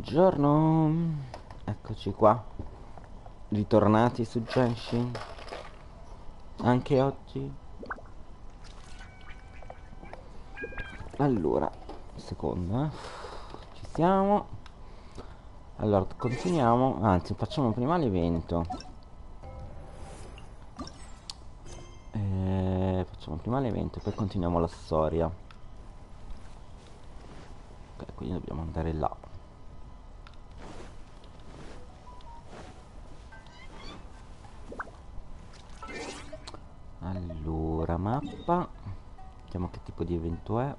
Buongiorno, eccoci qua, ritornati su Genshin, anche oggi. Allora, secondo, ci siamo. Allora, continuiamo, anzi facciamo prima l'evento. Facciamo prima l'evento, poi continuiamo la storia. Ok, quindi dobbiamo andare là. Allora, mappa. Vediamo che tipo di evento è.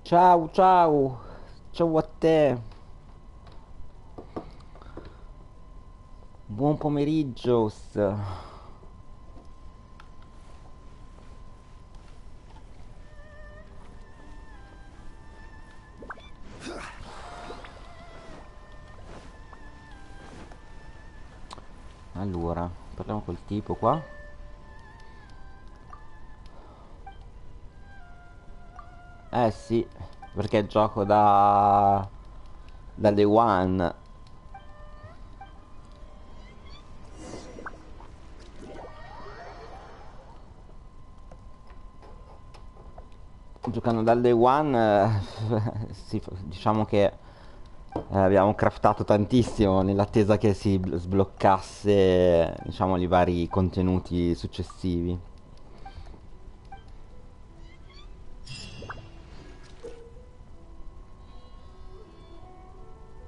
Ciao, ciao. Ciao a te. Buon pomeriggio. Allora, parliamo col tipo qua. Eh sì, perché gioco da day one. Giocando dal day one, sì, diciamo che abbiamo craftato tantissimo nell'attesa che si sbloccasse, diciamo, i vari contenuti successivi.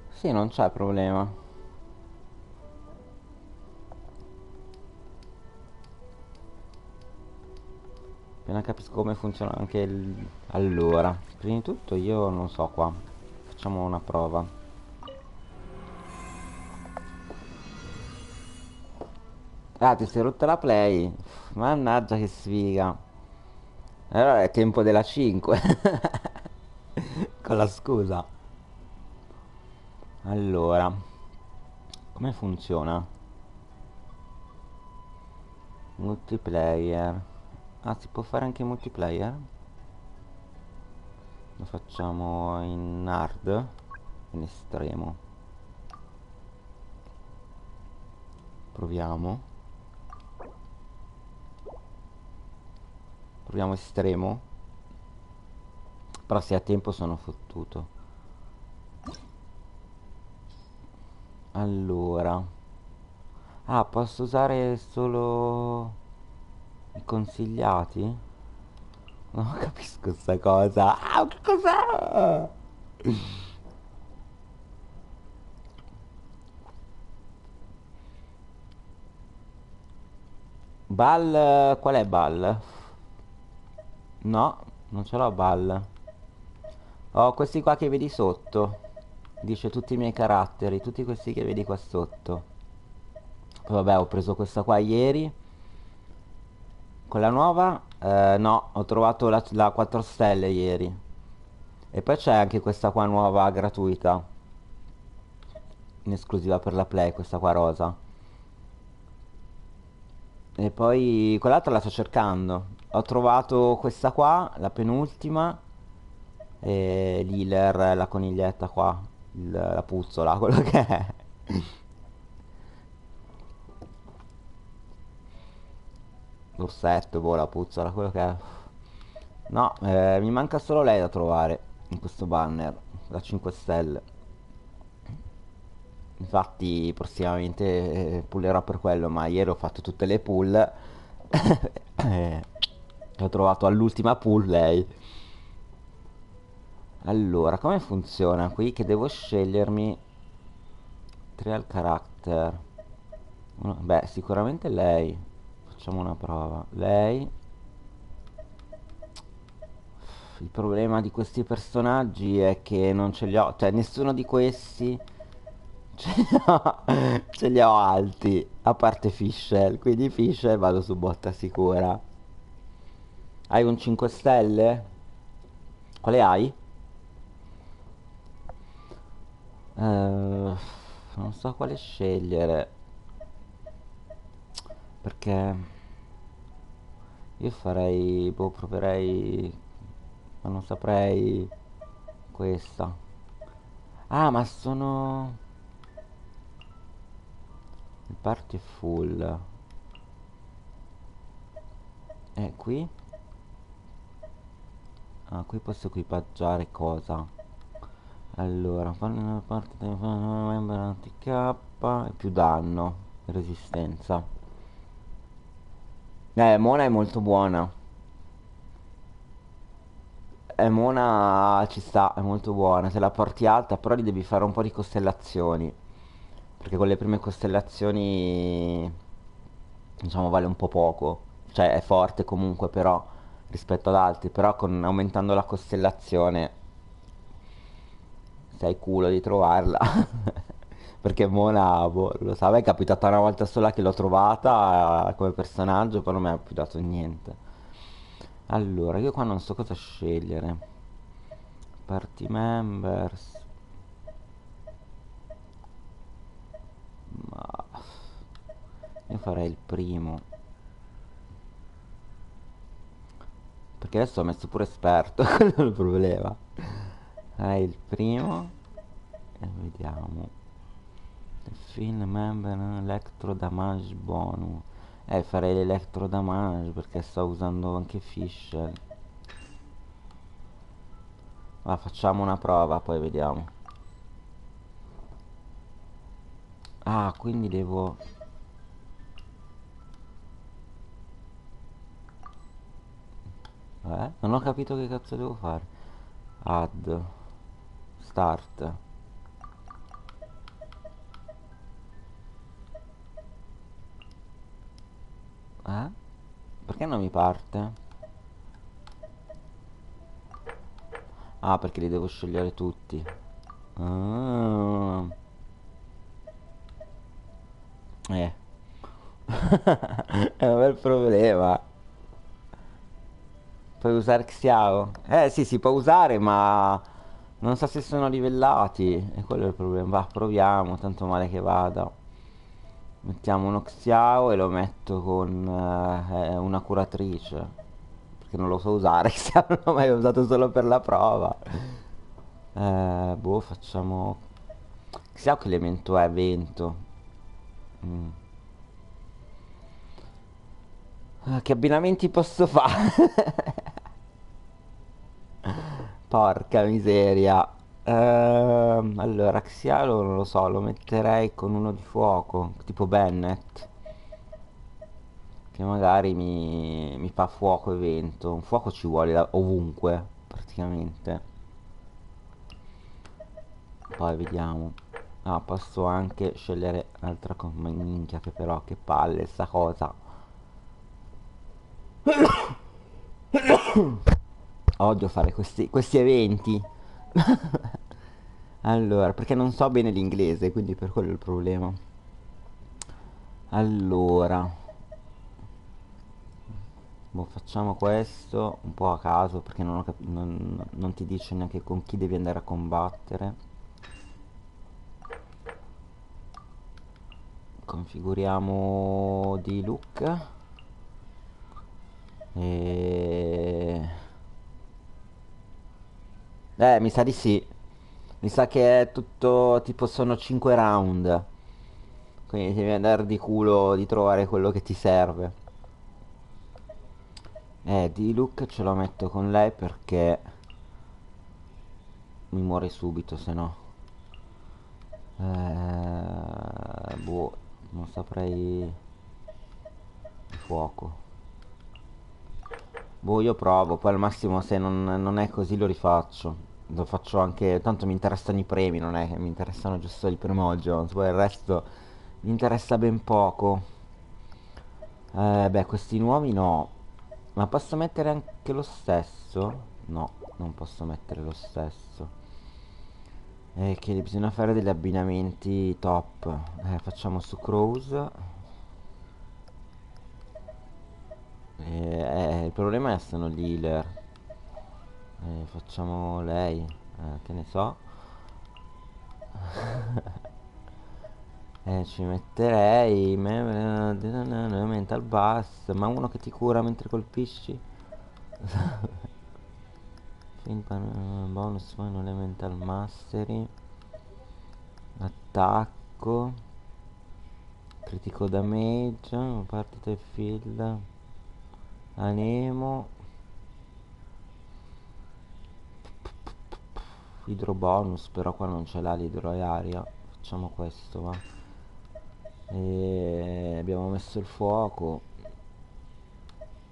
Sì, non c'è problema. Appena capisco come funziona anche il... Allora, prima di tutto io non so qua. Facciamo una prova. Ah, ti sei rotta la play. Mannaggia che sfiga. Allora è tempo della 5. Con la scusa. Allora, come funziona? Multiplayer. Ah, si può fare anche multiplayer? Lo facciamo in hard, in estremo. Proviamo. Proviamo estremo. Però se ha tempo sono fottuto. Allora. Ah, posso usare solo i consigliati? Non capisco sta cosa. Ah, che cos'è? Ball, qual è Ball? No, non ce l'ho Ball. Ho questi qua che vedi sotto. Dice tutti i miei caratteri, tutti questi che vedi qua sotto. Poi vabbè, ho preso questa qua ieri. Quella nuova? No, ho trovato la 4 stelle ieri. E poi c'è anche questa qua nuova gratuita. In esclusiva per la Play, questa qua rosa. E poi quell'altra la sto cercando. Ho trovato questa qua, la penultima. E l'healer, la coniglietta qua. La puzzola, quello che è. L'orsetto, boh, la puzzola, quello che è. No, mi manca solo lei da trovare in questo banner, la 5 stelle. Infatti prossimamente pullerò per quello, ma ieri ho fatto tutte le pull e ho trovato all'ultima pull lei. Allora, come funziona qui? Che devo scegliermi trial character. Beh, sicuramente lei. Facciamo una prova. Lei. Il problema di questi personaggi è che non ce li ho, cioè nessuno di questi ce li ho, ce li ho alti, a parte Fischl, quindi Fischl vado su botta sicura. Hai un 5 stelle? Quale hai? Eh, Non so quale scegliere. Perché io farei, boh, proverei, ma non saprei questa. Ah, ma sono... Il party è full. Qui? Ah, qui posso equipaggiare cosa? Allora, fanno una parte di membro anti-K e più danno, resistenza. Mona è molto buona. Mona ci sta, è molto buona. Se la porti alta, però gli devi fare un po' di costellazioni. Perché con le prime costellazioni, diciamo, vale un po' poco. Cioè, è forte comunque, però, rispetto ad altri. Però aumentando la costellazione, sei culo di trovarla. Perché Mona, boh, lo sa, a me è capitata una volta sola che l'ho trovata come personaggio, poi non mi ha più dato niente. Allora, io qua non so cosa scegliere. Party members. Ma io farei il primo. Perché adesso ho messo pure esperto, quello è il problema. Farei il primo. E vediamo. Fin member electro damage bonus. Farei l'electro damage perché sto usando anche Fischl. Ma facciamo una prova, poi vediamo. Ah, quindi devo... Non ho capito che cazzo devo fare. Add. Start. Eh? Perché non mi parte? Ah, perché li devo scegliere tutti. Ah. Eh. È un bel problema. Puoi usare Xiao? Sì, si può usare, ma non so se sono livellati. E quello è il problema. Va, proviamo, tanto male che vada. Mettiamo uno Xiao e lo metto con una curatrice. Perché non lo so usare, Xiao non l'ho mai usato solo per la prova. Boh, facciamo... Xiao che elemento è? Vento. Mm. Che abbinamenti posso fare? Porca miseria. Allora, Xialo non lo so, lo metterei con uno di fuoco, tipo Bennett, che magari mi fa fuoco e vento. Un fuoco ci vuole ovunque, praticamente. Poi vediamo. Ah, posso anche scegliere un'altra cosa. Minchia, che però, che palle sta cosa. Odio fare questi eventi. Allora, perché non so bene l'inglese, quindi per quello è il problema. Allora, boh, facciamo questo un po' a caso perché non ti dice neanche con chi devi andare a combattere. Configuriamo di look. E... mi sa di sì. Mi sa che è tutto tipo sono 5 round. Quindi devi andare di culo di trovare quello che ti serve. Di look ce lo metto con lei perché mi muore subito se no. Boh, non saprei. Fuoco. Boh, io provo, poi al massimo se non è così lo rifaccio. Lo faccio anche, tanto mi interessano i premi, non è che mi interessano giusto il primo Jones, poi il resto mi interessa ben poco. Beh, questi nuovi no. Ma posso mettere anche lo stesso? No, non posso mettere lo stesso. Che bisogna fare degli abbinamenti top. Facciamo su Cruise. Il problema è sono gli healer. Facciamo lei. Che ne so. Ci metterei mental bus, ma uno che ti cura mentre colpisci. Bonus fine elemental mastery, attacco, critico damage, partita field, anemo, idro bonus, però qua non ce l'ha l'idro e aria. Facciamo questo, va. E abbiamo messo il fuoco,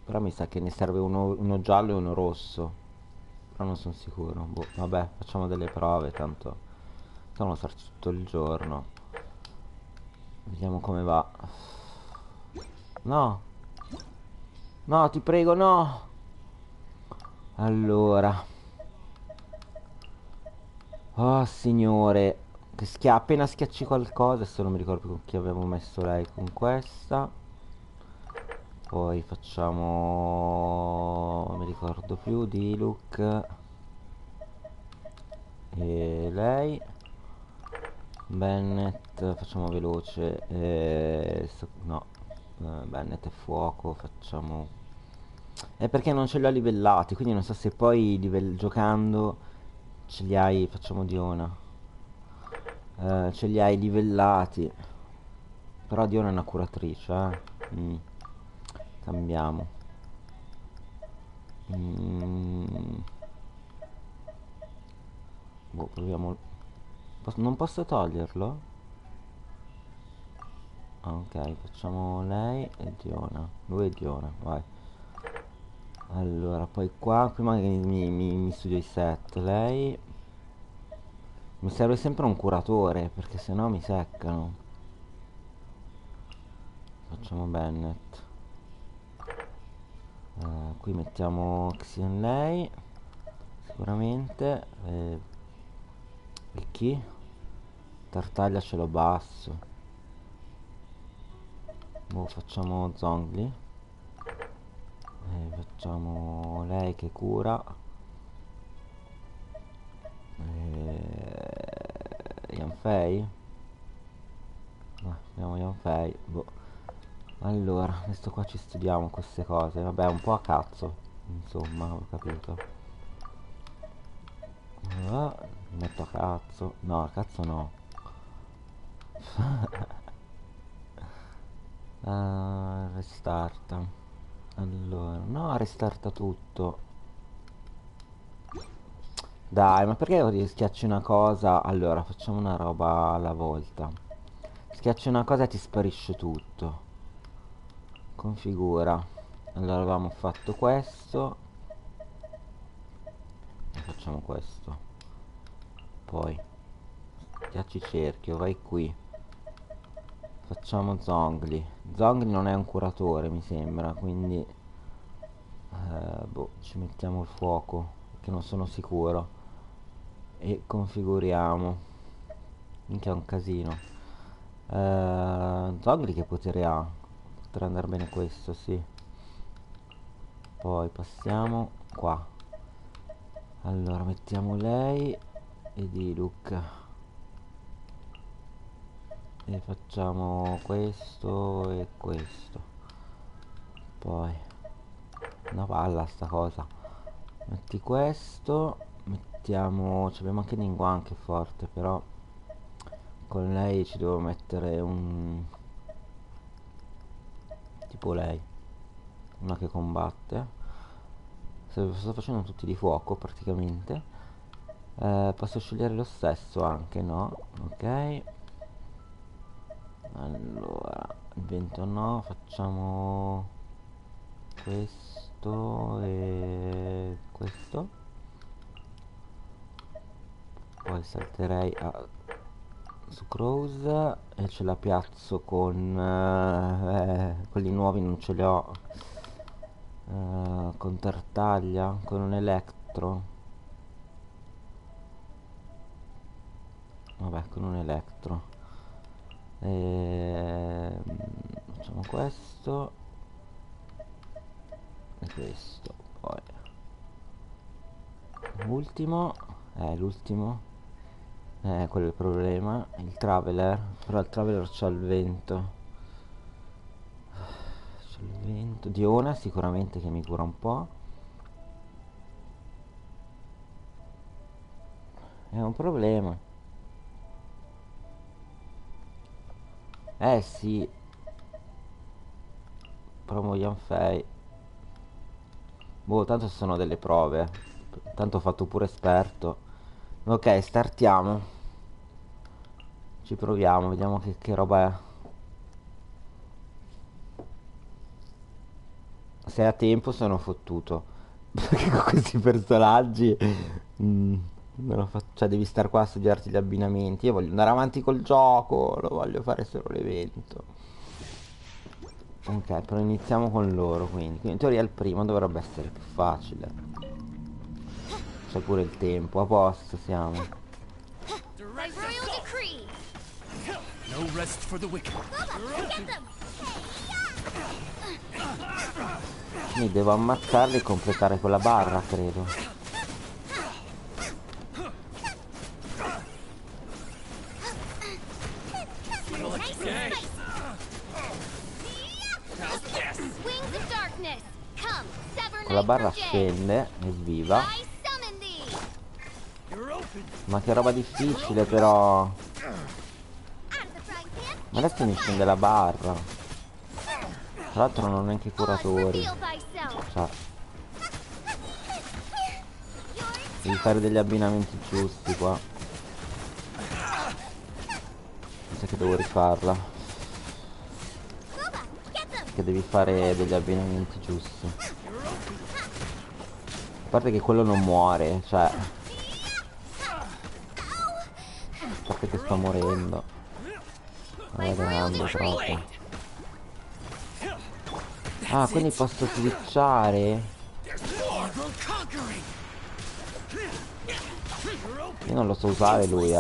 però mi sa che ne serve uno giallo e uno rosso, però non sono sicuro. Boh, vabbè, facciamo delle prove, tanto lo farci tutto il giorno. Vediamo come va. No, no, ti prego, no. Allora, oh signore, che appena schiacci qualcosa, adesso non mi ricordo più con chi avevo messo lei, con questa. Poi facciamo, non mi ricordo più, di Look e lei. Bennett, facciamo veloce. No, Bennett è fuoco, facciamo. È perché non ce li ho livellati, quindi non so se poi giocando ce li hai, facciamo Diona. Ce li hai livellati. Però Diona è una curatrice, Mm. Cambiamo. Mm. Boh, proviamo. Non posso toglierlo? Ah, ok, facciamo lei e Diona. Lui e Diona, vai. Allora, poi qua, prima che mi studio i set, lei. Mi serve sempre un curatore, perché sennò mi seccano. Facciamo Bennett. Qui mettiamo Xian lei, sicuramente. E chi? Tartaglia ce l'ho basso. Boh, facciamo Zongli. Facciamo lei che cura. Yanfei? No, abbiamo Yanfei. Boh. Allora, adesso qua ci studiamo queste cose. Vabbè, un po' a cazzo. Insomma, ho capito. Metto a cazzo. No, a cazzo no. Restarta. Allora, no, restarta tutto. Dai, ma perché io schiacci una cosa? Allora, facciamo una roba alla volta. Schiacci una cosa e ti sparisce tutto. Configura. Allora, avevamo fatto questo. E facciamo questo. Poi, schiacci cerchio, vai qui. Facciamo Zongli. Zongli non è un curatore, mi sembra, quindi boh, ci mettiamo il fuoco, che non sono sicuro. E configuriamo. Minchia è un casino. Zongli che potere ha? Potrà andare bene questo, sì. Poi passiamo qua. Allora mettiamo lei e di Luke. E facciamo questo e questo. Poi una palla sta cosa. Metti questo. Mettiamo. Abbiamo anche Ningguang che è forte, però con lei ci devo mettere un tipo lei, una che combatte. Sto facendo tutti di fuoco praticamente. Posso scegliere lo stesso anche, no? Ok. Allora, evento no, facciamo questo e questo. Poi salterei su Cruise e ce la piazzo con quelli nuovi non ce li ho. Con Tartaglia, con un elettro. Vabbè, con un elettro. Ehm, Facciamo questo e questo. Poi ultimo, l'ultimo. Quello è il problema. Il traveler. Però il traveler c'ha il vento. C'è il vento. Diona sicuramente che mi cura un po'. È un problema. Sì. Promoviamo Fei. Boh, tanto sono delle prove. Tanto ho fatto pure esperto. Ok, startiamo. Ci proviamo, vediamo che roba è. Se a tempo sono fottuto. Perché con questi personaggi non lo cioè devi star qua a studiarti gli abbinamenti. Io voglio andare avanti col gioco, lo voglio fare solo l'evento. Ok, però iniziamo con loro, quindi in teoria il primo dovrebbe essere più facile. C'è pure il tempo, a posto siamo. No rest for the wicked. Quindi devo ammazzarli e completare quella barra, credo. Quella barra scende e sviva. Ma che roba difficile però. Ma adesso mi scende la barra. Tra l'altro non ho neanche curatori. Cioè, devi fare degli abbinamenti giusti qua. Mi sa che devo rifarla. Che devi fare degli abbinamenti giusti. A parte che quello non muore, cioè. A parte che sto morendo. Non è grande troppo. Ah, quindi posso switchare? Io non lo so usare lui,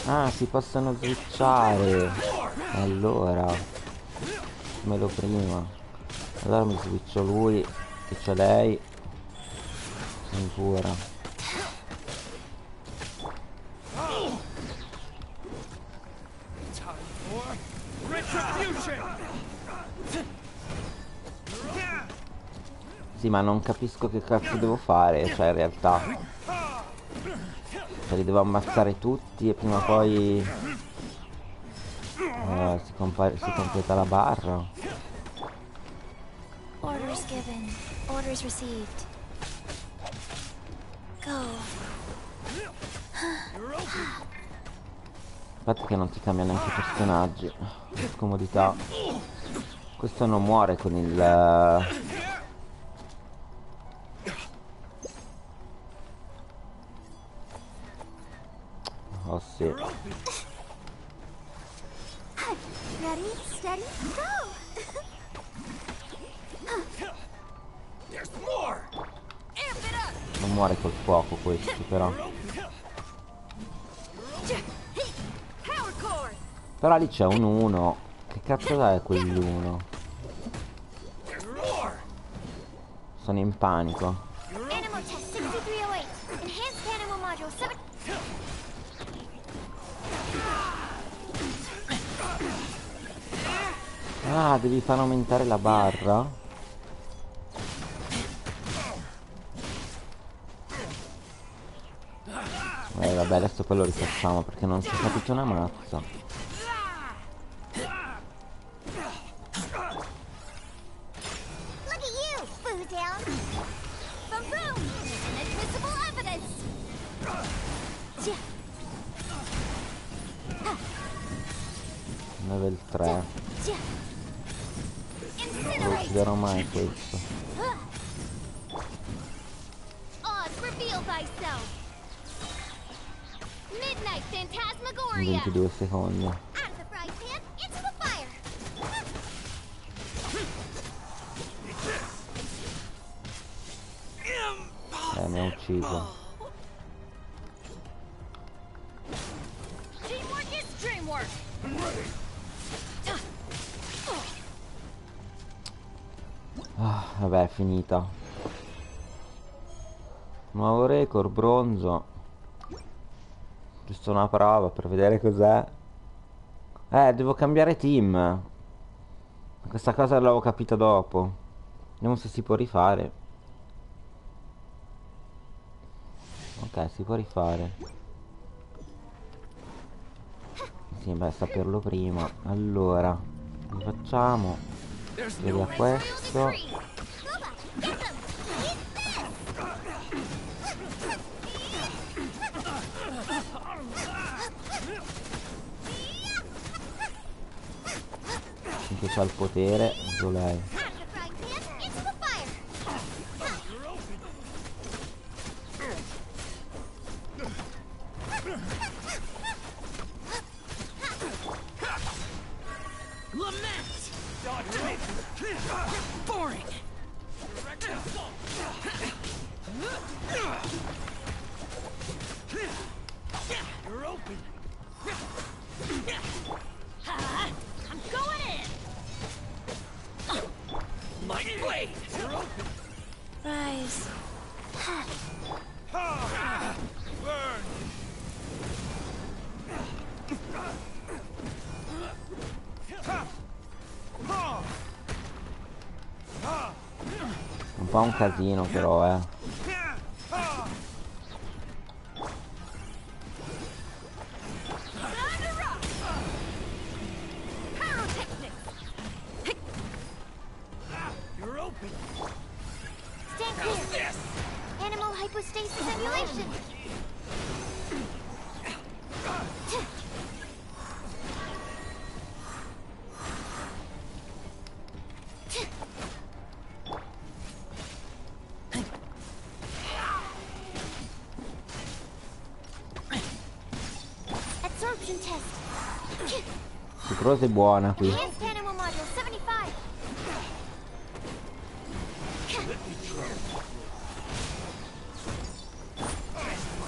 Ah, si possono switchare. Allora, me lo prima. Allora mi switcho lui, switcho lei. Sono pura. Sì, ma non capisco che cazzo devo fare, cioè in realtà. Cioè li devo ammazzare tutti e prima o poi si completa la barra. Orders given, orders received. Go. Il fatto che non ti cambia neanche i personaggi. Scomodità. Questo non muore con il... Oh sì. Ready, steady, go! Non muore col fuoco questi però. Però lì c'è un 1. Che cazzo è quell'1? Sono in panico. Animal test 6308. Enhanced animal module 7. Ah, devi far aumentare la barra? Vabbè, adesso poi lo rifacciamo perché non si è capito una mazza. Look at you, boo down. Boom boom. Inadmissible evidence. Level 3. Non lo ucciderò mai questo. Oz, reveal thyself. Midnight In Phantasmagoria. 22 secondi. Out of the frying pan, into the fire. Mi ha ucciso. Teamwork is dreamwork. Ah, vabbè, è finita. Nuovo record, bronzo. Giusto una prova per vedere cos'è. Devo cambiare team. Questa cosa l'avevo capita dopo. Vediamo se si può rifare. Ok, si può rifare. Sì, beh, saperlo prima. Allora, lo facciamo. Vedi a questo. Finché c'ha il potere, uso lei. Lament! Boring! You're open! I'm going in! My blade! You're open! Rise. Burn! Un po' un casino però, You're open! Stand clear. Animal hypostasis simulation. Absorption test. Sucrosa è buona qui. Enhanced animal module 75.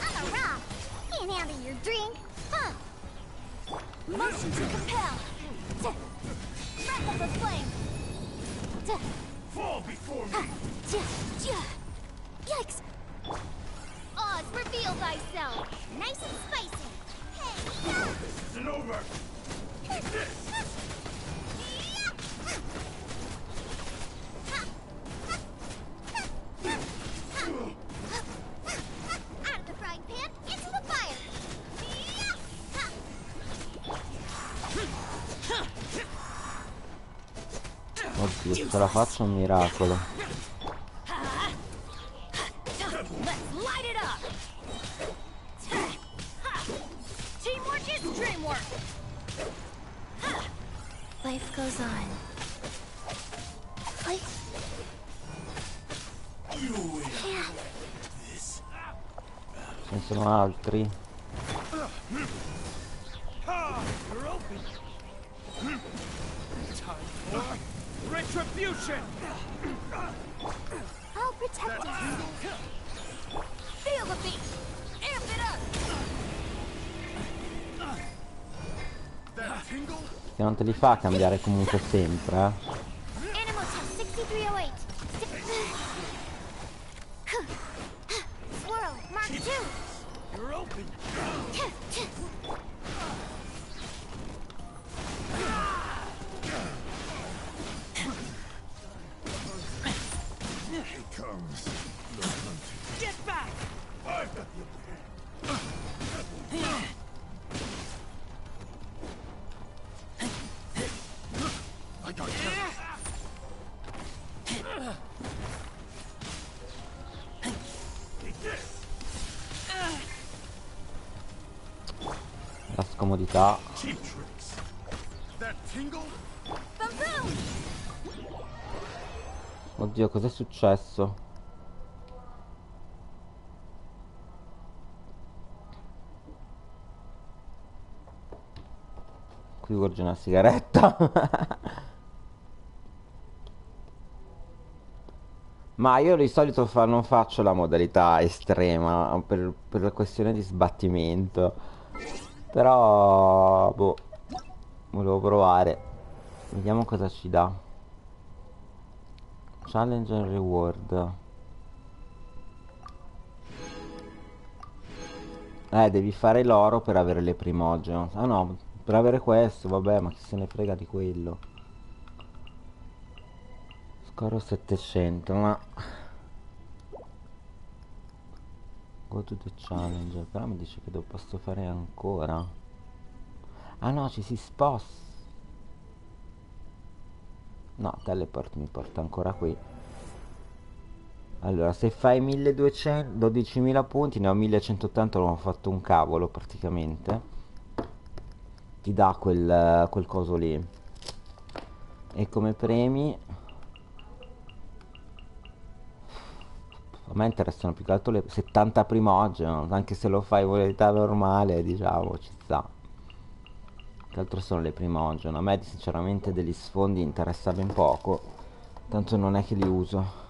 I'm a rock. Can't handle your drink. Huh. Motion to compel. Breath of the flame. Fall before me! Yikes. Oz, reveal thyself. Nice and spicy. Hey, This isn't over! Keep this! Out of the frying pan, into the fire. Oddio, se la faccio è un miracolo. Let's light it up. Teamwork is dreamwork. Life goes on. Life. Yeah. Ce ne sono altri. You're open! Time for retribution! I'll protect us. Feel the beat. Amp it up. That tingle? Che non te li fa cambiare comunque sempre, Animal test 6308. Swirl, Mark 2. You're open! Here comes the hunting. Get back! I've got the I got you. Take this! la scomodità. Cheap tricks. That tingle? Boom boom. Oddio, cos'è successo? Qui urge una sigaretta. Ma io di solito non faccio la modalità estrema per la questione di sbattimento. Però, boh, volevo provare. Vediamo cosa ci dà. Challenge and reward. Devi fare l'oro per avere le primogene. Ah no, per avere questo, vabbè, ma chi se ne frega di quello. Scorro 700, ma... Go to the challenge, però mi dice che lo posso fare ancora. Ah no, ci si sposta. No, teleport mi porta ancora qui. Allora, se fai 1200, 12.000 punti, ne ho 1180, non ho fatto un cavolo praticamente. Ti dà quel coso lì. E come premi... A me interessano più che altro le 70 primogene, anche se lo fai in modalità normale, diciamo, ci sta. Che altro sono le primogene? A me sinceramente degli sfondi interessa ben poco, tanto non è che li uso.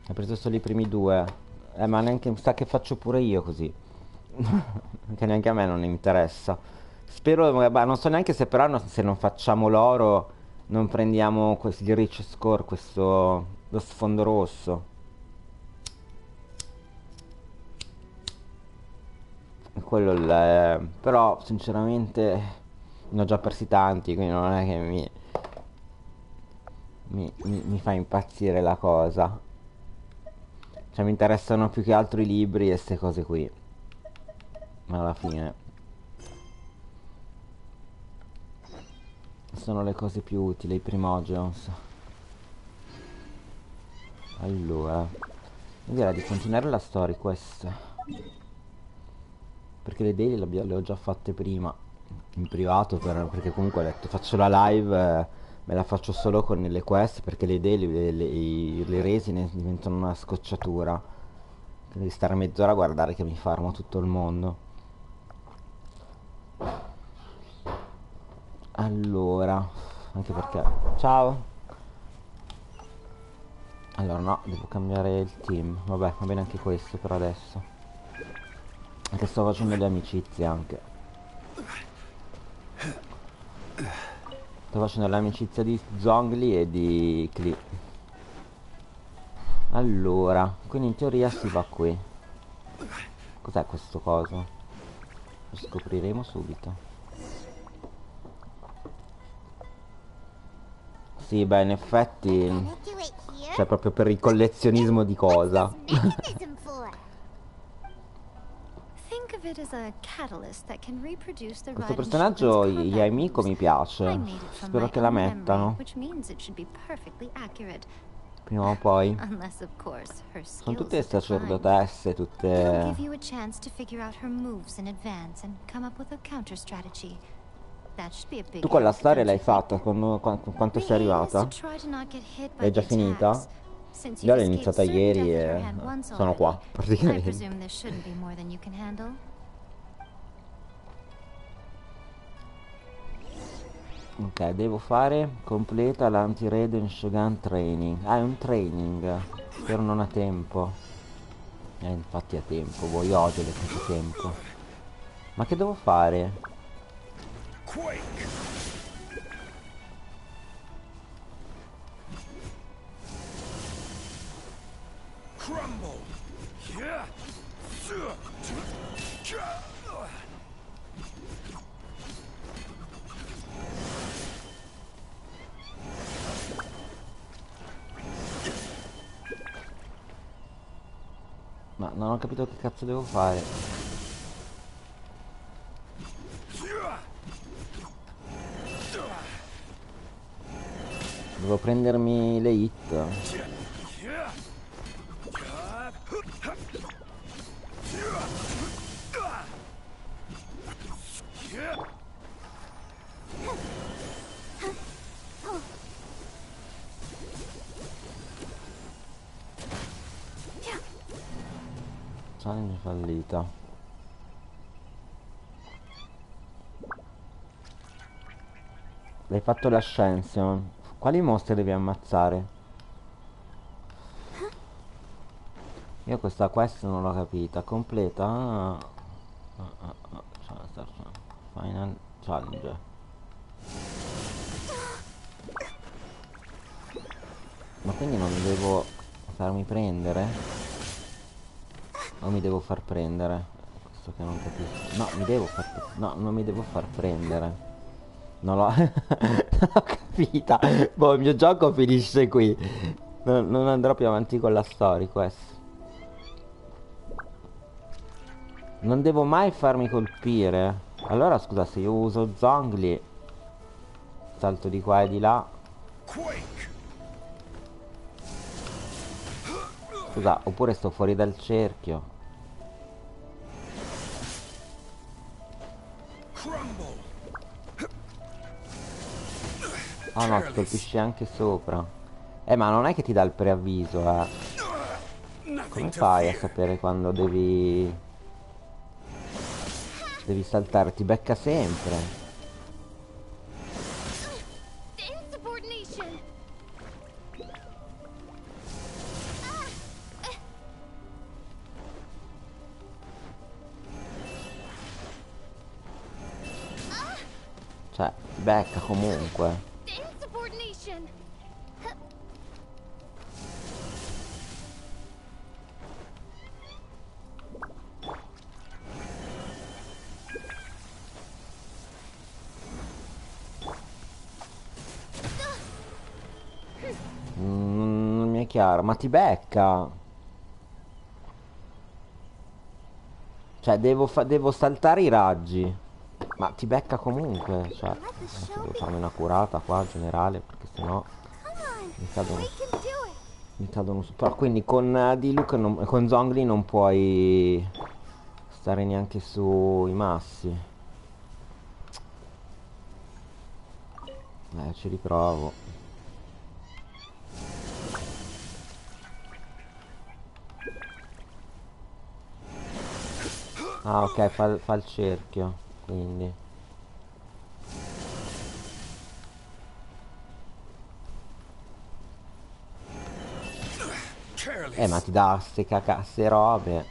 Hai preso solo i primi due. Ma neanche sa che faccio pure io così. Che neanche a me non interessa. Spero, non so neanche se però se non facciamo l'oro non prendiamo il rich score, questo lo sfondo rosso. Quello però sinceramente ne ho già persi tanti, quindi non è che mi fa impazzire la cosa. Cioè mi interessano più che altro i libri e queste cose qui. Ma alla fine sono le cose più utili, i primogeons. Allora, io direi di continuare la story questa. Perché le daily le ho già fatte prima. In privato, perché comunque ho detto faccio la live, me la faccio solo con le quest, perché le daily, le resine diventano una scocciatura. Devi stare mezz'ora a guardare che mi farmo tutto il mondo. Allora, anche perché... Ciao! Allora no, devo cambiare il team. Vabbè, va bene anche questo per adesso. Anche sto facendo le amicizie anche. Sto facendo l'amicizia di Zhongli e di Klee. Allora, quindi in teoria si va qui. Cos'è questo coso? Lo scopriremo subito. Sì, beh, in effetti Gonna do it here? c'è proprio per il collezionismo di cosa. What's this mechanism for? Think of it as a catalyst that can reproduce the Questo ride in personaggio, Shogun's combat Yaimiko, moves. mi I piace. made it from Spero my che la own memory, mettano. which means it should be perfectly accurate. Prima o poi. Unless, of course, her Sono skills tutte have declined. sacerdotesse, It'll tutte... give you a chance to figure out her moves in advance and come up with a counter strategy. That should be a big Tu quella help, storia don't l'hai you think? fatta? Quanto The sei aim is to arrivata? try to not get hit by L'hai già the finita? attacks. Since Io you've l'ho escaped iniziata certain ieri death with e your hand once sono qua, already, I praticamente. presume this shouldn't be more than you can handle. Ok, devo fare completa l'anti-Raiden Shogun training. Ah, è un training. Spero non ha tempo. Infatti ha tempo, voi odio le cose tempo. Ma che devo fare? Quake! Crumble! Yeah! Ma non ho capito che cazzo devo fare. Devo prendermi le hit. Challenge fallita. L'hai fatto l'ascension. Quali mostri devi ammazzare? Io questa quest non l'ho capita. Completa. Final challenge. Ma quindi non devo Farmi prendere? O mi devo far prendere? Questo che non capisco. No, mi devo far... No, non mi devo far prendere. Non l'ho... non ho capita. Boh, il mio gioco finisce qui. Non andrò più avanti con la storia, questo. Non devo mai farmi colpire. Allora, scusa, se io uso zongli, salto di qua e di là. Quake. Scusa, oppure sto fuori dal cerchio. Crumble. Oh no, ti colpisci anche sopra. Ma non è che ti dà il preavviso, eh. Nothing Come to fai a fear. sapere quando devi... Devi saltare? Ti becca sempre. Insubordination. Cioè, ti becca comunque. Insubordination. Non mi è chiaro, ma ti becca. Cioè, devo saltare i raggi. Ma ti becca comunque. Cioè, Let the show devo be. farmi una curata qua, generale, perché sennò Come on. mi cadono, We can do it. mi cadono su. Però quindi con Diluc con Zongli non puoi stare neanche sui massi. Ci riprovo. Ah, ok, fa il cerchio, quindi. Ma Careless. ti dà ste robe.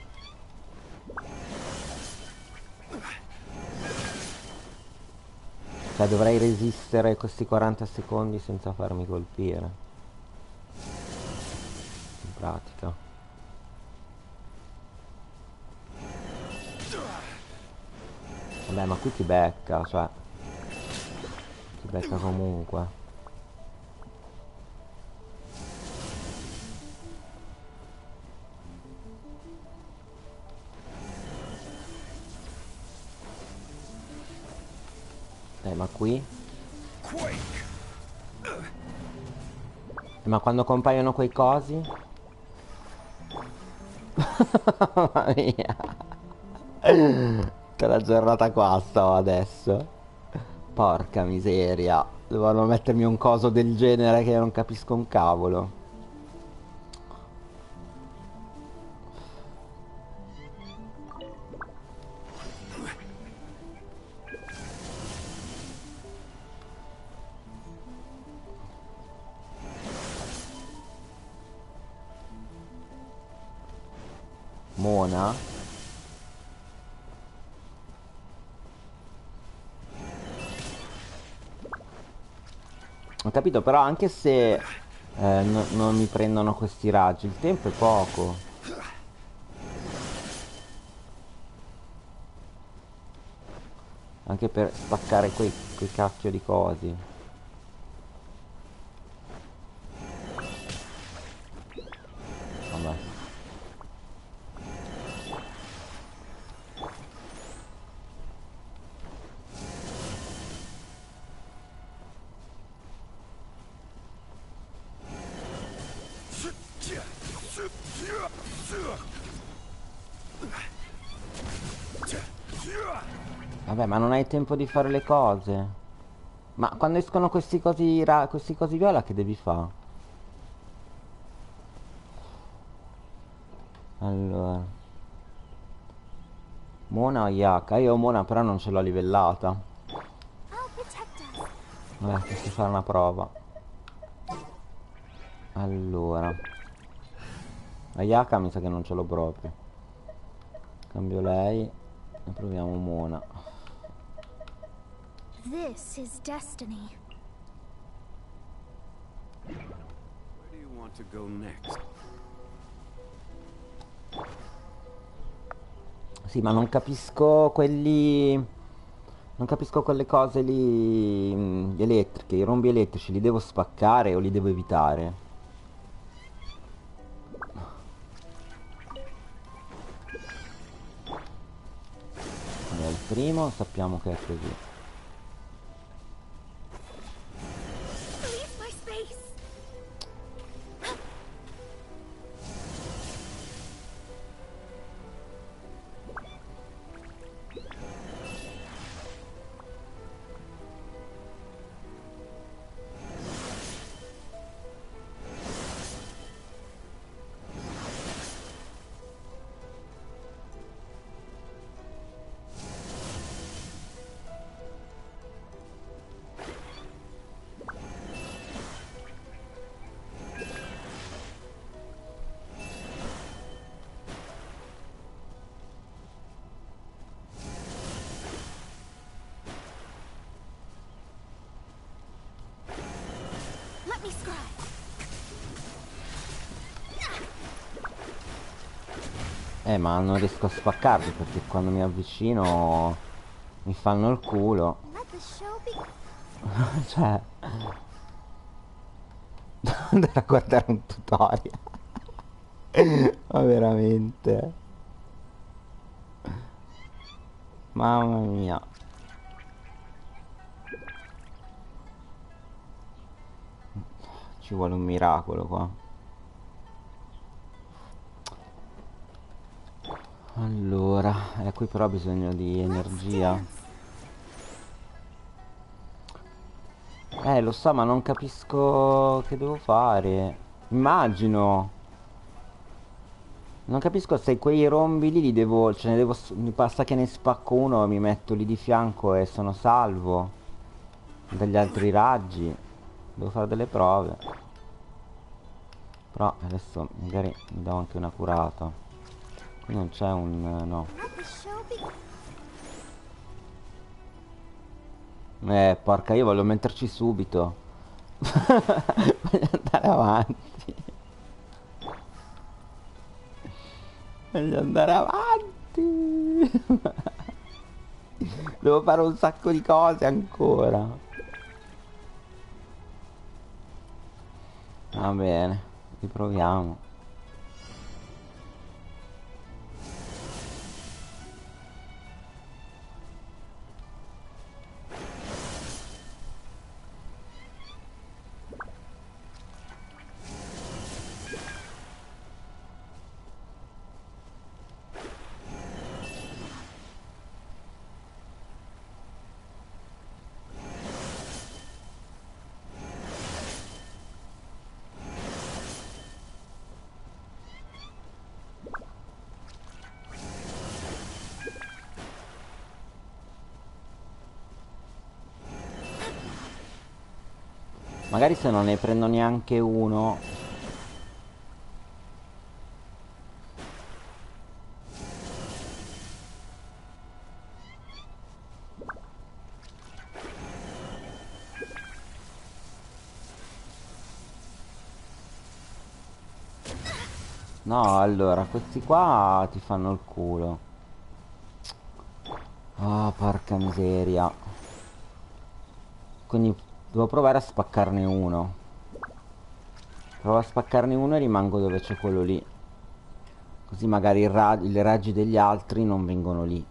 Cioè, dovrei resistere questi 40 secondi senza farmi colpire. In pratica. Vabbè, ma qui ti becca, cioè. Ti becca comunque. Ma qui? Quake. Ma quando compaiono quei cosi? Mamma mia. Tutta la giornata qua sto adesso. Porca miseria. Dovevano mettermi un coso del genere che non capisco un cavolo. Mona? Ho capito, però anche se non mi prendono questi raggi, il tempo è poco. Anche per spaccare quei cacchio di cosi. Vabbè. Vabbè, ma non hai tempo di fare le cose. Ma quando escono questi cosi, questi cosi viola, che devi fare? Allora, Mona o Yaka? Io Mona però non ce l'ho livellata. I'll protect us. Vabbè, posso fare una prova. Allora, Ayaka mi sa che non ce l'ho proprio. Cambio lei e proviamo Mona. This is destiny. Where do you want to go next? Sì, ma non capisco quelli... Non capisco quelle cose lì elettriche, i rombi elettrici, li devo spaccare o li devo evitare? Allora, il primo sappiamo che è così. Leave my space. Let me scry. Ma non riesco a spaccarli perché quando mi avvicino mi fanno il culo. Let the show be. Cioè, devo andare a guardare un tutorial. Ma veramente. Mamma mia. Ci vuole un miracolo qua. Allora, qui però ho bisogno di energia. Lo so, ma non capisco che devo fare. Immagino. Non capisco se quei rombi lì li devo... Ce ne devo... Mi basta che ne spacco uno, mi metto lì di fianco e sono salvo dagli altri raggi. Devo fare delle prove. Però adesso magari mi do anche una curata. Qui non c'è un... no. Let the show be. Porca, io voglio metterci subito. Voglio andare avanti. Voglio andare avanti. Devo fare un sacco di cose ancora. Va bene, riproviamo. Magari se non ne prendo neanche uno. No, allora, questi qua ti fanno il culo. Oh, porca miseria. Quindi devo provare a spaccarne uno. Provo a spaccarne uno e rimango dove c'è quello lì. Così magari i raggi degli altri non vengono lì.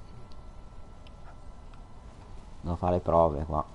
Devo fare prove qua.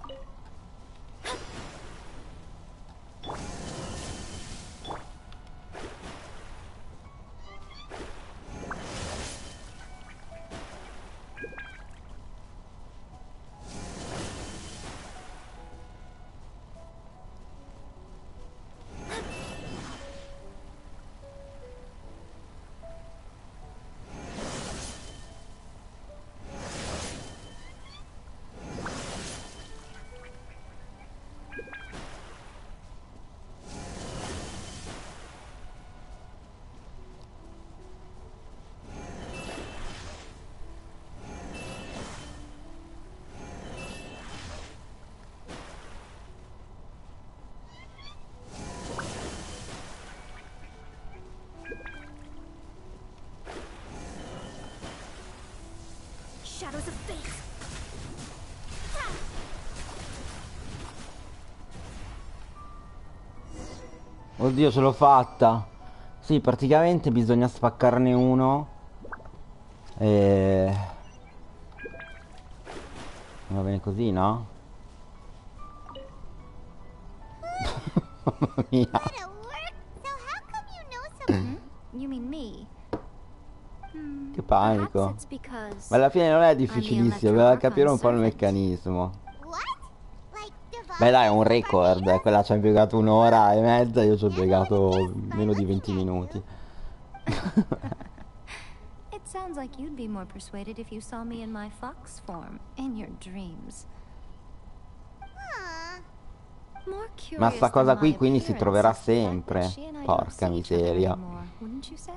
Oddio, ce l'ho fatta. Sì, praticamente bisogna spaccarne uno. E... va bene così, no? Mamma mia. That'll work. So how come you know so You mean me? Che Perhaps panico. it's because Ma alla fine non è I'm the difficilissimo, Electro bisogna capire un po' il Archon meccanismo. what? Like Beh dai, è un divine record, Barbados? quella ci ha impiegato un'ora e mezza, io ci ho impiegato meno di 20 minuti. it sounds like you'd be more persuaded if you saw me in my fox form in your dreams. Aw. More Ma curious sta cosa than qui my quindi si appearance troverà is the fact that sempre. she and I don't Porca see each other miseria. anymore, wouldn't you say?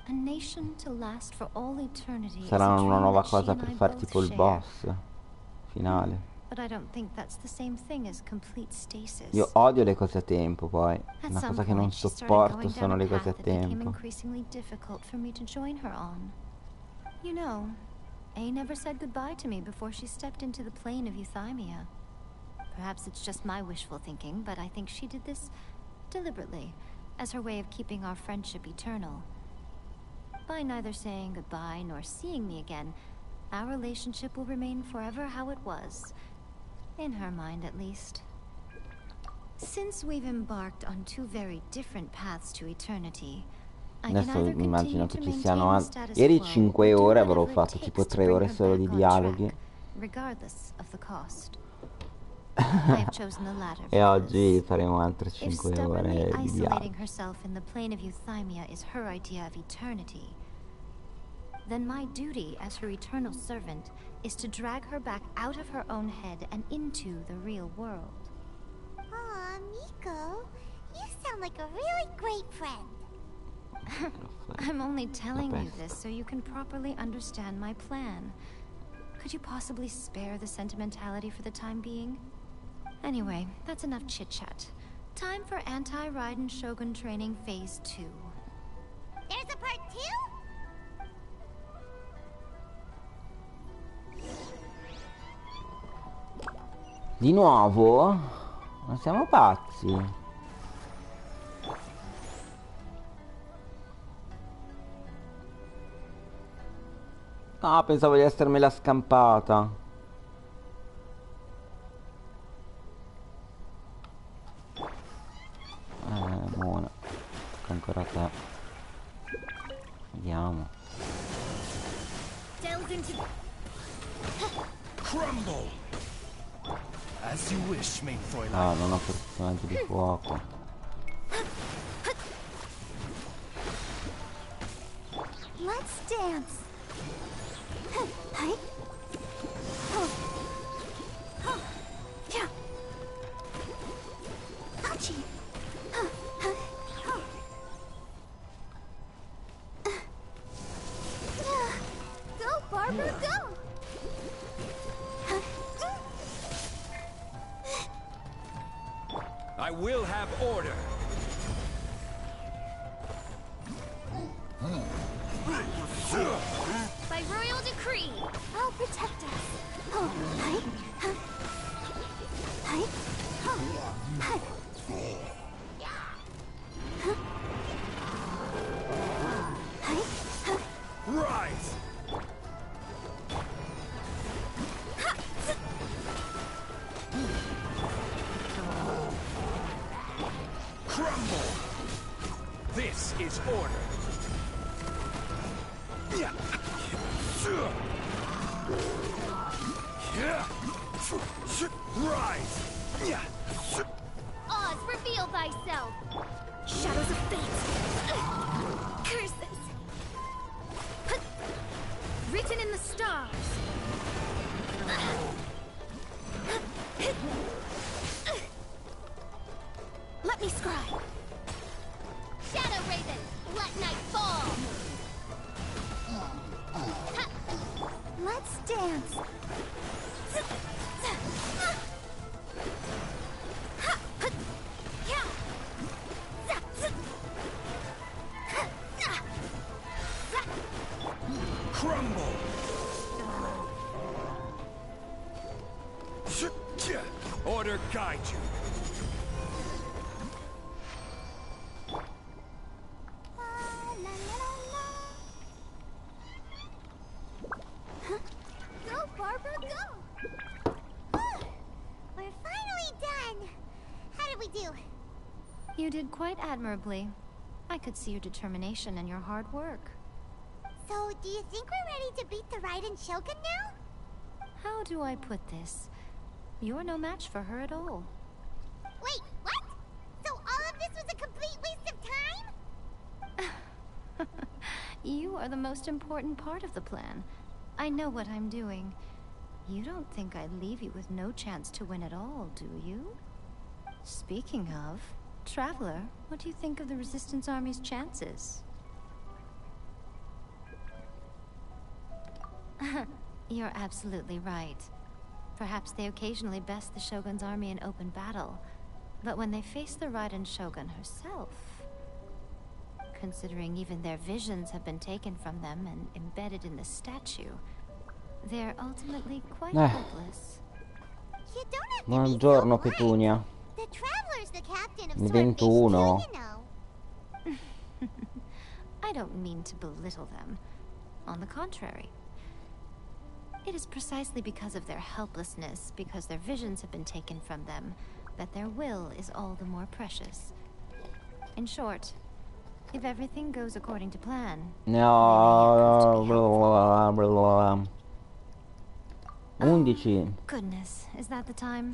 A nation to last for all eternity is Sarà a una dream nuova that she cosa and per I far both tipo il share. boss finale. But I don't think that's the same thing as complete stasis. Io odio le cose a tempo poi. At Una some cosa che non point, she started sopporto going sono down a le cose a path that became tempo. increasingly difficult for me to join her on. You know, A never said goodbye to me before she stepped into the plane of euthymia. Perhaps it's just my wishful thinking, but I think she did this deliberately, as her way of keeping our friendship eternal. By neither saying goodbye nor seeing me again, our relationship will remain forever how it was. In her mind, at least. Since we've embarked on two very different paths to eternity, I can Adesso either immagino continue che to ci maintain siano the altri. status Ieri quo 5 or do ore avrò whatever it fatto takes tipo to 3 bring ore her solo back di on dialoghi. track, regardless of the cost. I have chosen the latter E oggi because faremo altre if 5 stubbornly ore di isolating dialoghi. herself in the plane of euthymia is her idea of eternity, then my duty as her eternal servant is to drag her back out of her own head and into the real world. Aw, Miko. You sound like a really great friend. I'm only telling you best. this so you can properly understand my plan. Could you possibly spare the sentimentality for the time being? Anyway, that's enough chit-chat. Time for anti-Raiden Shogun training phase 2. There's a part 2? Di nuovo? Ma siamo pazzi? No, pensavo di essermela scampata. Buona. Ancora te. Vediamo. Delve into... Crumble. As you wish, main Fräulein. Ah, non ho posizionamento di fuoco. Let's dance. Hi. Yeah. Hachi. Go, Barbara, go. I will have order. By royal decree, I'll protect us. Oh, hi. Hi. Hi. Rise. Crumble. This is order. Rise. Oz, reveal thyself. Shadows of fate. Curses. Written in the stars. Let me scribe. Shadow Raven, let night fall. Let's dance. Crumble. Order guide you. We're finally done. How did we do? You did quite admirably. I could see your determination and your hard work. So, do you think we're ready to beat the Raiden Shogun now? How do I put this? You're no match for her at all. Wait, what? So all of this was a complete waste of time? You are the most important part of the plan. I know what I'm doing. You don't think I'd leave you with no chance to win at all, do you? Speaking of, Traveler, what do you think of the Resistance Army's chances? You're absolutely right. Perhaps they occasionally best the Shogun's army in open battle, but when they face the Raiden Shogun herself, considering even their visions have been taken from them and embedded in the statue, they're ultimately quite hopeless. You don't have to Buongiorno be so Petunia. The Traveler's the captain of Il Swordfish too, 21. you know. I don't mean to belittle them. On the contrary. It is precisely because of their helplessness, because their visions have been taken from them, that their will is all the more precious. In short, if everything goes according to plan, No. 11. goodness, is that the time?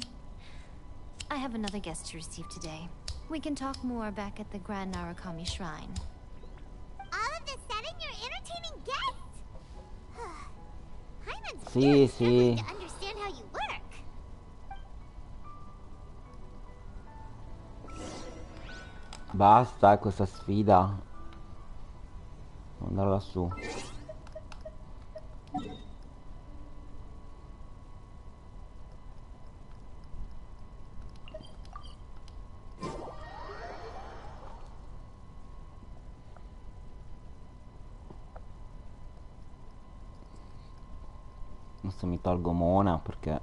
I have another guest to receive today. We can talk more back at the Grand Narukami Shrine. All of a sudden, you're entertaining guests. Hyman's Sì, really sì. struggling to understand how you work. Basta questa sfida. Devo andare lassù. Adesso mi tolgo Mona perché...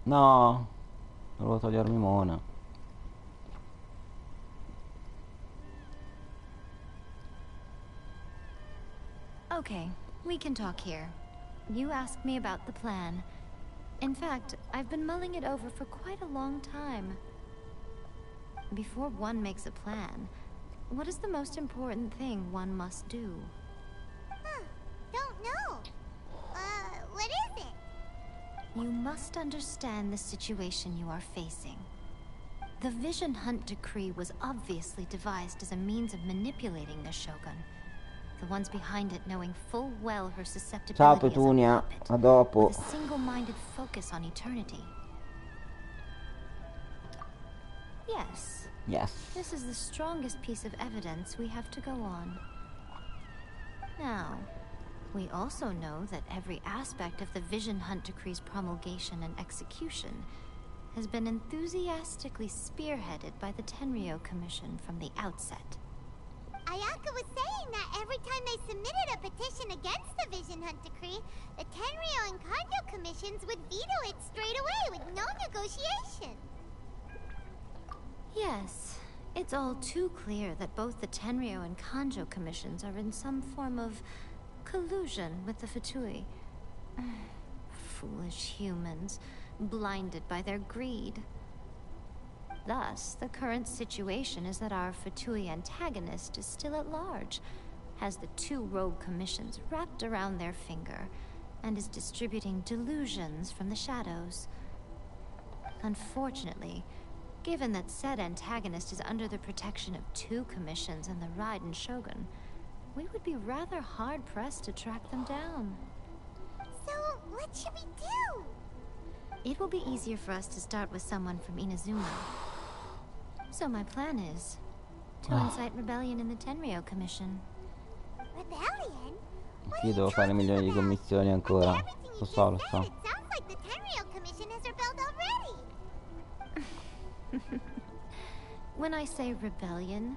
No! Volevo togliermi Mona. Okay, we can talk here. You asked me about the plan. In fact, I've been mulling it over for quite a long time. Before one makes a plan, what is the most important thing one must do? Don't know. What is it? You must understand the situation you are facing. The Vision Hunt Decree was obviously devised as a means of manipulating the Shogun. The ones behind it knowing full well her Ciao susceptibility as a Petunia, puppet, a dopo. with a single-minded focus on eternity. Yes, Yes. this is the strongest piece of evidence we have to go on. Now, we also know that every aspect of the Vision Hunt Decree's promulgation and execution has been enthusiastically spearheaded by the Tenryou Commission from the outset. Ayaka was saying that every time they submitted a petition against the Vision Hunt Decree, the Tenryou and Kanjo commissions would veto it straight away with no negotiation. Yes, it's all too clear that both the Tenryou and Kanjo commissions are in some form of collusion with the Fatui. Foolish humans, blinded by their greed. Thus, the current situation is that our Fatui antagonist is still at large, has the two rogue commissions wrapped around their finger, and is distributing delusions from the shadows. Unfortunately, given that said antagonist is under the protection of two commissions and the Raiden Shogun, we would be rather hard-pressed to track them down. So, what should we do? It will be easier for us to start with someone from Inazuma. So my plan is to incite rebellion in the Tenryou Commission. Rebellion? What Sì, are you devo fare talking milioni di about? commissioni ancora. After everything Lo you so, lo just so. said, it sounds like the Tenryou Commission has rebelled already. When I say rebellion,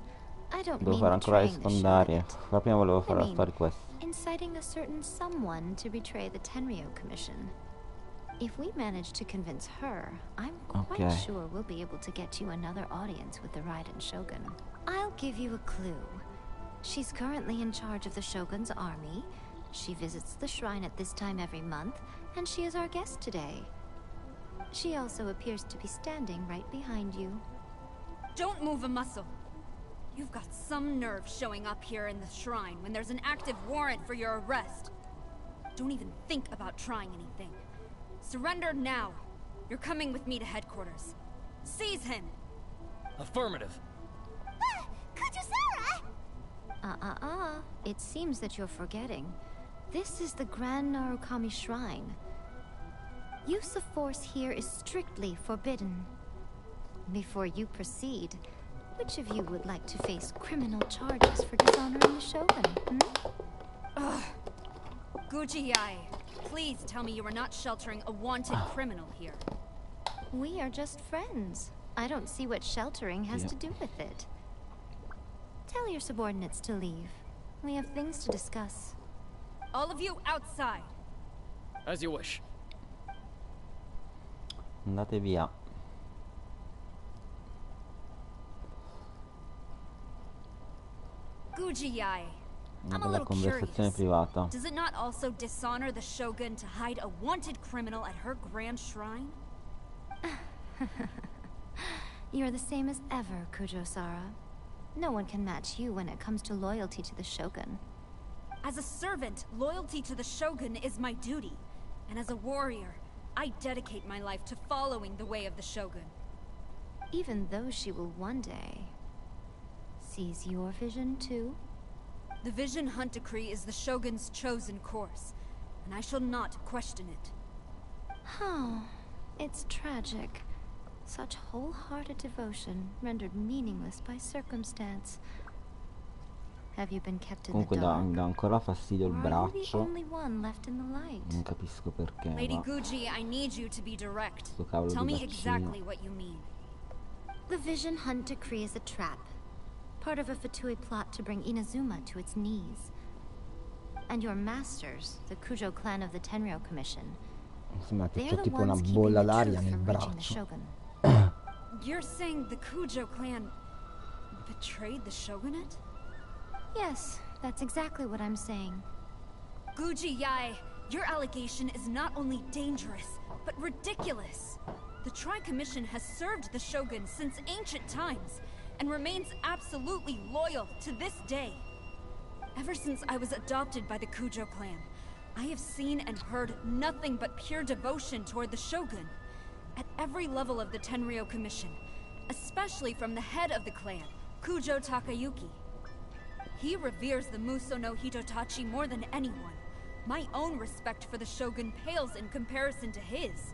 I don't Devo mean fare ancora le betraying the secondarie. Shogunate. Ma prima volevo fare I la mean, story quest. inciting a certain someone to betray the Tenryou Commission. If we manage to convince her, I'm quite Okay. sure we'll be able to get you another audience with the Raiden Shogun. I'll give you a clue. She's currently in charge of the Shogun's army, She visits the shrine at this time every month, and she is our guest today. She also appears to be standing right behind you. Don't move a muscle. You've got some nerve showing up here in the shrine when there's an active warrant for your arrest. Don't even think about trying anything. Surrender now. You're coming with me to headquarters. Seize him! Affirmative. Kujusara! It seems that you're forgetting. This is the Grand Narukami Shrine. Use of force here is strictly forbidden. Before you proceed, which of you would like to face criminal charges for dishonoring the Shogun? Ugh. Guji-ai, please tell me you are not sheltering a wanted criminal here. We are just friends. I don't see what sheltering has to do with it. Tell your subordinates to leave. We have things to discuss. All of you outside. As you wish. Andate via. Guji-ai, Una I'm a bella little conversazione curious. privata. Does it not also dishonor the Shogun to hide a wanted criminal at her grand shrine? You're the same as ever, Kujo-sara. No one can match you when it comes to loyalty to the Shogun. As a servant, loyalty to the Shogun is my duty. And as a warrior, I dedicate my life to following the way of the Shogun. Even though she will one day seize your vision too? The Vision Hunt Decree is the Shogun's chosen course, and I shall not question it. Oh, it's tragic. Such wholehearted devotion rendered meaningless by circumstance. Have you been kept in the Comunque dark? dà ancora fastidio il Or are you the braccio. only one left in the light? Non capisco perché. Lady Ma Guji, I need you to be direct. sto cavolo Tell di me vaccino. exactly what you mean. The Vision Hunt Decree is a trap. Part of a Fatui plot to bring Inazuma to its knees. And your masters, the Kujo clan of the Tenryou Commission, Sembra che they're c'ho the tipo una ones keeping bolla the d'aria truth nel from reaching the braccio. Shogun. You're saying the Kujo clan betrayed the shogunate? Yes, that's exactly what I'm saying. Guji-ai, your allegation is not only dangerous, but ridiculous. The Tri-Commission has served the Shogun since ancient times, and remains absolutely loyal to this day. Ever since I was adopted by the Kujo clan, I have seen and heard nothing but pure devotion toward the Shogun. At every level of the Tenryou Commission, especially from the head of the clan, Kujo Takayuki. He reveres the Muso no Hitotachi more than anyone. My own respect for the Shogun pales in comparison to his.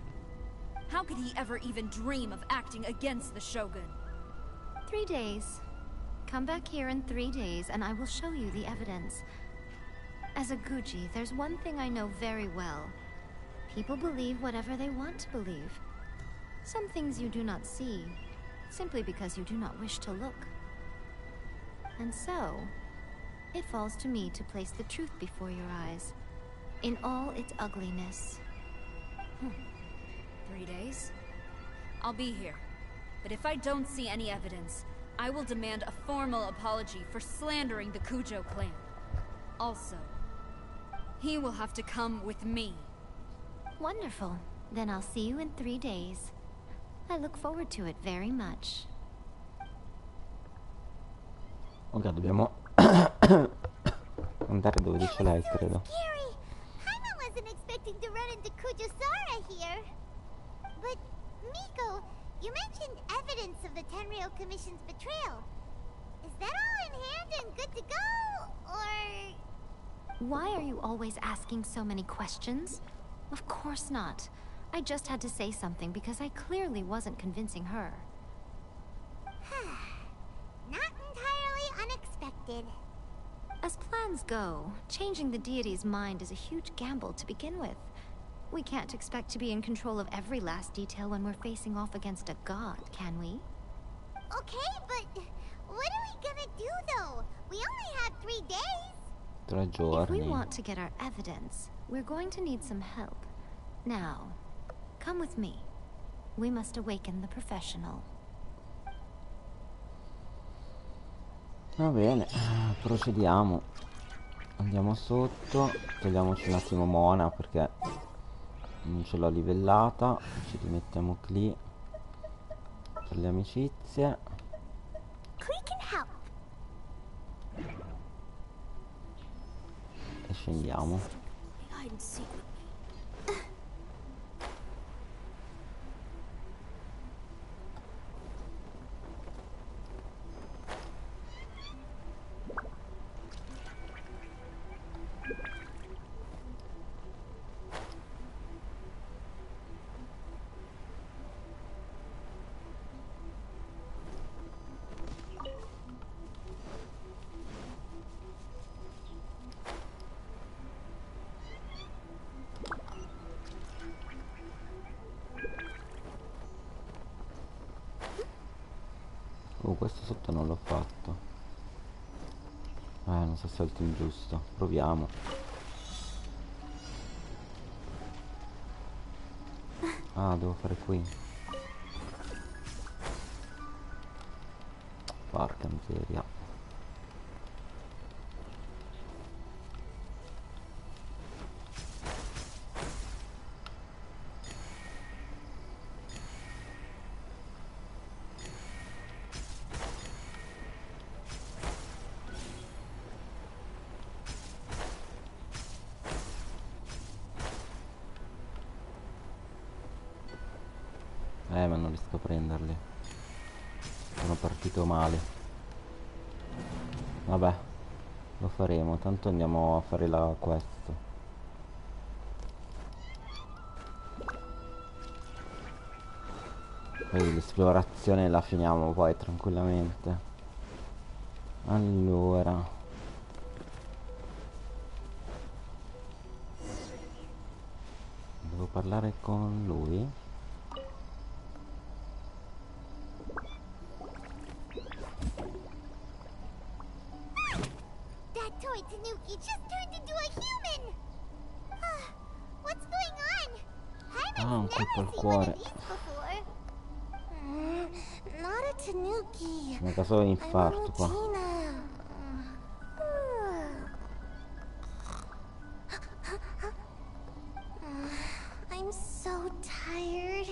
How could he ever even dream of acting against the Shogun? 3 days. Come back here in 3 days and I will show you the evidence. As a Guji, there's one thing I know very well. People believe whatever they want to believe. Some things you do not see, simply because you do not wish to look. And so, it falls to me to place the truth before your eyes, in all its ugliness. 3 days? I'll be here. But if I don't see any evidence, I will demand a formal apology for slandering the Kujo clan. Also, he will have to come with me. Wonderful. Then I'll see you in 3 days. I look forward to it very much. Ok, dobbiamo andare dove dice lei, credo. Scary. Haima wasn't expecting to run into Kujusara here. But, Miko, you mentioned evidence of the Tenryou Commission's betrayal. Is that all in hand and good to go, or... Why are you always asking so many questions? Of course not. I just had to say something because I clearly wasn't convincing her. Not entirely unexpected. As plans go, changing the deity's mind is a huge gamble to begin with. We can't expect to be in control of every last detail when we're facing off against a god, can we? Okay, but what are we gonna do, though? We only have 3 days. 3 If we giorni. want to get our evidence, we're going to need some help. Now, come with me. We must awaken the professional. Va bene, procediamo. Andiamo sotto, togliamoci un attimo Mona perché non ce l'ho livellata, ci rimettiamo qui per le amicizie Clee can help. e scendiamo. Hide and seek with me. Questo sotto non l'ho fatto. Non so se è il team giusto. Proviamo. Ah, devo fare qui. Porca miseria. Ma non riesco a prenderli. Sono partito male. Vabbè, lo faremo. Tanto andiamo a fare la quest. Poi l'esplorazione la finiamo poi tranquillamente. Allora, devo parlare con lui. That toy Tanuki just turned into a human! What's going on? Un Hyman's colpo al never seen one cuore. of these before. Not a Tanuki. Mi ha caso infarto qua. I'm so tired.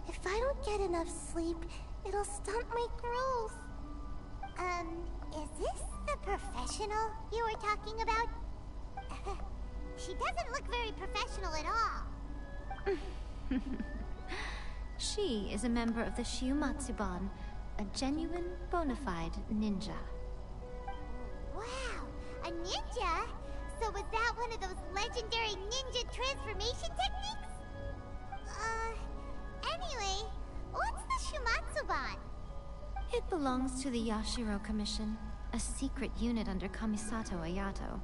If I don't get enough sleep, it'll stunt my growth. Is this the professional you were talking about? She doesn't look very professional at all. She is a member of the Shiumatsuban, a genuine, bona fide ninja. Wow, a ninja? So was that one of those legendary ninja transformation techniques? Anyway, what's the Shumatsuban? It belongs to the Yashiro Commission, a secret unit under Kamisato Ayato.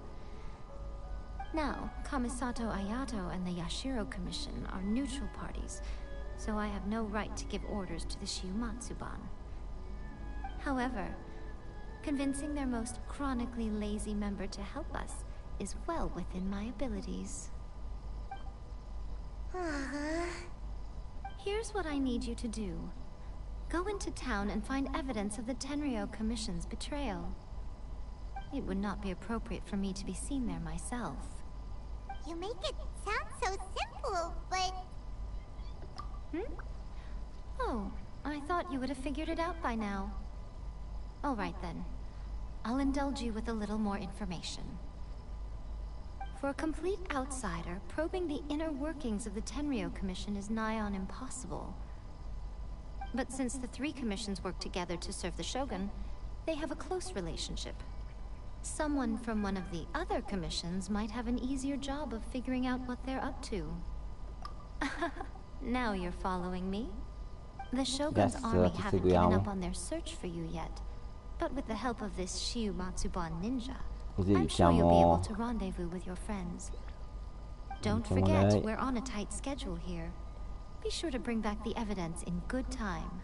Now, Kamisato Ayato and the Yashiro Commission are neutral parties, so I have no right to give orders to the Shiumatsuban. However, convincing their most chronically lazy member to help us is well within my abilities. Here's what I need you to do. Go into town and find evidence of the Tenryou Commission's betrayal. It would not be appropriate for me to be seen there myself. You make it sound so simple, but... Oh, I thought you would have figured it out by now. All right then. I'll indulge you with a little more information. For a complete outsider, probing the inner workings of the Tenryou Commission is nigh on impossible. But since the three commissions work together to serve the Shogun, they have a close relationship. Someone from one of the other commissions might have an easier job of figuring out what they're up to. Now you're following me? The Shogun's Yes, army ti haven't given seguiamo. up on their search for you yet. But with the help of this Shiumatsuban ninja, Così I'm sure you'll be able aiutiamo, to rendezvous with your friends. Don't aiutiamo forget, lei. we're on a tight schedule here. Be sure to bring back the evidence in good time.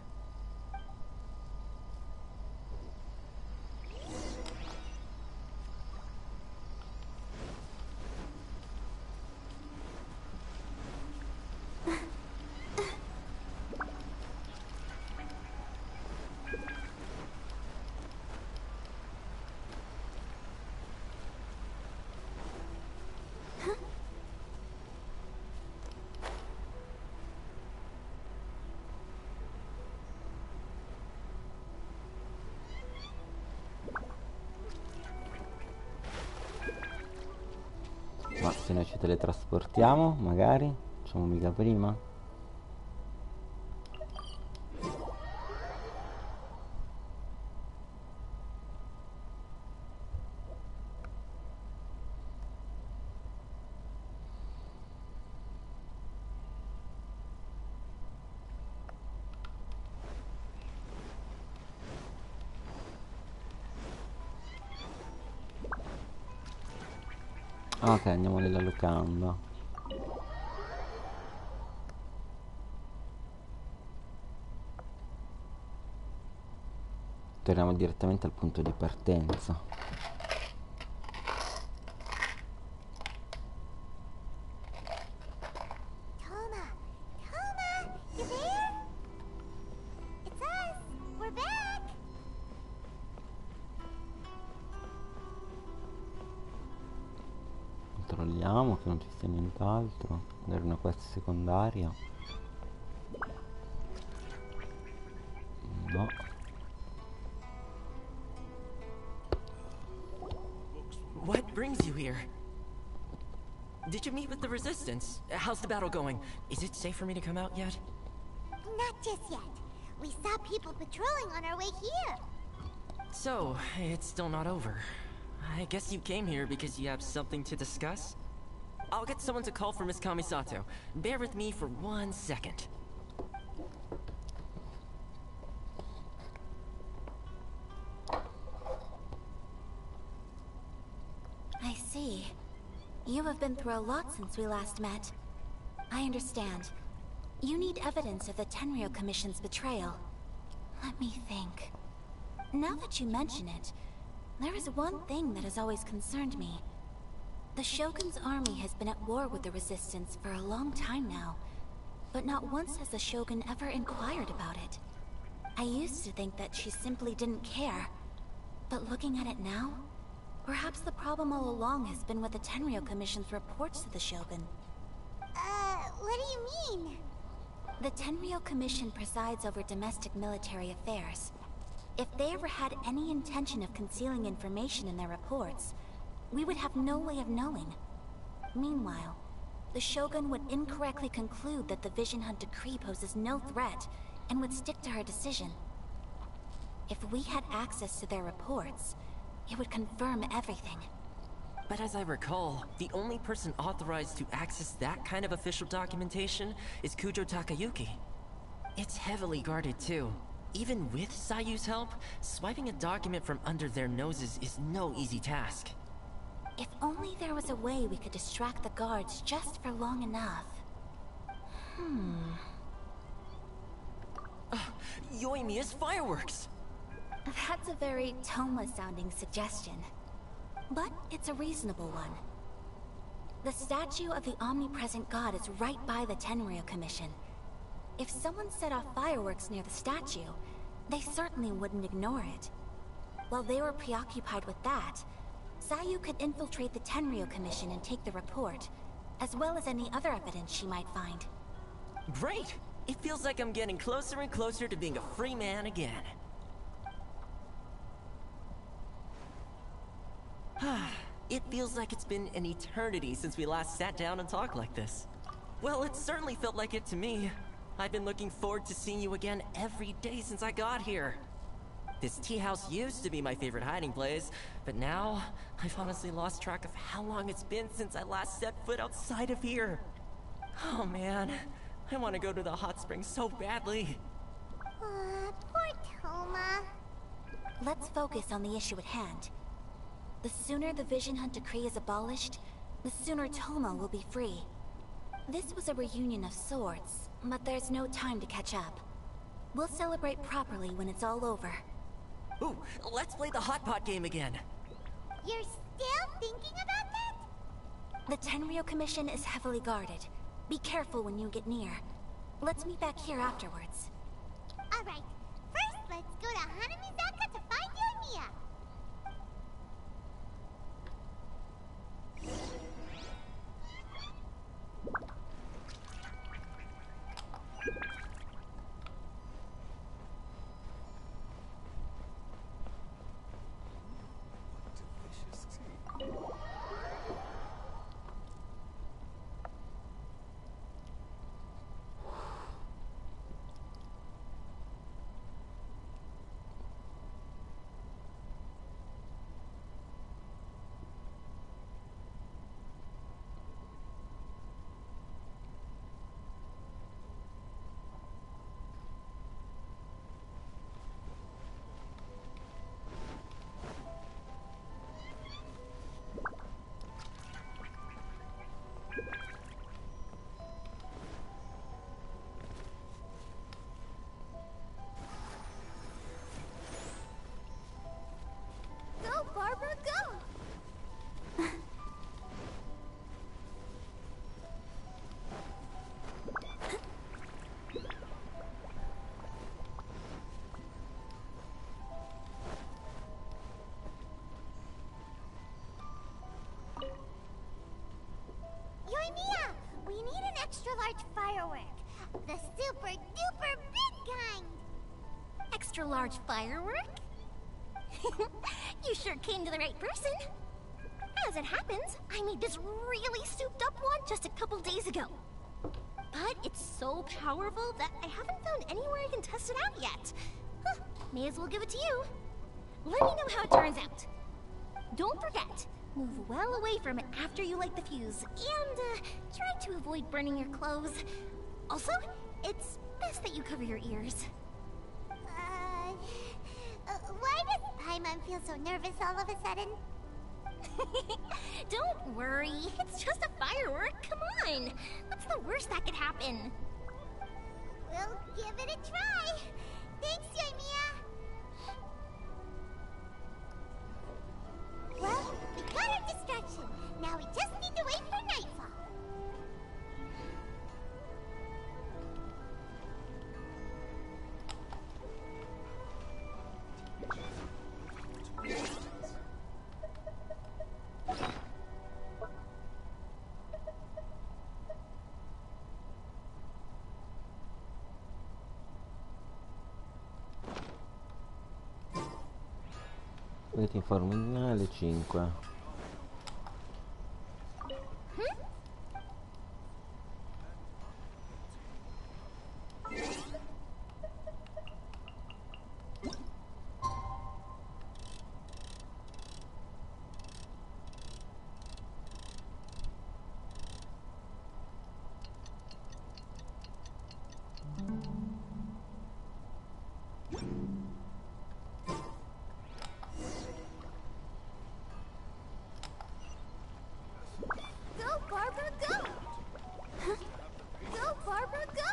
Ma se noi ci teletrasportiamo, magari? Facciamo mica prima? Ok, andiamo nella locanda. Torniamo direttamente al punto di partenza. Toma! Toma! You there? It's us! We're back! Controlliamo che non ci sia nient'altro. Era una quest secondaria. No. What brings you here? Did you meet with the Resistance? How's the battle going? Is it safe for me to come out yet? Not just yet. We saw people patrolling on our way here. So, it's still not over. I guess you came here because you have something to discuss? I'll get someone to call for Miss Kamisato. Bear with me for 1 second. I see. You have been through a lot since we last met. I understand. You need evidence of the Tenryou Commission's betrayal. Let me think. Now that you mention it, there is one thing that has always concerned me. The Shogun's army has been at war with the Resistance for a long time now, but not once has the Shogun ever inquired about it. I used to think that she simply didn't care, but looking at it now, perhaps the problem all along has been with the Tenryou Commission's reports to the Shogun. What do you mean? The Tenryou Commission presides over domestic military affairs. If they ever had any intention of concealing information in their reports, we would have no way of knowing. Meanwhile, the Shogun would incorrectly conclude that the Vision Hunt decree poses no threat and would stick to her decision. If we had access to their reports, it would confirm everything. But as I recall, the only person authorized to access that kind of official documentation is Kujo Takayuki. It's heavily guarded too. Even with Sayu's help, swiping a document from under their noses is no easy task. If only there was a way we could distract the guards just for long enough. Yoimiya's fireworks! That's a very Toma-sounding suggestion. But it's a reasonable one. The statue of the omnipresent god is right by the Tenryou Commission. If someone set off fireworks near the statue, they certainly wouldn't ignore it. While they were preoccupied with that, Sayu could infiltrate the Tenryou Commission and take the report, as well as any other evidence she might find. Great! It feels like I'm getting closer and closer to being a free man again. It feels like it's been an eternity since we last sat down and talked like this. Well, it certainly felt like it to me. I've been looking forward to seeing you again every day since I got here. This tea house used to be my favorite hiding place, but now I've honestly lost track of how long it's been since I last set foot outside of here. Oh man, I want to go to the hot springs so badly. Poor Toma. Let's focus on the issue at hand. The sooner the Vision Hunt decree is abolished, the sooner Toma will be free. This was a reunion of sorts, but there's no time to catch up. We'll celebrate properly when it's all over. Ooh, let's play the hot pot game again. You're still thinking about that? The Tenryou Commission is heavily guarded. Be careful when you get near. Let's meet back here afterwards. Alright, first let's go to Hanamizaka to find Yoimiya. extra large firework. The super duper big kind. Extra large firework? You sure came to the right person. As it happens, I made this really souped up one just a couple days ago. But it's so powerful that I haven't found anywhere I can test it out yet. Huh, may as well give it to you. Let me know how it turns out. Don't forget, move well away from it after you light the fuse, and try to avoid burning your clothes. Also, it's best that you cover your ears. Why does Paimon feel so nervous all of a sudden? Don't worry, it's just a firework, come on! What's the worst that could happen? We'll give it a try. Thanks, Yoimiya. Well, we got our distraction. Now we just need to wait for nightfall. Vedete informazione alle 5. Go, Barbara, go! Go, Barbara, go!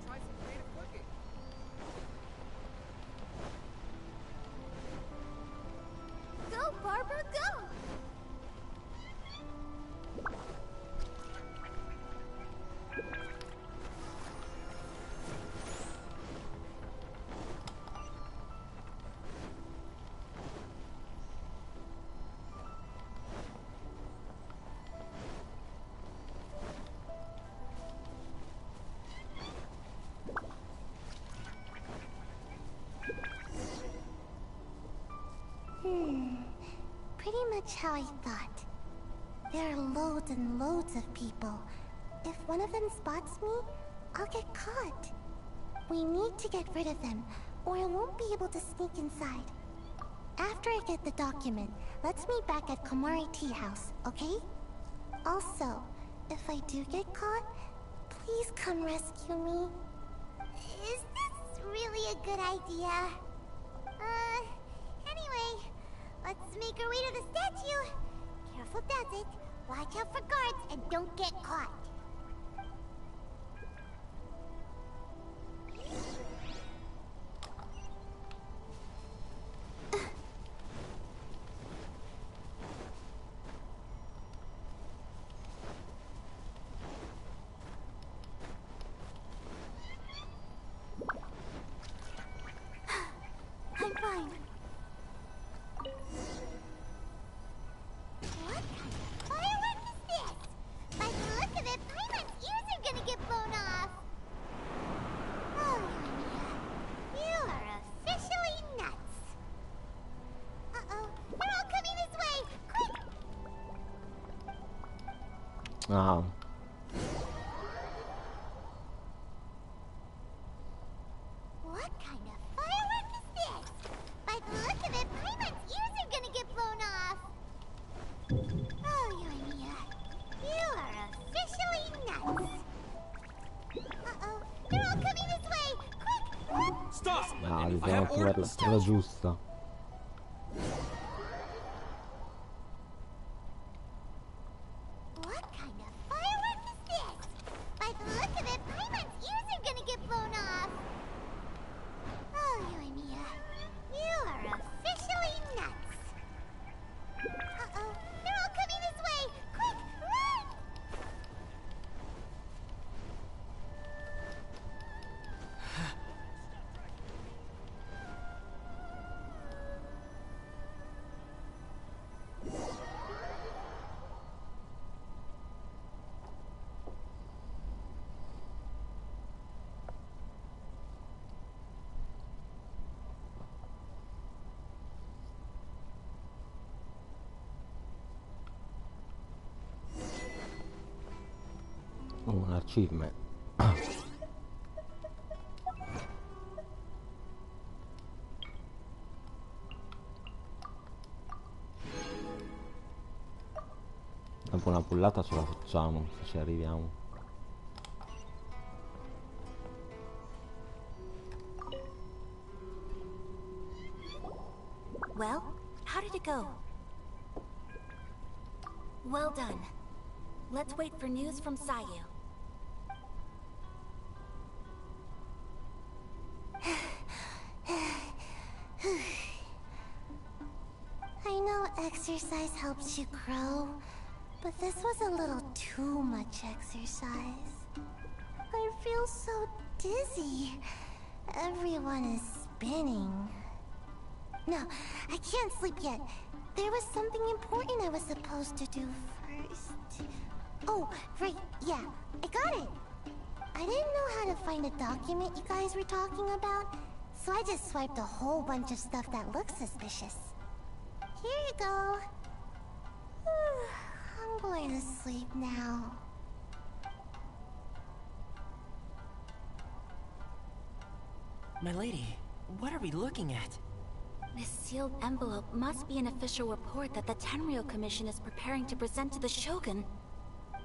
Try some creative cooking. Go, Barbara, go! Pretty much how I thought. There are loads and loads of people. If one of them spots me, I'll get caught. We need to get rid of them, or I won't be able to sneak inside. After I get the document, let's meet back at Komari Tea House, okay? Also, if I do get caught, please come rescue me. Is this really a good idea? Anyway, let's make our way to the statue. Careful does it. Watch out for guards and don't get caught. I'm fine. What kind of firework is this? By the look of it, Paimon's ears are gonna get blown off. Oh, Yoimiya, you are officially nuts. Uh-oh, they're all coming this way! Quick! Ah, What kind of firework is this? By the look of it, Paimon's ears are gonna get blown off. Oh, Yoimiya, you are officially nuts. Uh-oh, they're all coming this way! Quick! Stop! no, I dobbiamo have trovare la orders. strada giusta. What kind of firework is this? By the look of it, Paimon's ears are gonna get blown off. Un achievement. Dopo una pullata ce la facciamo, se ci arriviamo. Well, how did it go? Well done. Let's wait for news from Sayu. I know exercise helps you grow, but this was a little too much exercise. I feel so dizzy. Everyone is spinning. No, I can't sleep yet. There was something important I was supposed to do first. Oh, right, yeah, I got it. I didn't know how to find a document you guys were talking about, so I just swiped a whole bunch of stuff that looks suspicious. Here you go. I'm going to sleep now. My lady, what are we looking at? This sealed envelope must be an official report that the Tenryou Commission is preparing to present to the Shogun.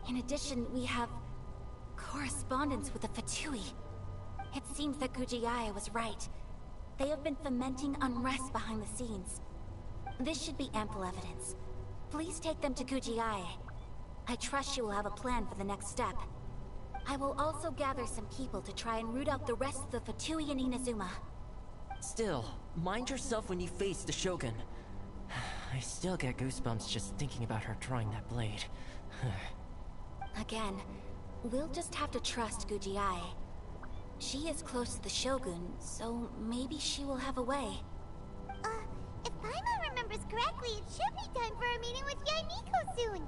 In addition, we have correspondence with the Fatui. It seems that Gujiaya was right. They have been fomenting unrest behind the scenes. This should be ample evidence. Please take them to Gujiaya. I trust she will have a plan for the next step. I will also gather some people to try and root out the rest of the Fatui in Inazuma. Still, mind yourself when you face the Shogun. I still get goosebumps just thinking about her drawing that blade. Again, we'll just have to trust Gujiai. She is close to the Shogun, so maybe she will have a way. If Paimon remembers correctly, it should be time for a meeting with Yainiko soon.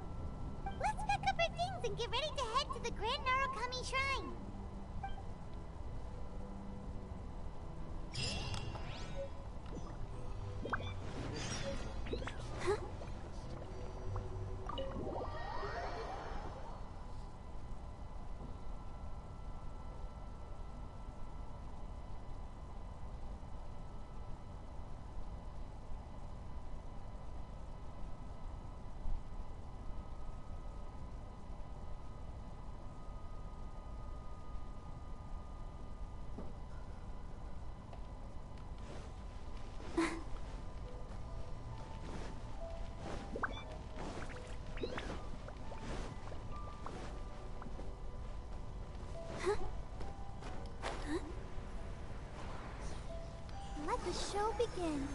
Let's pack up our things and get ready to head to the Grand Narukami Shrine. Let the show begin.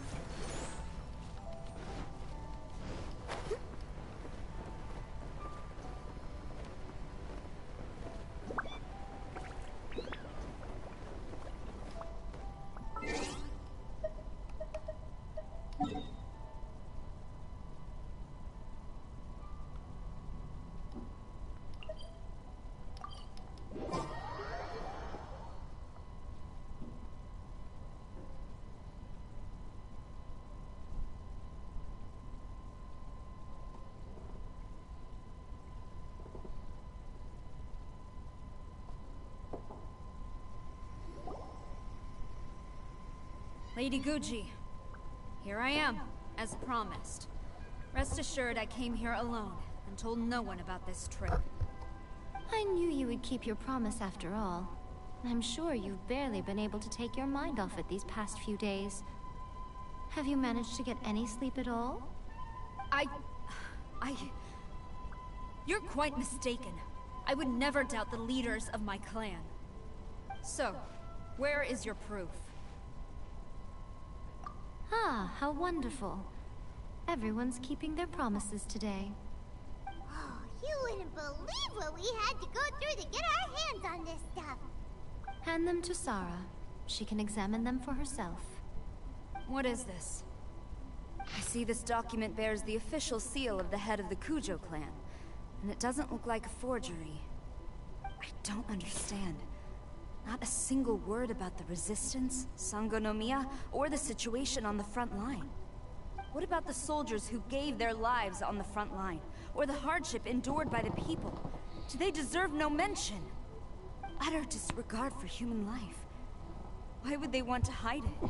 Lady Guji, here I am, as promised. Rest assured I came here alone and told no one about this trip. I knew you would keep your promise after all. I'm sure you've barely been able to take your mind off it these past few days. Have you managed to get any sleep at all? You're quite mistaken. I would never doubt the leaders of my clan. So, where is your proof? Ah, how wonderful. Everyone's keeping their promises today. Oh, you wouldn't believe what we had to go through to get our hands on this stuff. Hand them to Sarah. She can examine them for herself. What is this? I see this document bears the official seal of the head of the Kujo clan, and it doesn't look like a forgery. I don't understand. Not a single word about the resistance, Sangonomiya, or the situation on the front line. What about the soldiers who gave their lives on the front line, or the hardship endured by the people? Do they deserve no mention? Utter disregard for human life. Why would they want to hide it?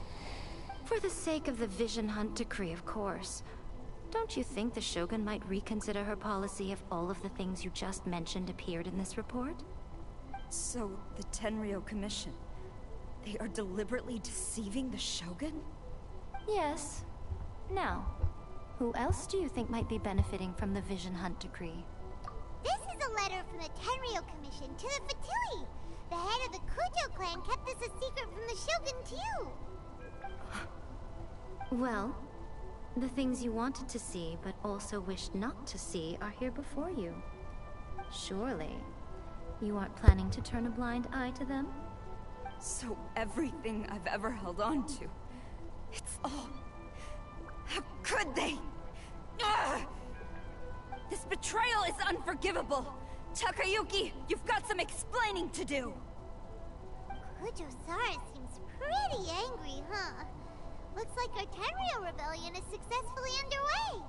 For the sake of the Vision Hunt decree, of course. Don't you think the Shogun might reconsider her policy if all of the things you just mentioned appeared in this report? So, the Tenryou Commission, they are deliberately deceiving the Shogun? Yes. Now, who else do you think might be benefiting from the Vision Hunt decree? This is a letter from the Tenryou Commission to the Fatui. The head of the Kujo clan kept this a secret from the Shogun, too. Well, the things you wanted to see but also wished not to see are here before you. Surely, you aren't planning to turn a blind eye to them? So everything I've ever held on to, it's all... How could they? Ugh! This betrayal is unforgivable! Takayuki, you've got some explaining to do! Kujo-Sara seems pretty angry, huh? Looks like our Tenryou rebellion is successfully underway.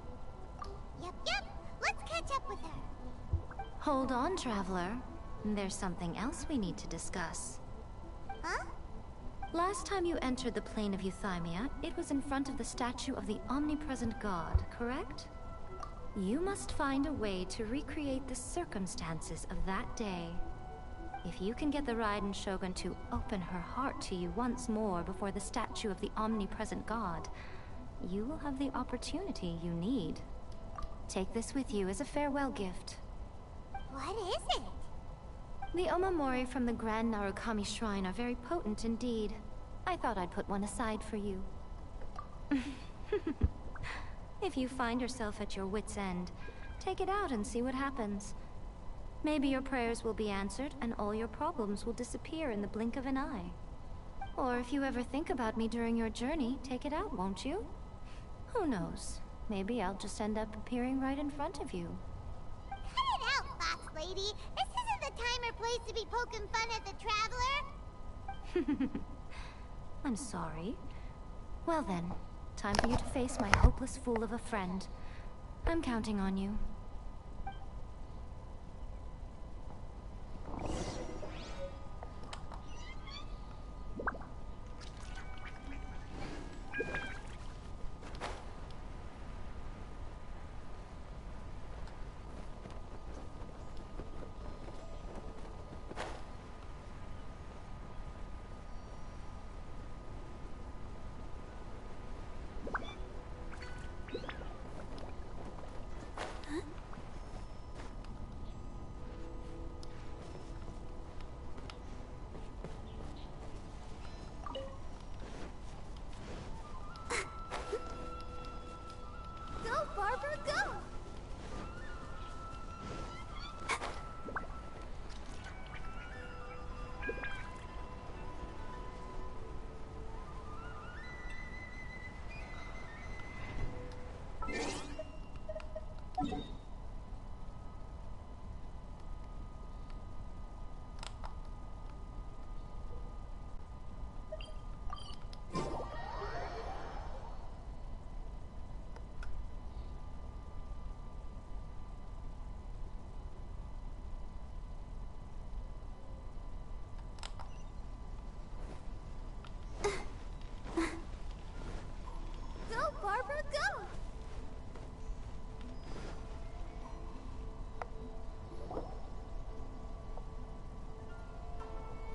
Yep. Let's catch up with her. Hold on, Traveler. There's something else we need to discuss. Huh? Last time you entered the plane of Euthymia, it was in front of the statue of the omnipresent god, correct? You must find a way to recreate the circumstances of that day. If you can get the Raiden Shogun to open her heart to you once more before the statue of the omnipresent god, you will have the opportunity you need. Take this with you as a farewell gift. What is it? The omamori from the Grand Narukami Shrine are very potent indeed. I thought I'd put one aside for you. If you find yourself at your wit's end, take it out and see what happens. Maybe your prayers will be answered and all your problems will disappear in the blink of an eye. Or if you ever think about me during your journey, take it out, won't you? Who knows? Maybe I'll just end up appearing right in front of you. Cut it out, Fox Lady. This isn't the time or place to be poking fun at the Traveler. I'm sorry. Well then, time for you to face my hopeless fool of a friend. I'm counting on you.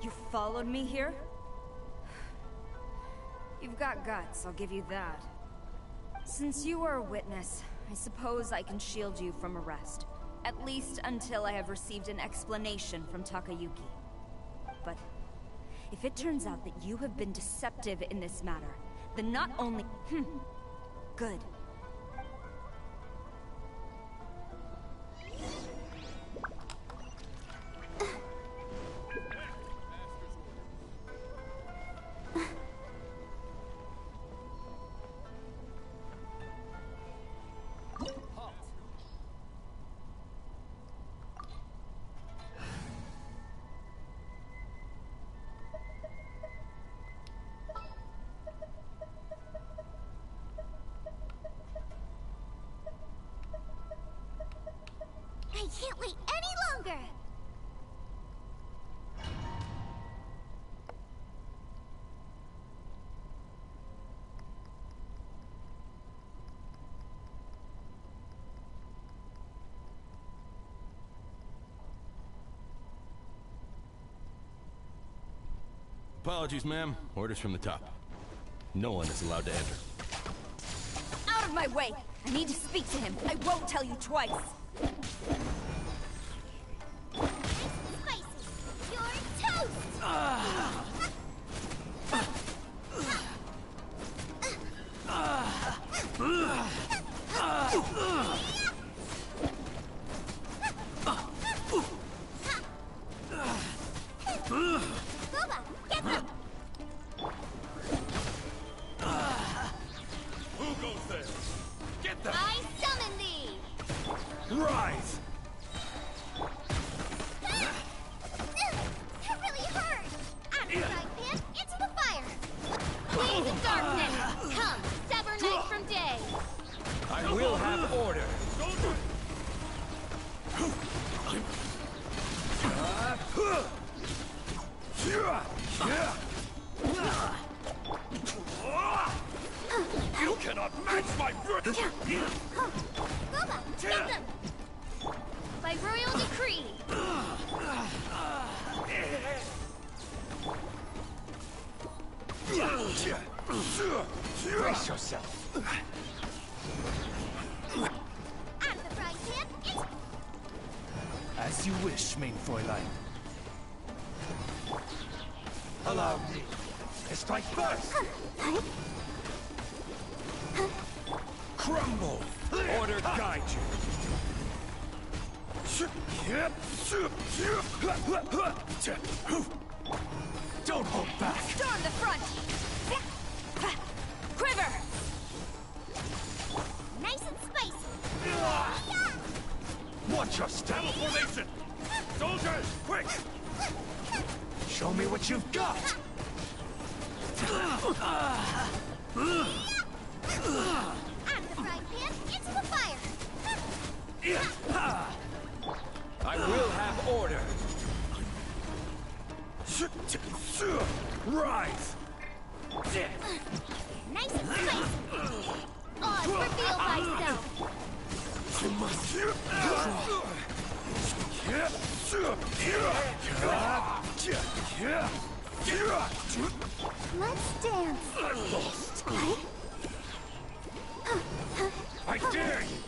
You followed me here? You've got guts, I'll give you that. Since you are a witness, I suppose I can shield you from arrest. At least until I have received an explanation from Takayuki. But if it turns out that you have been deceptive in this matter, then not only... Good. I can't wait any longer! Apologies, ma'am. Orders from the top. No one is allowed to enter. Out of my way! I need to speak to him. I won't tell you twice. Spicy! You're toast! Boba, get them! Who goes there? Get them! I summon thee! Rise! That really hurt! Out of the frying pan, into the fire! Blaze of darkness! Come, sever night from day! I will have order. You cannot match my breath! Boba, get them! By royal decree! Brace yourself. Out of the frying pan, into... As you wish, main Fräulein. Allow me to strike first. Crumble. Order guide you. Don't hold back. Storm the front! Quiver! Nice and spicy! Watch your step. Formation. Soldiers, quick! Show me what you've got. Out of the frying pan, into the fire! I will have order. Rise. Nice and spicy! Odds reveal thyself! You must. Let's dance! Lost. I dare you.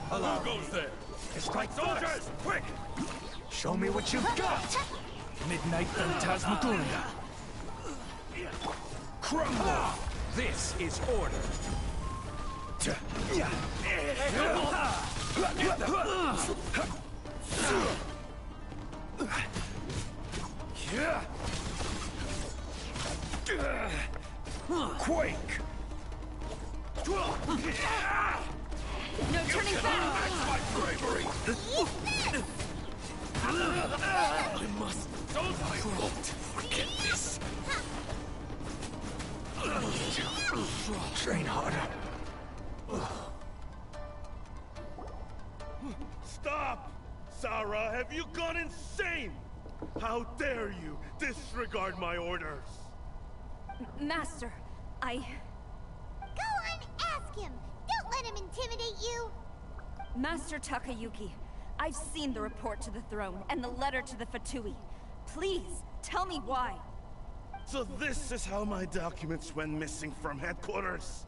Who goes there? Strike soldiers, quick! Show me what you've got. Midnight Phantasmagoria. Crumble. This is order. Quake! No turning back! That's my bravery! I must. I won't forget this. Train harder. Stop! Sarah, have you gone insane? How dare you disregard my orders? Master, I... Go on, ask him! Don't let him intimidate you! Master Takayuki, I've seen the report to the throne and the letter to the Fatui. Please, tell me why. So this is how my documents went missing from headquarters?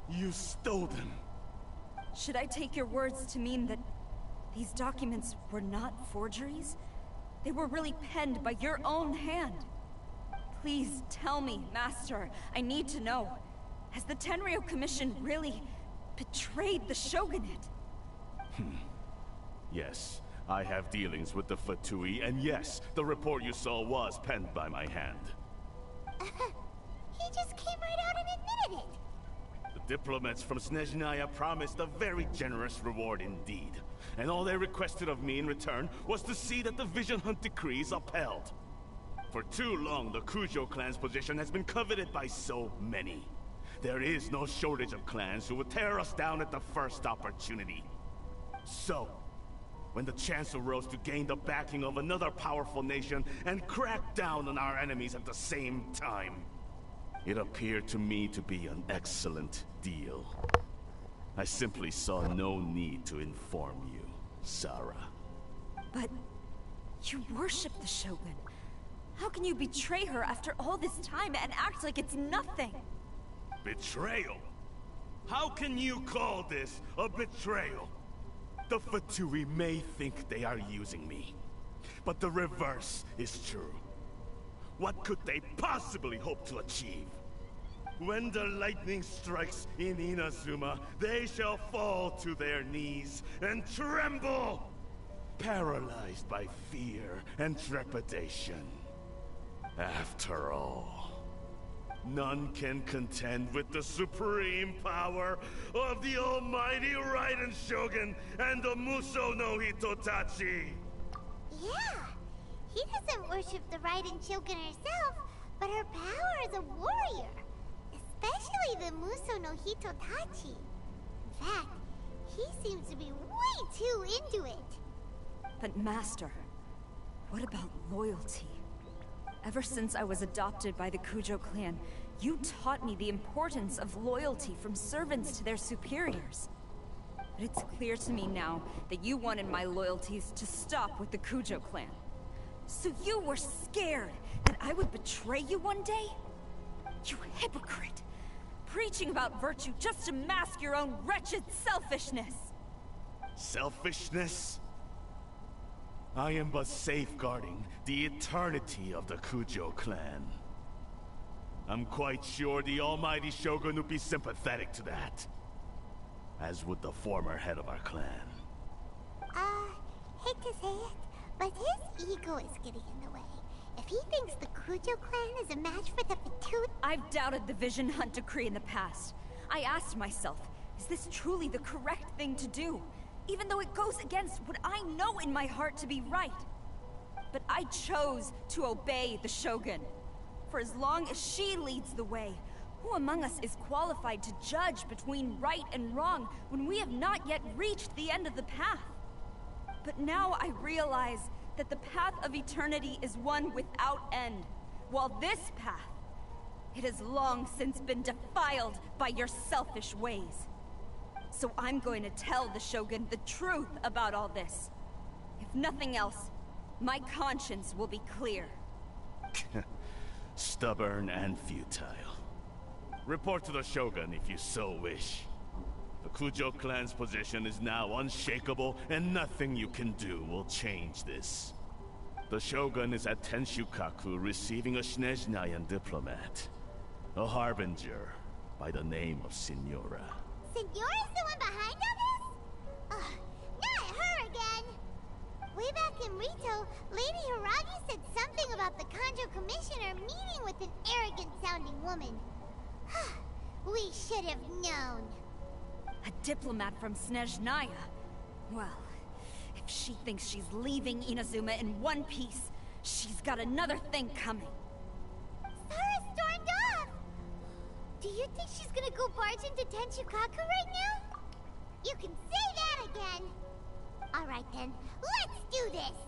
You stole them. Should I take your words to mean that these documents were not forgeries? They were really penned by your own hand. Please tell me, Master. I need to know. Has the Tenryou Commission really betrayed the Shogunate? Yes, I have dealings with the Fatui, and yes, the report you saw was penned by my hand. He just came right out and admitted it! The diplomats from Snezhnaya promised a very generous reward indeed. And all they requested of me in return was to see that the Vision Hunt decree is upheld. For too long, the Kujo clan's position has been coveted by so many. There is no shortage of clans who would tear us down at the first opportunity. So, when the chance arose to gain the backing of another powerful nation and crack down on our enemies at the same time, it appeared to me to be an excellent deal. I simply saw no need to inform you, Sarah. But you worship the Shogun. How can you betray her after all this time and act like it's nothing? Betrayal? How can you call this a betrayal? The Fatui may think they are using me, but the reverse is true. What could they possibly hope to achieve? When the lightning strikes in Inazuma, they shall fall to their knees and tremble, paralyzed by fear and trepidation. After all, none can contend with the supreme power of the almighty Raiden Shogun and the Muso no Hitotachi! Yeah, he doesn't worship the Raiden Shogun herself, but her power as a warrior. Especially the Muso no Hitotachi. In fact, he seems to be way too into it. But Master, what about loyalty? Ever since I was adopted by the Kujo clan, you taught me the importance of loyalty from servants to their superiors. But it's clear to me now that you wanted my loyalties to stop with the Kujo clan. So you were scared that I would betray you one day? You hypocrite! Preaching about virtue just to mask your own wretched selfishness! Selfishness? I am but safeguarding the eternity of the Kujo clan. I'm quite sure the almighty Shogun would be sympathetic to that. As would the former head of our clan. Hate to say it, but his ego is getting in the way. If he thinks the Kujo clan is a match for the Fatui... I've doubted the Vision Hunt decree in the past. I asked myself, is this truly the correct thing to do? Even though it goes against what I know in my heart to be right. But I chose to obey the Shogun. For as long as she leads the way, who among us is qualified to judge between right and wrong when we have not yet reached the end of the path? But now I realize that the path of eternity is one without end, while this path, it has long since been defiled by your selfish ways. So I'm going to tell the Shogun the truth about all this. If nothing else, my conscience will be clear. Stubborn and futile. Report to the Shogun if you so wish. The Kujo clan's position is now unshakable, and nothing you can do will change this. The Shogun is at Tenshukaku receiving a Snezhnayan diplomat. A harbinger by the name of Signora. Signora's the one behind all this? Ugh, not her again! Way back in Rito, Lady Hiragi said something about the Kanjo Commissioner meeting with an arrogant-sounding woman. We should have known. A diplomat from Snezhnaya? Well, if she thinks she's leaving Inazuma in one piece, she's got another thing coming. Sara stormed off! Do you think she's gonna go barge into Tenshukaku right now? You can say that again! Alright then, let's do this!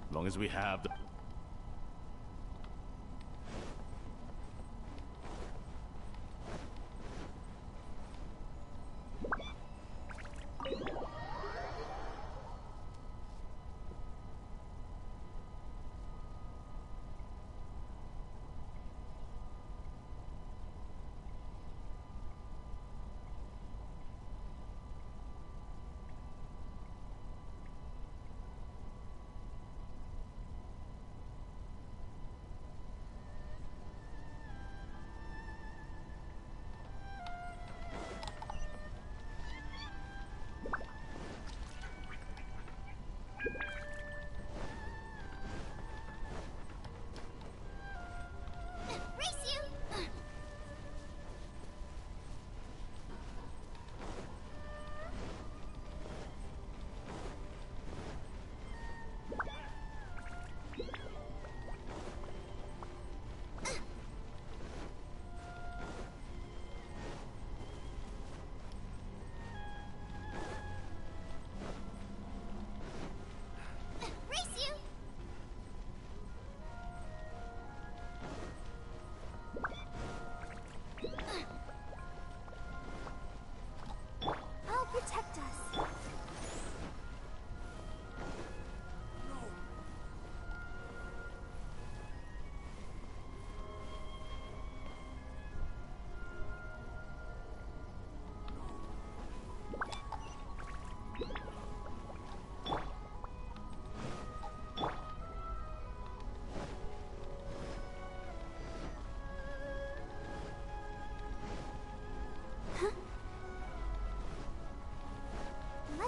As long as we have the...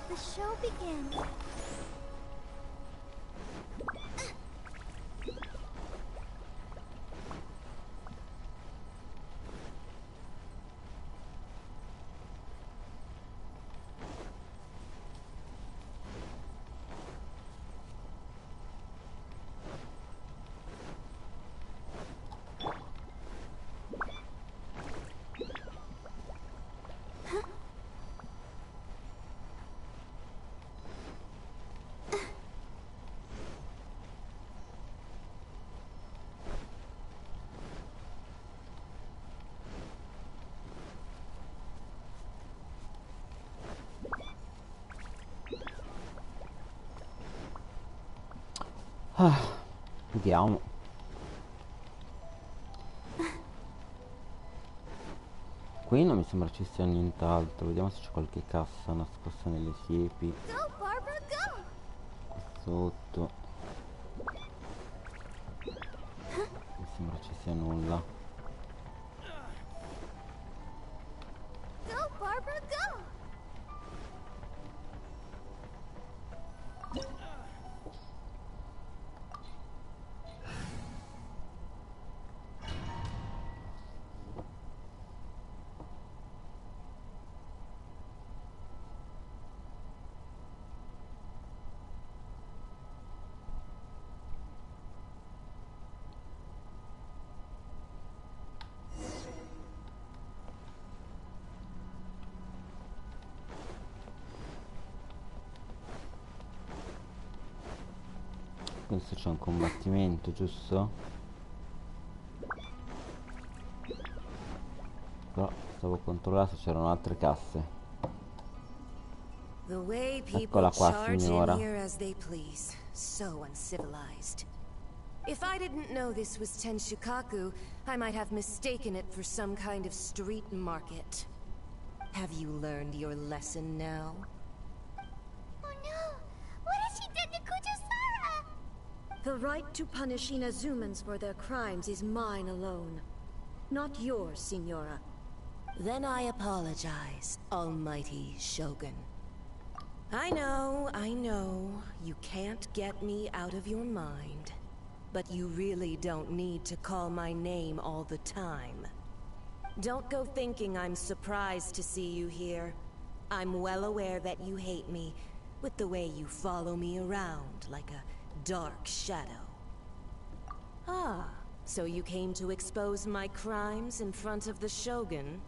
the show begin. Vediamo. Qui non mi sembra ci sia nient'altro. Vediamo se c'è qualche cassa nascosta nelle siepi. Go, Barbara, go! Qua sotto. Mi sembra ci sia nulla. Go, Barbara, go! Penso c'è un combattimento, giusto? Però stavo controllando se c'erano altre casse. The way people Eccola qua, charge in signora. here as they please. So uncivilized. If I didn't know this was Tenshukaku, I might have mistaken it for some kind of street market. Have you learned your lesson now? Oh no! What has she done to Kujusara? The right to punish Inazumans for their crimes is mine alone. Not yours, Signora. Then I apologize, Almighty Shogun. I know, you can't get me out of your mind. But you really don't need to call my name all the time. Don't go thinking I'm surprised to see you here. I'm well aware that you hate me, with the way you follow me around like a dark shadow. Ah, so you came to expose my crimes in front of the Shogun?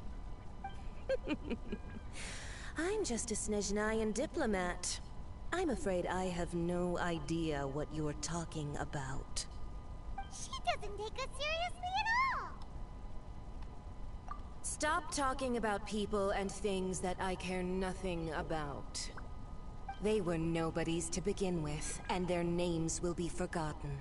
I'm just a Snezhnayan diplomat. I'm afraid I have no idea what you're talking about. She doesn't take us seriously at all! Stop talking about people and things that I care nothing about. They were nobodies to begin with, and their names will be forgotten.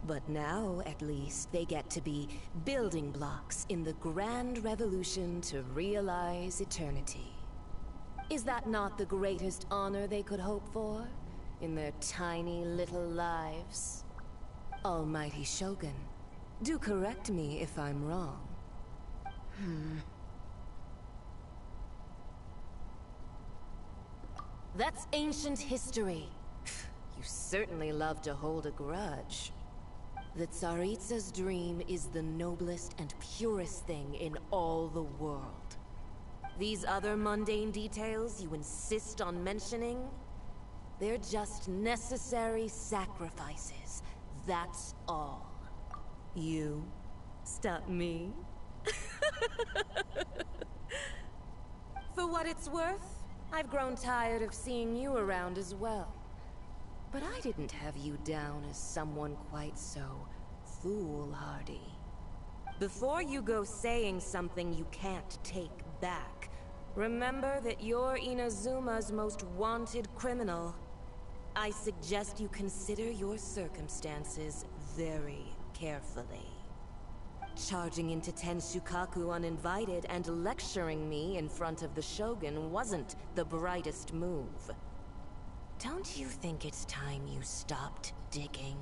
But now, at least, they get to be building blocks in the grand revolution to realize eternity. Is that not the greatest honor they could hope for? In their tiny little lives? Almighty Shogun, do correct me if I'm wrong. That's ancient history. You certainly love to hold a grudge. The Tsaritsa's dream is the noblest and purest thing in all the world. These other mundane details you insist on mentioning, they're just necessary sacrifices. That's all. You stop me? For what it's worth, I've grown tired of seeing you around as well. But I didn't have you down as someone quite so foolhardy. Before you go saying something you can't take back, remember that you're Inazuma's most wanted criminal. I suggest you consider your circumstances very carefully. Charging into Tenshukaku uninvited and lecturing me in front of the Shogun wasn't the brightest move. Don't you think it's time you stopped digging?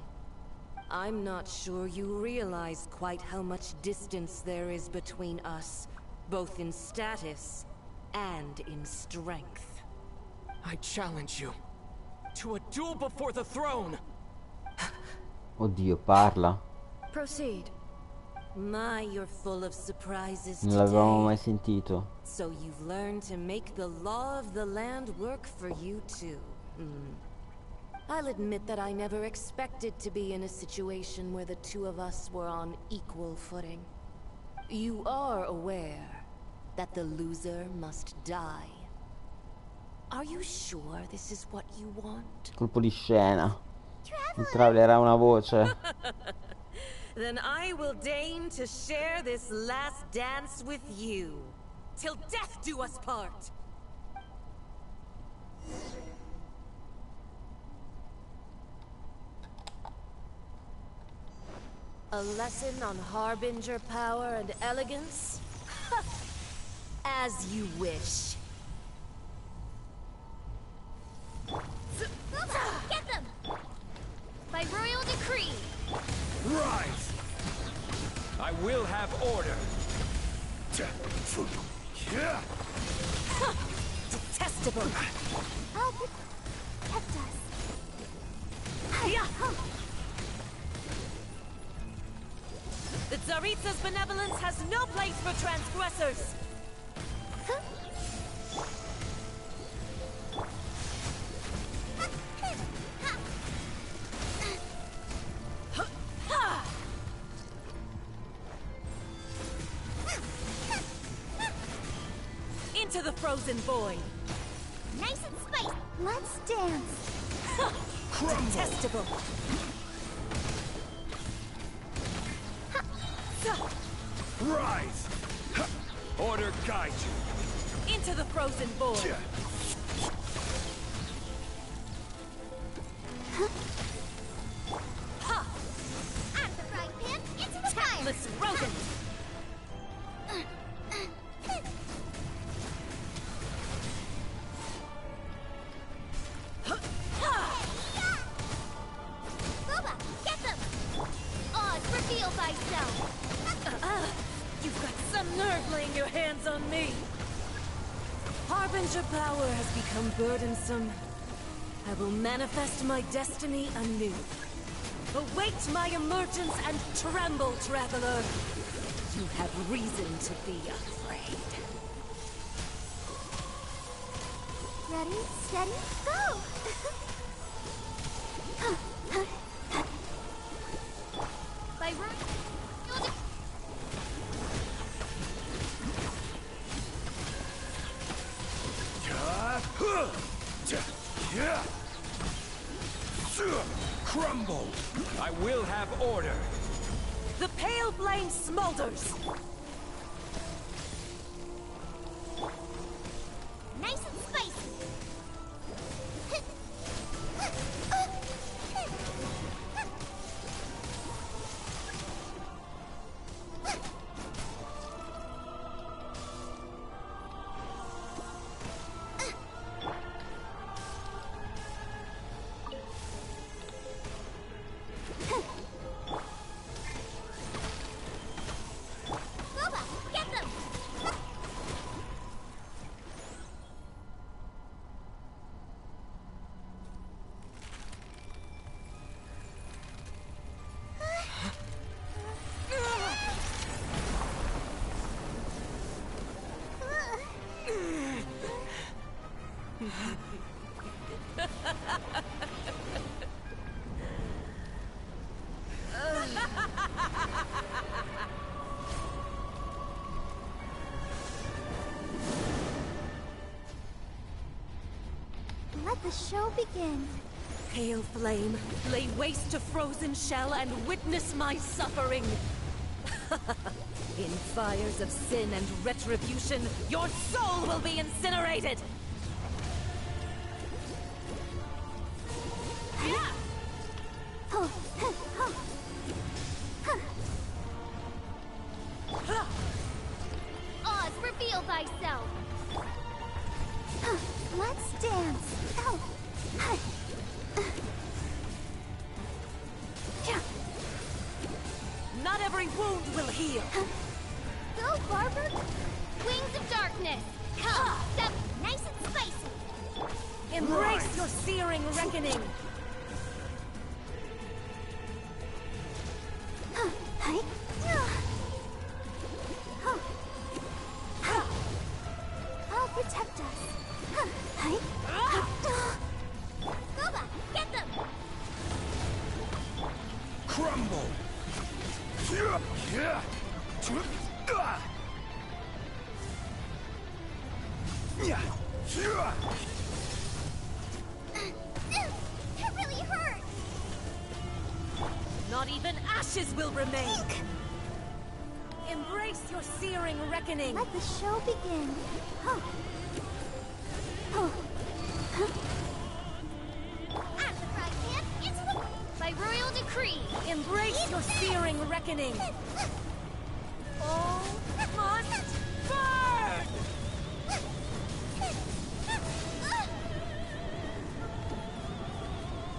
I'm not sure you realize quite how much distance there is between us, both in status and in strength. I challenge you to a duel before the throne. Oddio, parla. Proceed. My, you're full of surprises Non l'avevamo today. mai sentito. So you've learned to make the law of the land work for you too. I'll admit that I never expected to be in a situation where the two of us were on equal footing. You are aware that the loser must die. Are you sure this is what you want? Colpo di scena. Il traveler ha una voce. Then I will deign to share this last dance with you. Till death do us part. A lesson on harbinger power and elegance? As you wish. Get them! By royal decree! Rise! I will have order. Detestable. Oh, protect us. The Tsaritsa's benevolence has no place for transgressors. Into the frozen void. Nice and spicy. Let's dance. Detestable. Rise! Order guide you. Into the frozen void. Out of the frying pan, into the fire. Tactless rodent. Boba, get them! Oz, reveal thyself! You've got some nerve laying your hands on me. Harbinger power has become burdensome. I will manifest my destiny anew. Await my emergence and tremble, traveler. You have reason to be afraid. Ready, steady, go! By royal Crumble! I will have order. The pale flame smolders. nice and spicy. Boba, get them! Let the show begin. Pale flame, lay waste to frozen shell and witness my suffering. In fires of sin and retribution, your soul will be incinerated! Yeah! Oz, reveal thyself. Let's dance. Ow. Not every wound will heal. Go, Barber. Wings of darkness. Come, step nice and Embrace your searing reckoning! I'll protect us. Boba, get them! Crumble! That really hurt! Not even ashes will remain! Embrace your searing reckoning! Let the show begin. At the fry pan, into the... By royal decree! Embrace your searing reckoning! All must burn!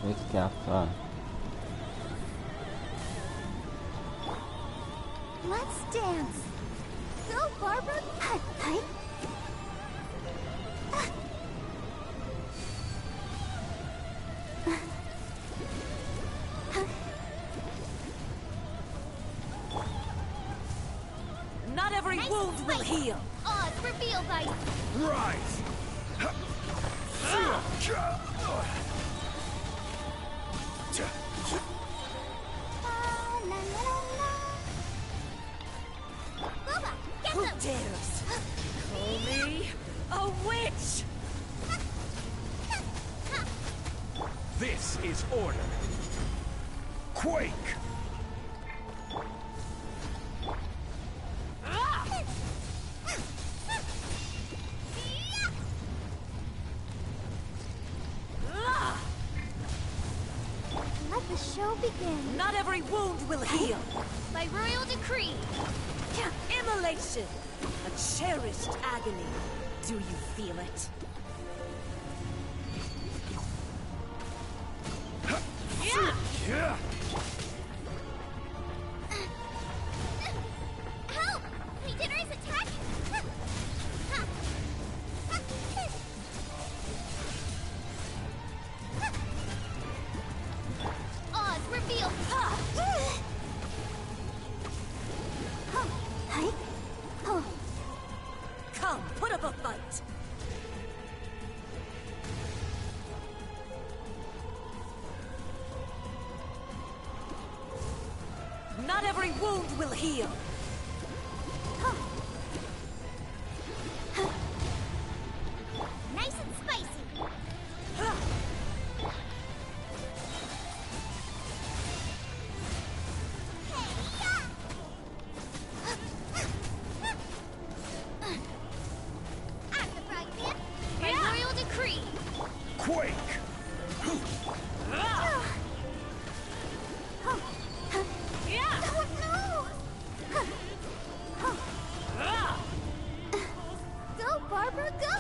Che schiaffo, eh. Let's dance. Go, Barbara. Not every Nice wound and will spicy. heal! Odds revealed by... Rise! Boba, get Who them! dares call me a witch? This is order. Quake! Let the show begin. Not every wound will heal! By royal decree. Immolation! A cherished agony. Do you feel it? Help! Leader is attacking! Odds revealed! Come, put up a fight! Not every wound will heal! Nice and spicy! At the fry pan, by royal decree! Quake! Go, Barbara, go!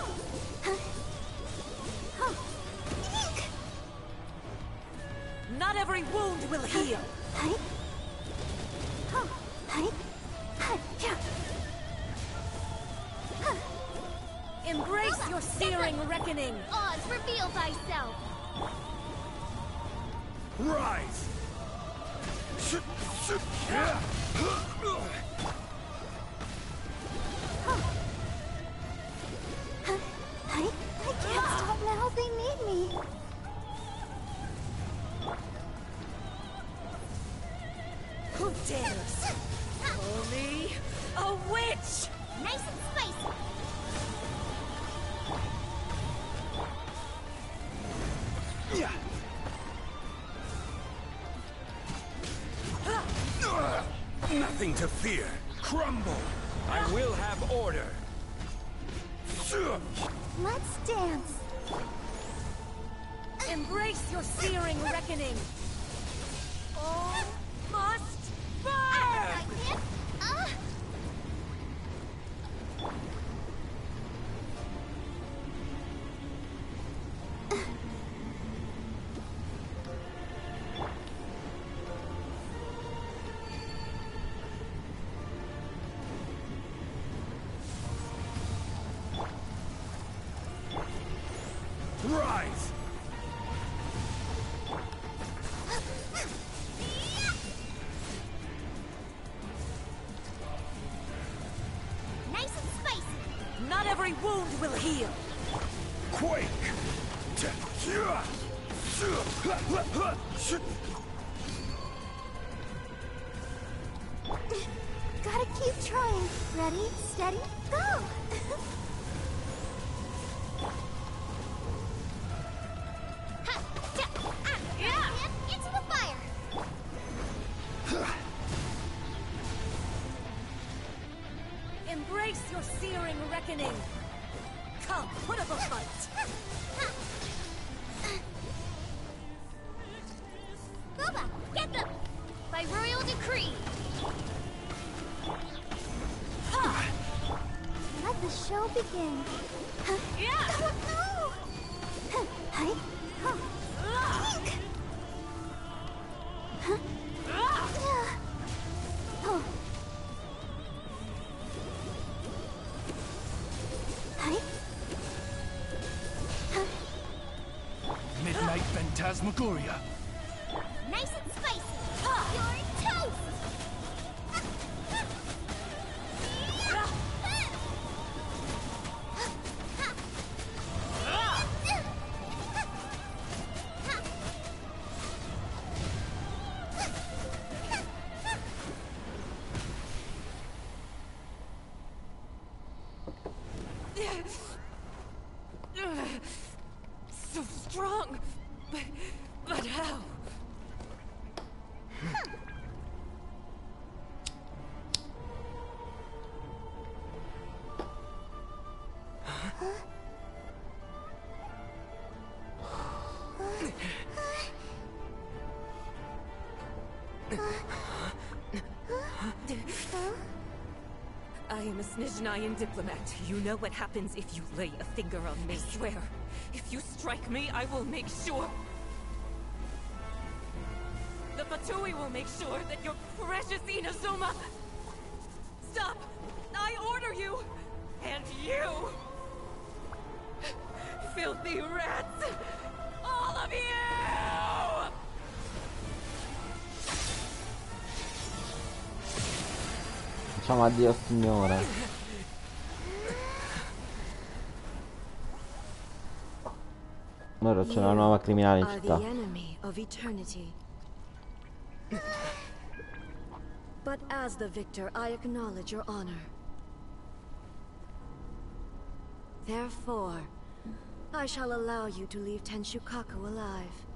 Not every wound will heal! Embrace your searing reckoning! Odds reveal thyself! Rise! I can't stop now, they need me. Who dares call me a witch? Nice and spicy. Nothing to fear. Crumble. I will have order. Let's dance. Embrace your searing reckoning! All must burn! Rise! Nice and spicy. Not every wound will heal. Quake! Gotta keep trying. Ready, steady, go! Into the fire! Embrace your searing reckoning. Come, put up a fight. Boba, get them! By royal decree! Let the show begin. Yeah! Oh, no! Hi. Oh. Hi. Midnight Phantasmagoria. Nice and spicy. You're toast! So strong, but how? I am a Snezhnayan diplomat. You know what happens if you lay a finger on me. I swear, if you strike me, I will make sure... The Fatui will make sure that your precious Inazuma... Stop! I order you! And you! Filthy rats! All of you! Diciamo addio signore. Ora c'è una nuova criminale in Are città. the enemy of eternity. But as the victor, I acknowledge your honor. Therefore, I shall allow you to leave Tenshukaku alive.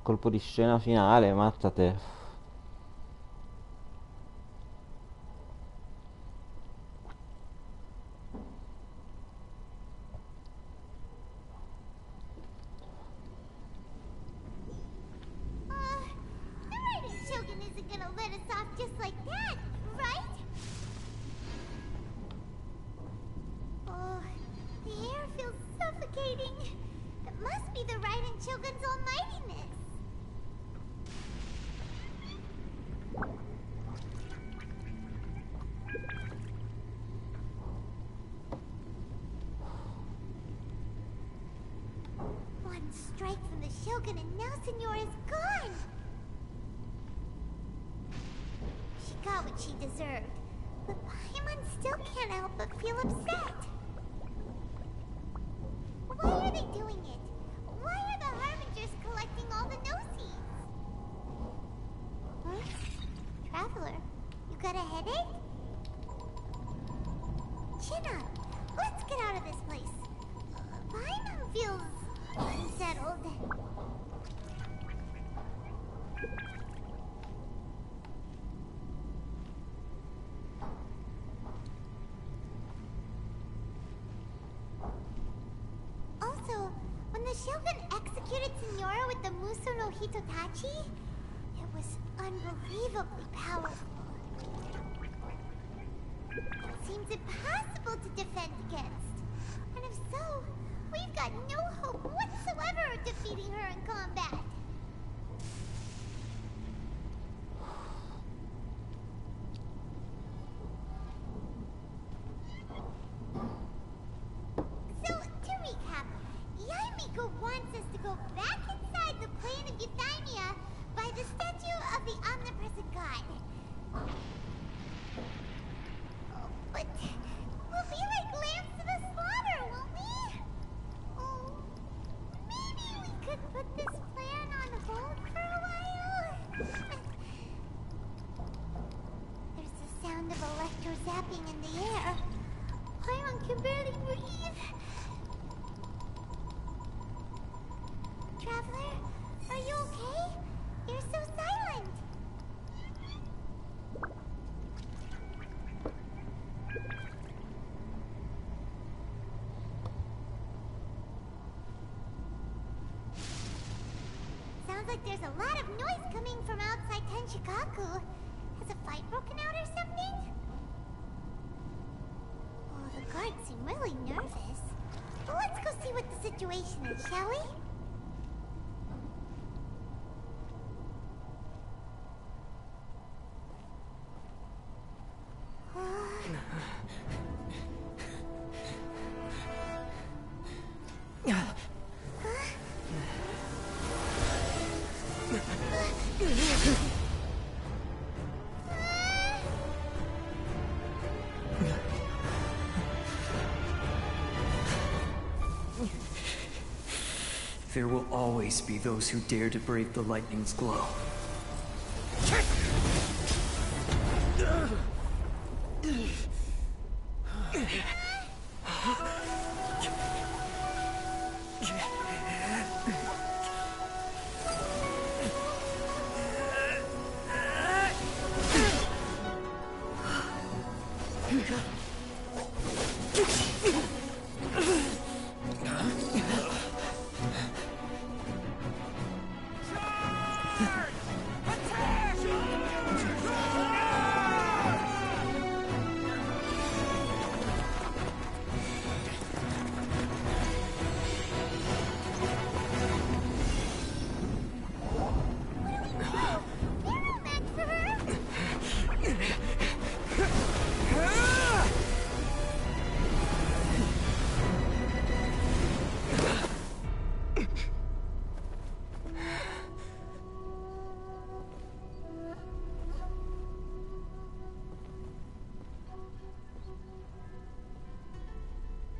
Colpo di scena finale, mazzate. The Raiden Shogun isn't gonna let us off just like that, right? Oh, the air feels suffocating. It must be the Raiden Shogun's almightiness. One strike from the Shogun and now Senora's gone! She got what she deserved, but Paimon still can't help but feel upset. Why are they doing it? Why are the Harbingers collecting all the no-seeds? Huh? Traveler, you got a headache? Chin up. Let's get out of this place. Paimon feels unsettled. Also, when the Shogun executed Senora with the Muso no Hitotachi, it was unbelievably powerful. It seems impossible to defend against. And if so, we've got no hope whatsoever of defeating her in combat. of electro-zapping in the air. Paimon can barely breathe. Traveler, are you okay? You're so silent. Sounds like there's a lot of noise coming from outside Tenshikaku. Has a fight broken out or something? Oh, the guards seem really nervous. Well, let's go see what the situation is, shall we? There will always be those who dare to brave the lightning's glow.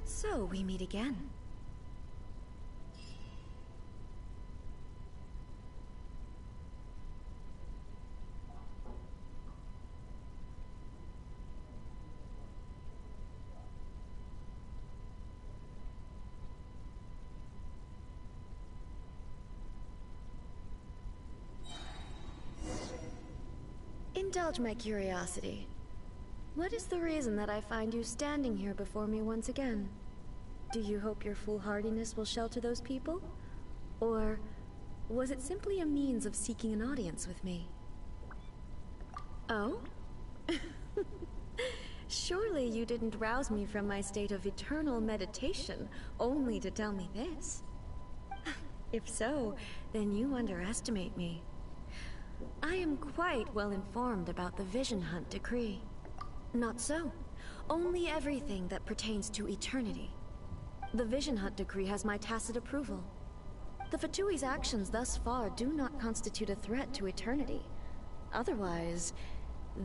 So, we meet again. Indulge my curiosity. What is the reason that I find you standing here before me once again? Do you hope your foolhardiness will shelter those people? Or was it simply a means of seeking an audience with me? Oh? Surely you didn't rouse me from my state of eternal meditation only to tell me this. If so, then you underestimate me. I am quite well informed about the Vision Hunt decree. Not so. Only everything that pertains to eternity. The Vision Hunt decree has my tacit approval. The Fatui's actions thus far do not constitute a threat to eternity. Otherwise,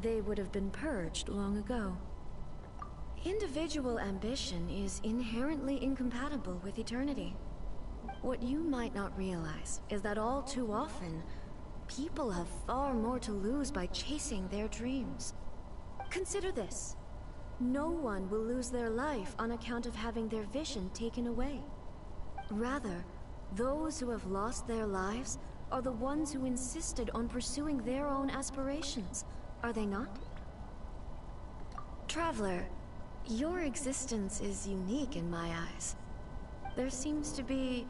they would have been purged long ago. Individual ambition is inherently incompatible with eternity. What you might not realize is that all too often, people have far more to lose by chasing their dreams. Consider this. No one will lose their life on account of having their vision taken away. Rather, those who have lost their lives are the ones who insisted on pursuing their own aspirations, are they not? Traveler, your existence is unique in my eyes. There seems to be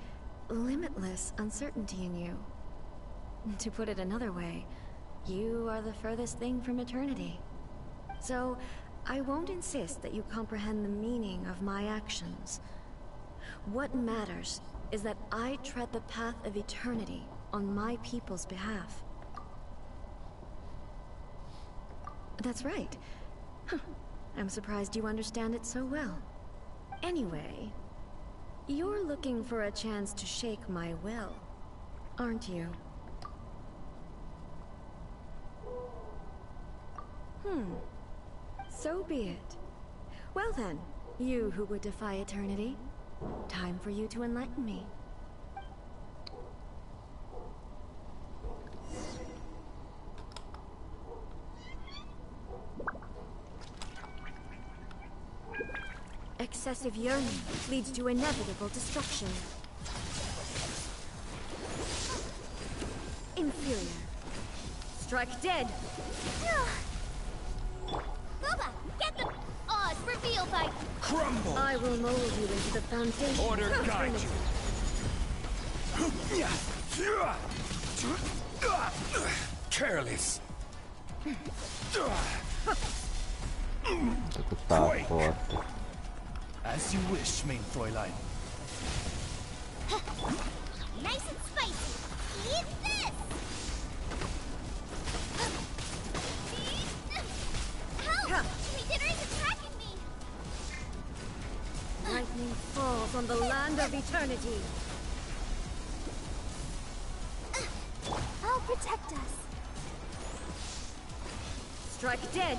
limitless uncertainty in you. To put it another way, you are the furthest thing from eternity. So, I won't insist that you comprehend the meaning of my actions. What matters is that I tread the path of eternity on my people's behalf. That's right. Huh. I'm surprised you understand it so well. Anyway, you're looking for a chance to shake my will, aren't you? So be it. Well then, you who would defy eternity, time for you to enlighten me. Excessive yearning leads to inevitable destruction. Inferior. Strike dead. Booba, get the odds revealed by... Crumble! I will mold you into the foundation. Order guide you. Careless. Forte. As you wish, main Fräulein. Nice and spicy. Eat this! Help! Jimmy Dinner is attacking me! Lightning falls on the land of eternity. I'll protect us. Strike dead.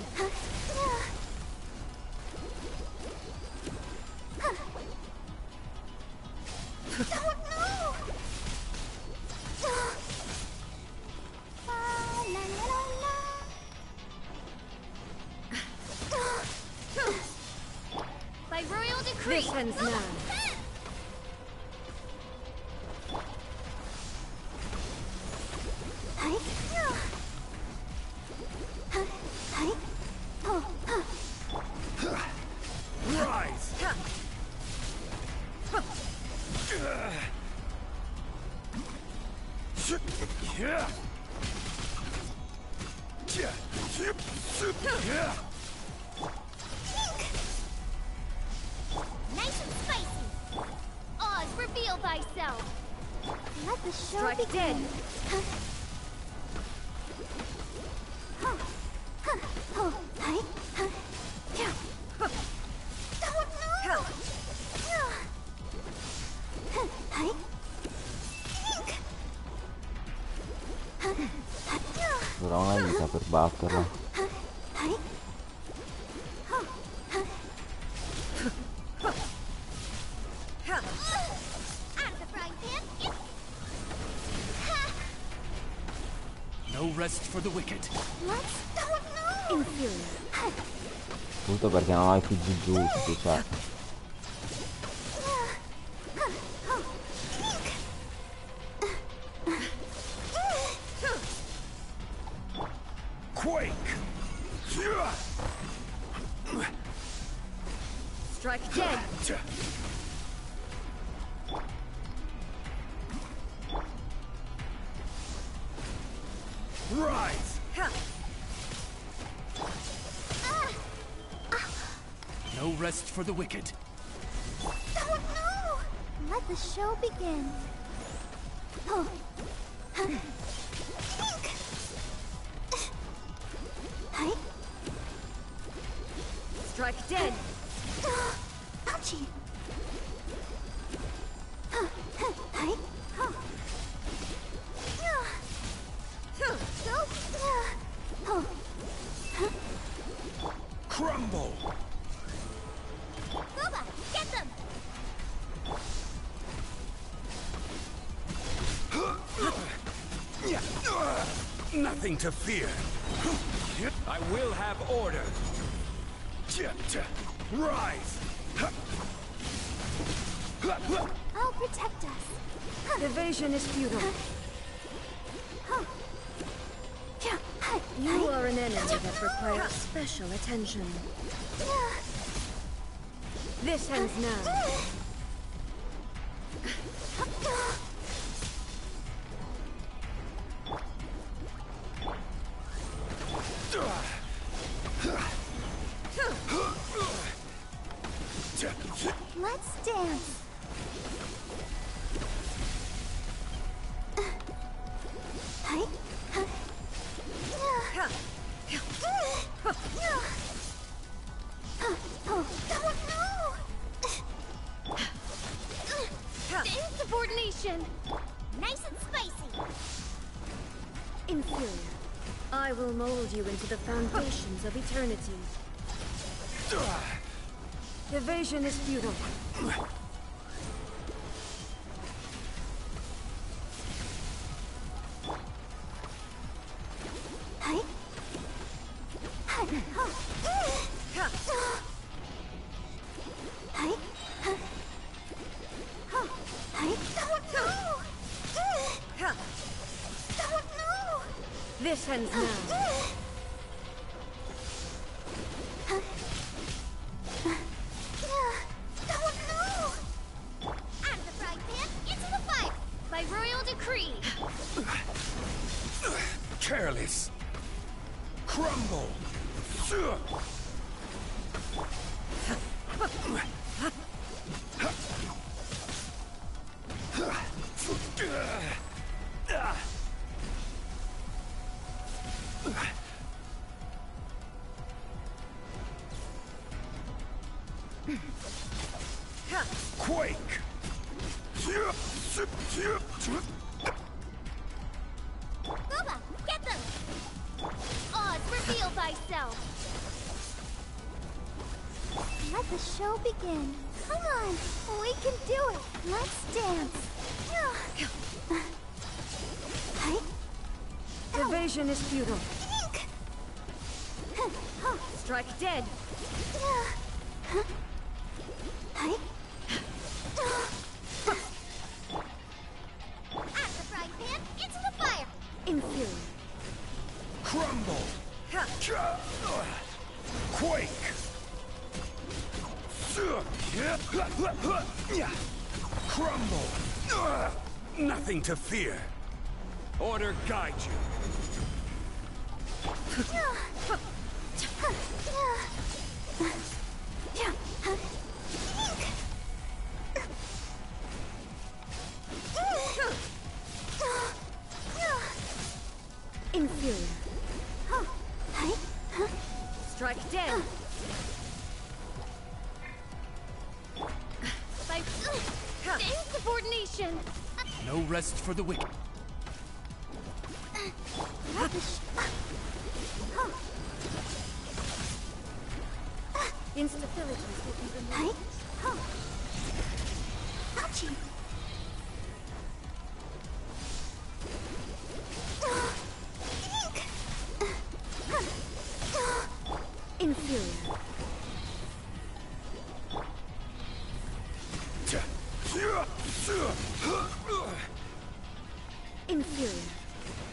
Oh no! La, la, la, la. By royal decree. This ends now. Rise! Nice and spicy. Oz, reveal thyself. Let the show Strike begin. dead. Dovrà una vita per batterla. No rest for the wicked. Inferior. Tutto perché non ho i figli giusti, cioè. Quake! Strike dead. Rise! No rest for the wicked. Oh no! Let the show begin. Strike dead. Ouchie! Crumble! Booba, get them! Nothing to fear. I will have order. Rise! I'll protect us. Evasion is futile. You are an enemy that requires special attention. This ends now. Let's dance. Insubordination. Nice and spicy. Inferior. I will mold you into the foundations of eternity. Evasion is futile. This ends now. Out of the frying pan, into the fire! By royal decree! Careless. Crumble. Quake. Booba, get them! Oz, reveal thyself! Let the show begin. Come on, we can do it. Let's dance. Evasion is futile. Strike dead. Out of the frying pan, into the fire! Inferior. Crumble. Quake. Crumble. Nothing to fear. Order guide you. Inferior. Strike dead. By insubordination! No rest for the wicked. Instabilities will be removed. Ouchie! Inferior. Inferior.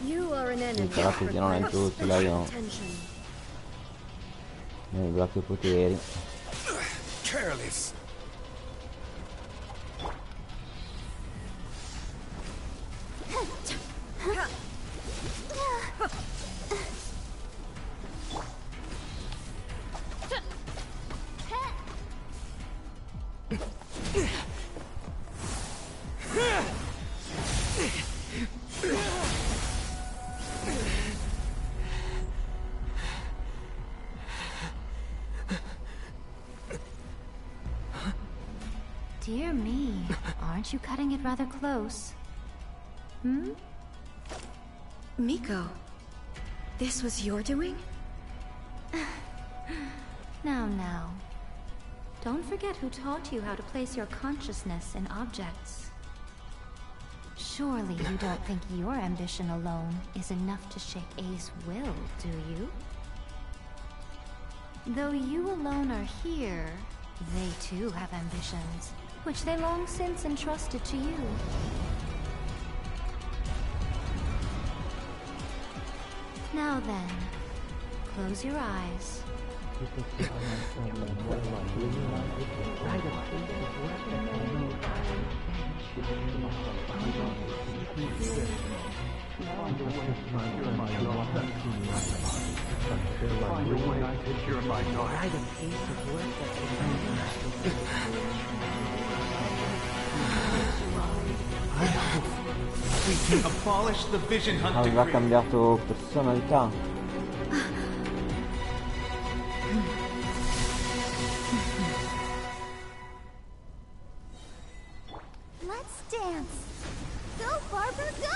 You are an enemy. Però che non è tutto, dai, no. Nei blocchi poteri. Careless. Dear me, aren't you cutting it rather close? Hmm? Miko, this was your doing? Now. Don't forget who taught you how to place your consciousness in objects. Surely you don't think your ambition alone is enough to shake A's will, do you? Though you alone are here, they too have ambitions, which they long since entrusted to you. Now then, close your eyes. We can abolish the vision hunt Aveva decree. cambiato personalità. Let's dance. Go, Barber, go!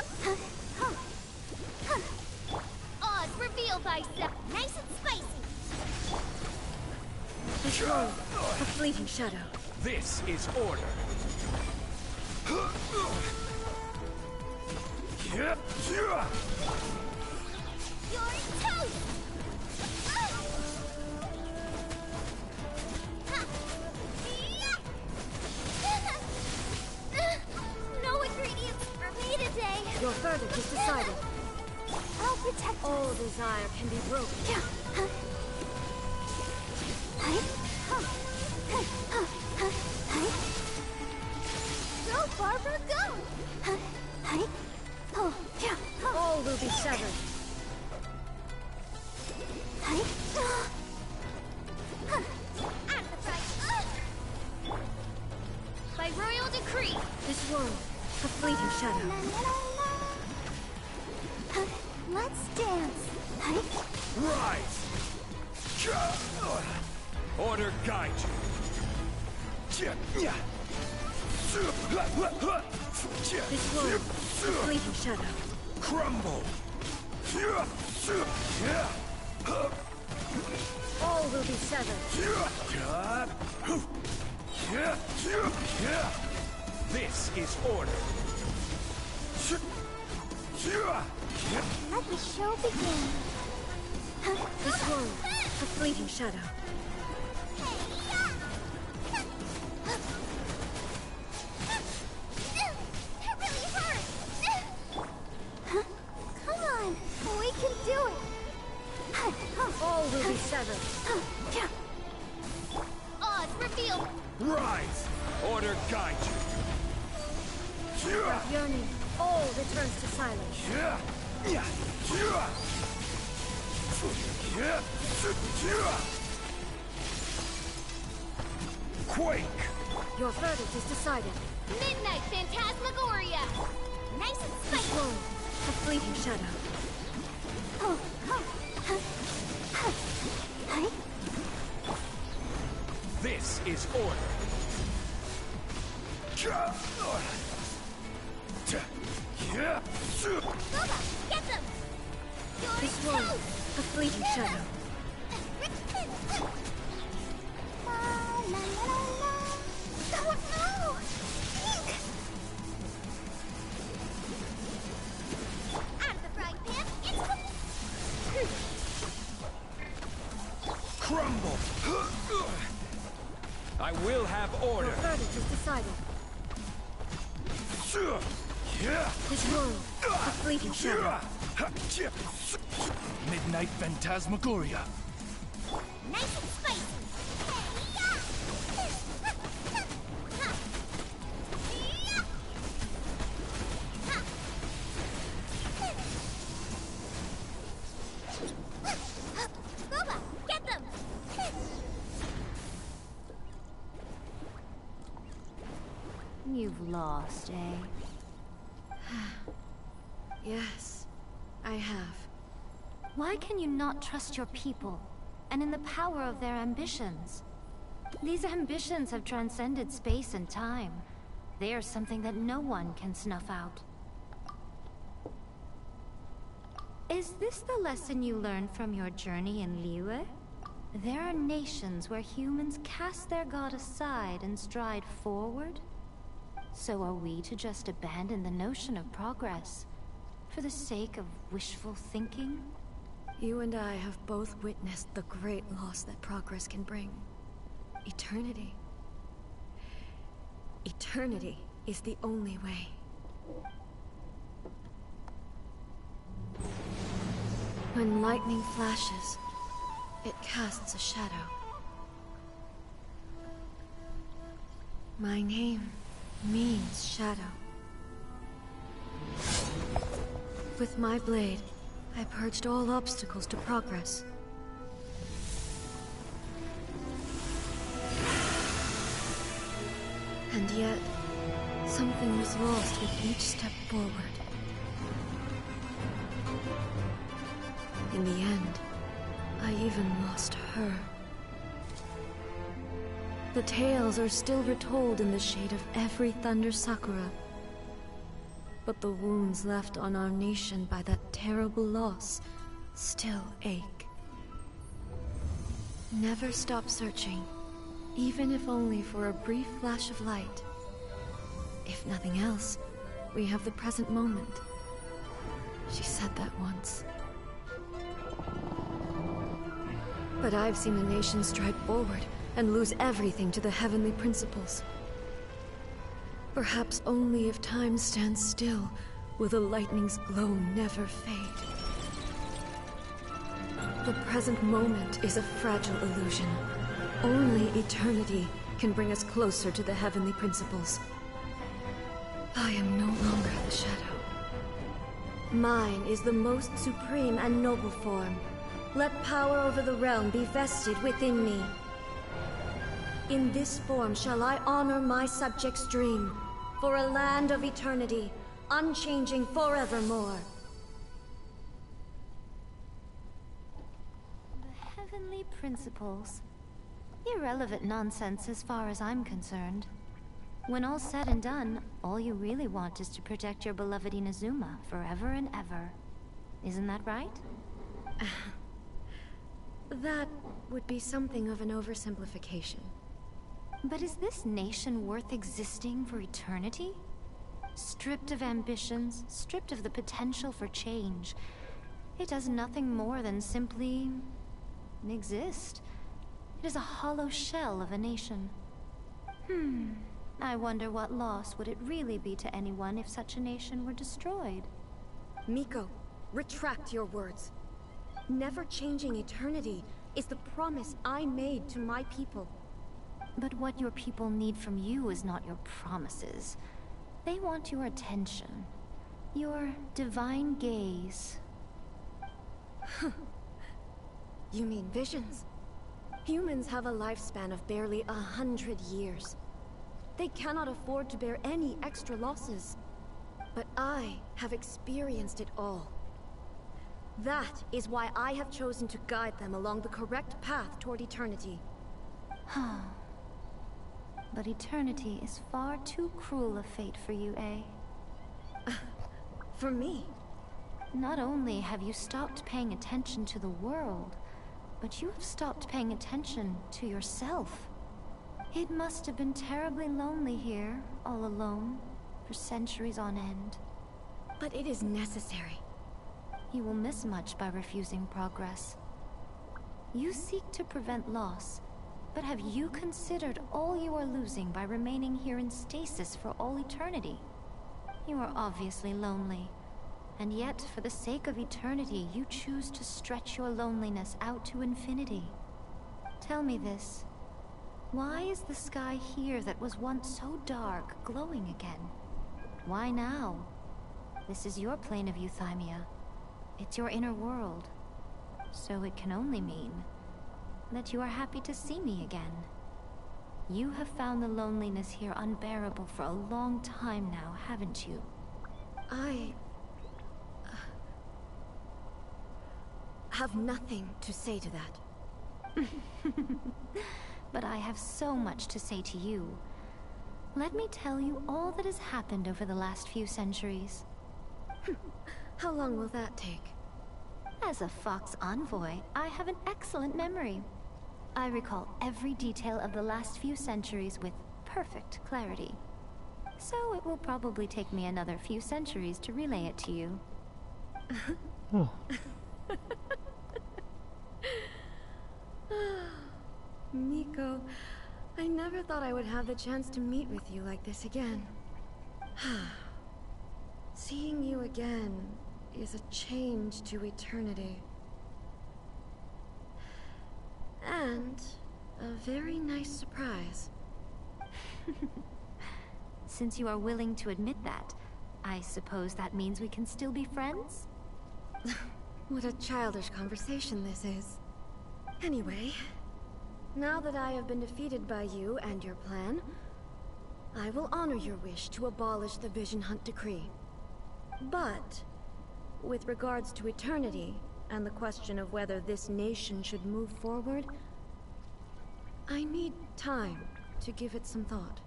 Oz, reveal thyself. Nice and spicy. A fleeting shadow. This is order. You're toast! verdict is decided. I'll protect All desire can be broken. Go, Barbara, go! All will be severed. By royal decree, This world, a fleeting shadow. Let's dance. Rise! Order guide you. This world, a fleeting shadow. Crumble! All will be severed. This is order. Let the show begin. This world, a fleeting shadow. That really hurt! Come on, we can do it! All will be severed. Odds revealed! Rise! Order guide you. Yearning, all returns to silence. Quake! Your verdict is decided. Midnight Phantasmagoria! Nice and This spicy! world, a fleeting shadow. This is order. Boba, get them! This world, a fleeting shadow. Oh no! Ink! Out of the frying pan, it's Crumble! I will have order. Your verdict is decided. This world, a fleeting shadow. Midnight Phantasmagoria. nice and spicy! Boba, get them! You've lost, eh? Yes, I have. Why can you not trust your people, and in the power of their ambitions? These ambitions have transcended space and time. They are something that no one can snuff out. Is this the lesson you learned from your journey in Liyue? There are nations where humans cast their god aside and stride forward? So are we to just abandon the notion of progress for the sake of wishful thinking? You and I have both witnessed the great loss that progress can bring. Eternity. Eternity is the only way. When lightning flashes, it casts a shadow. My name means shadow. With my blade, I purged all obstacles to progress. And yet, something was lost with each step forward. In the end, I even lost her. The tales are still retold in the shade of every Thunder Sakura. But the wounds left on our nation by that terrible loss still ache. Never stop searching, even if only for a brief flash of light. If nothing else, we have the present moment. She said that once. But I've seen a nation stride forward and lose everything to the heavenly principles. Perhaps only if time stands still will the lightning's glow never fade. The present moment is a fragile illusion. Only eternity can bring us closer to the heavenly principles. I am no longer the shadow. Mine is the most supreme and noble form. Let power over the realm be vested within me. In this form shall I honor my subjects' dream, for a land of eternity, unchanging forevermore. The heavenly principles. Irrelevant nonsense as far as I'm concerned. When all's said and done, all you really want is to protect your beloved Inazuma forever and ever. Isn't that right? That would be something of an oversimplification. But is this nation worth existing for eternity? Stripped of ambitions, stripped of the potential for change, it does nothing more than simply exist. It is a hollow shell of a nation. I wonder what loss would it really be to anyone if such a nation were destroyed? Miko, retract your words. Never changing eternity is the promise I made to my people. But what your people need from you is not your promises. They want your attention. Your divine gaze. You mean visions? Humans have a lifespan of barely 100 years. They cannot afford to bear any extra losses. But I have experienced it all. That is why I have chosen to guide them along the correct path toward eternity. But eternity is far too cruel a fate for you, eh? For me? Not only have you stopped paying attention to the world, but you have stopped paying attention to yourself. It must have been terribly lonely here, all alone, for centuries on end. But it is necessary. You will miss much by refusing progress. You seek to prevent loss, but have you considered all you are losing by remaining here in stasis for all eternity? You are obviously lonely, and yet for the sake of eternity you choose to stretch your loneliness out to infinity. Tell me this. Why is the sky here that was once so dark glowing again? Why now? This is your plane of euthymia. It's your inner world. So it can only mean that you are happy to see me again. You have found the loneliness here unbearable for a long time now, haven't you? I have nothing to say to that. But I have so much to say to you. Let me tell you all that has happened over the last few centuries. How long will that take? As a Fox envoy, I have an excellent memory. I recall every detail of the last few centuries with perfect clarity. So it will probably take me another few centuries to relay it to you. Miko, I never thought I would have the chance to meet with you like this again. Seeing you again is a change to eternity. And a very nice surprise. Since you are willing to admit that, I suppose that means we can still be friends? What a childish conversation this is. Anyway, now that I have been defeated by you and your plan, I will honor your wish to abolish the Vision Hunt Decree. But, with regards to eternity, and the question of whether this nation should move forward, I need time to give it some thought.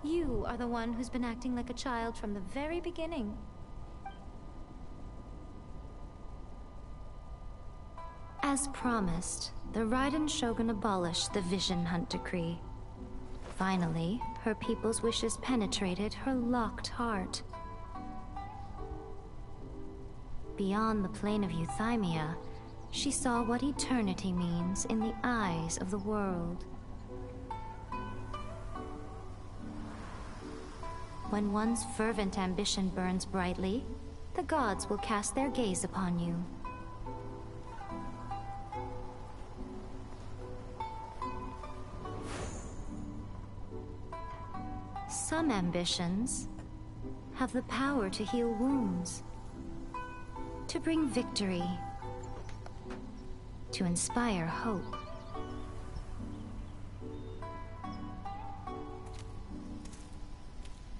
You are the one who's been acting like a child from the very beginning. As promised, the Raiden Shogun abolished the Vision Hunt Decree. Finally, her people's wishes penetrated her locked heart. Beyond the plane of euthymia, she saw what eternity means in the eyes of the world. When one's fervent ambition burns brightly, the gods will cast their gaze upon you. Some ambitions have the power to heal wounds, to bring victory, to inspire hope.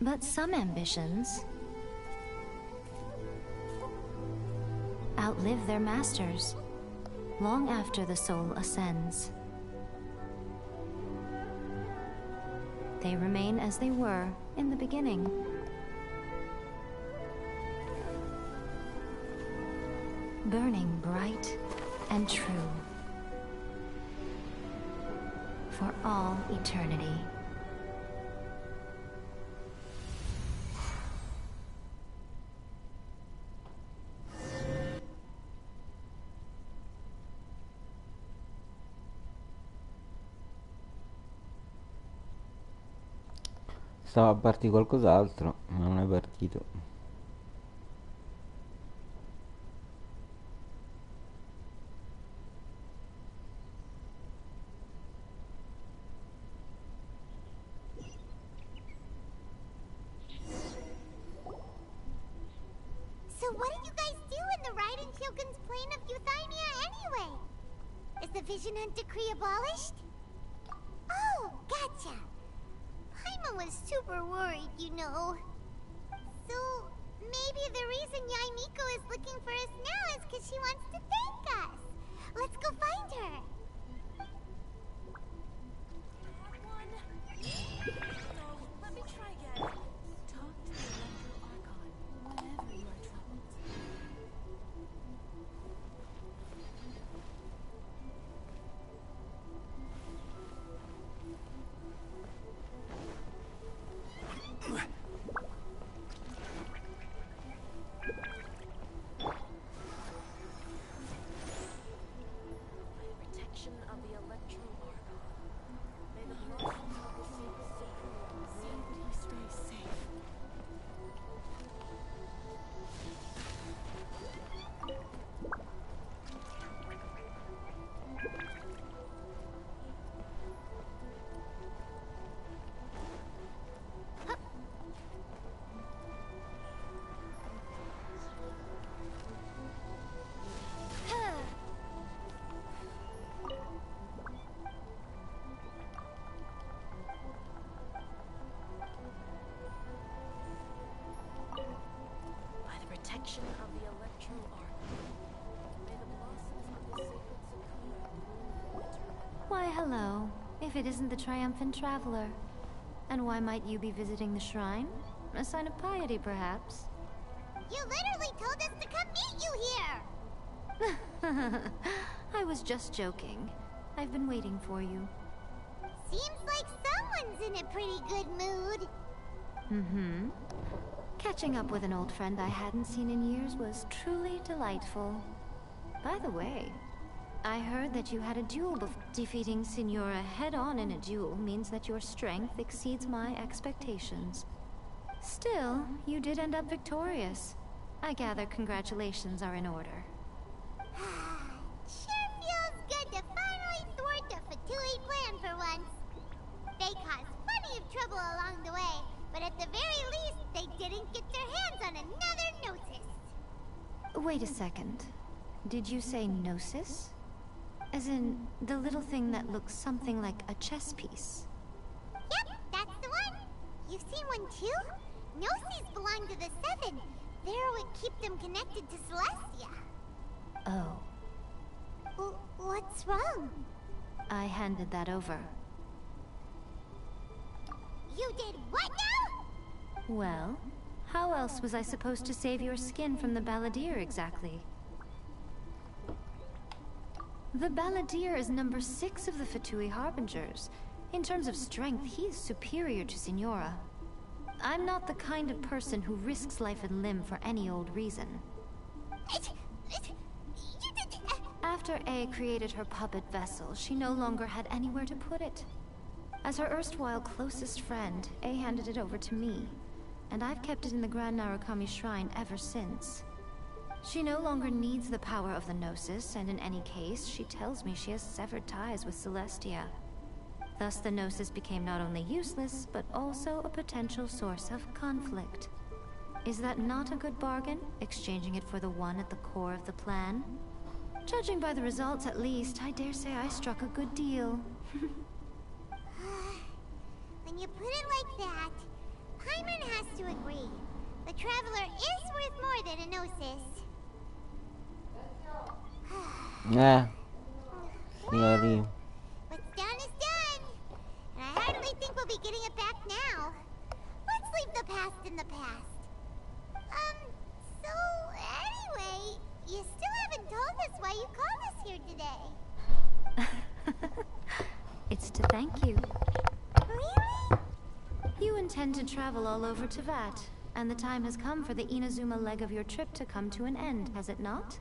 But some ambitions outlive their masters long after the soul ascends. They remain as they were in the beginning. Burning bright and true for all eternity. Stava a partire qualcos'altro, ma non è partito. So what did you guys do in the Raiden Shogun's plane of Euthymia anyway? Is the Vision Hunt decree abolished? Oh, gotcha. Paimon was super worried, you know. So, maybe the reason Yaimiko is looking for us now is because she wants to thank us. Let's go find her. Let me try again. Talk to the Electro Archon whenever you are troubled. Protection of the Electro Archon. May the blessings of the sacred stay safe. By the protection of the Electro Archon, may the blossoms of the sacred sakura bloom eternally. Why, hello, if it isn't the triumphant traveler. And why might you be visiting the shrine? A sign of piety, perhaps? You literally told us to come meet you here! I was just joking. I've been waiting for you. Seems like someone's in a pretty good mood. Mm-hmm. Catching up with an old friend I hadn't seen in years was truly delightful. By the way, I heard that you had a duel before. Defeating Signora head-on in a duel means that your strength exceeds my expectations. Still, you did end up victorious. I gather congratulations are in order. Sure feels good to finally thwart the Fatui plan for once. They caused plenty of trouble along the way, but at the very least, they didn't get their hands on another notice. Wait a second. Did you say gnosis? As in, the little thing that looks something like a chess piece? Yep, that's the one. You've seen one too? Gnosis belong to the Seven. They're what keep them connected to Celestia. Oh. What's wrong? I handed that over. You did what now? Well, how else was I supposed to save your skin from the Balladeer exactly? The Balladeer is number 6 of the Fatui Harbingers. In terms of strength, he is superior to Signora. I'm not the kind of person who risks life and limb for any old reason. After A created her puppet vessel, she no longer had anywhere to put it. As her erstwhile closest friend, A handed it over to me. and I've kept it in the Grand Narukami Shrine ever since. She no longer needs the power of the Gnosis, and in any case, she tells me she has severed ties with Celestia. Thus, the Gnosis became not only useless, but also a potential source of conflict. Is that not a good bargain, exchanging it for the one at the core of the plan? Judging by the results, at least, I dare say I struck a good deal. When you put it like that, Paimon has to agree. The Traveler is worth more than a Gnosis. Signori. What's done is done. And I hardly think we'll be getting it back now. Let's leave the past in the past. So anyway, you still haven't told us why you called us here today. It's to thank you. Really? You intend to travel all over Teyvat, and the time has come for the Inazuma leg of your trip to come to an end, has it not?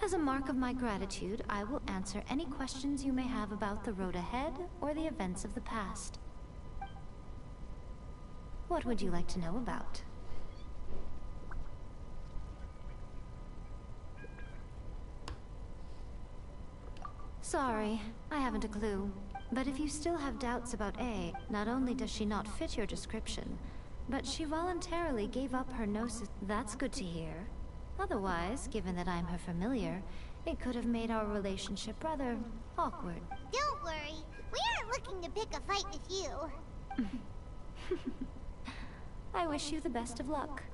As a mark of my gratitude, I will answer any questions you may have about the road ahead or the events of the past. What would you like to know about? Sorry, I haven't a clue. But if you still have doubts about A, not only does she not fit your description, but she voluntarily gave up her Gnosis. That's good to hear. Otherwise, given that I'm her familiar, it could have made our relationship rather awkward. Don't worry, we aren't looking to pick a fight with you. I wish you the best of luck.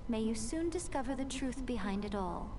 May you soon discover the truth behind it all.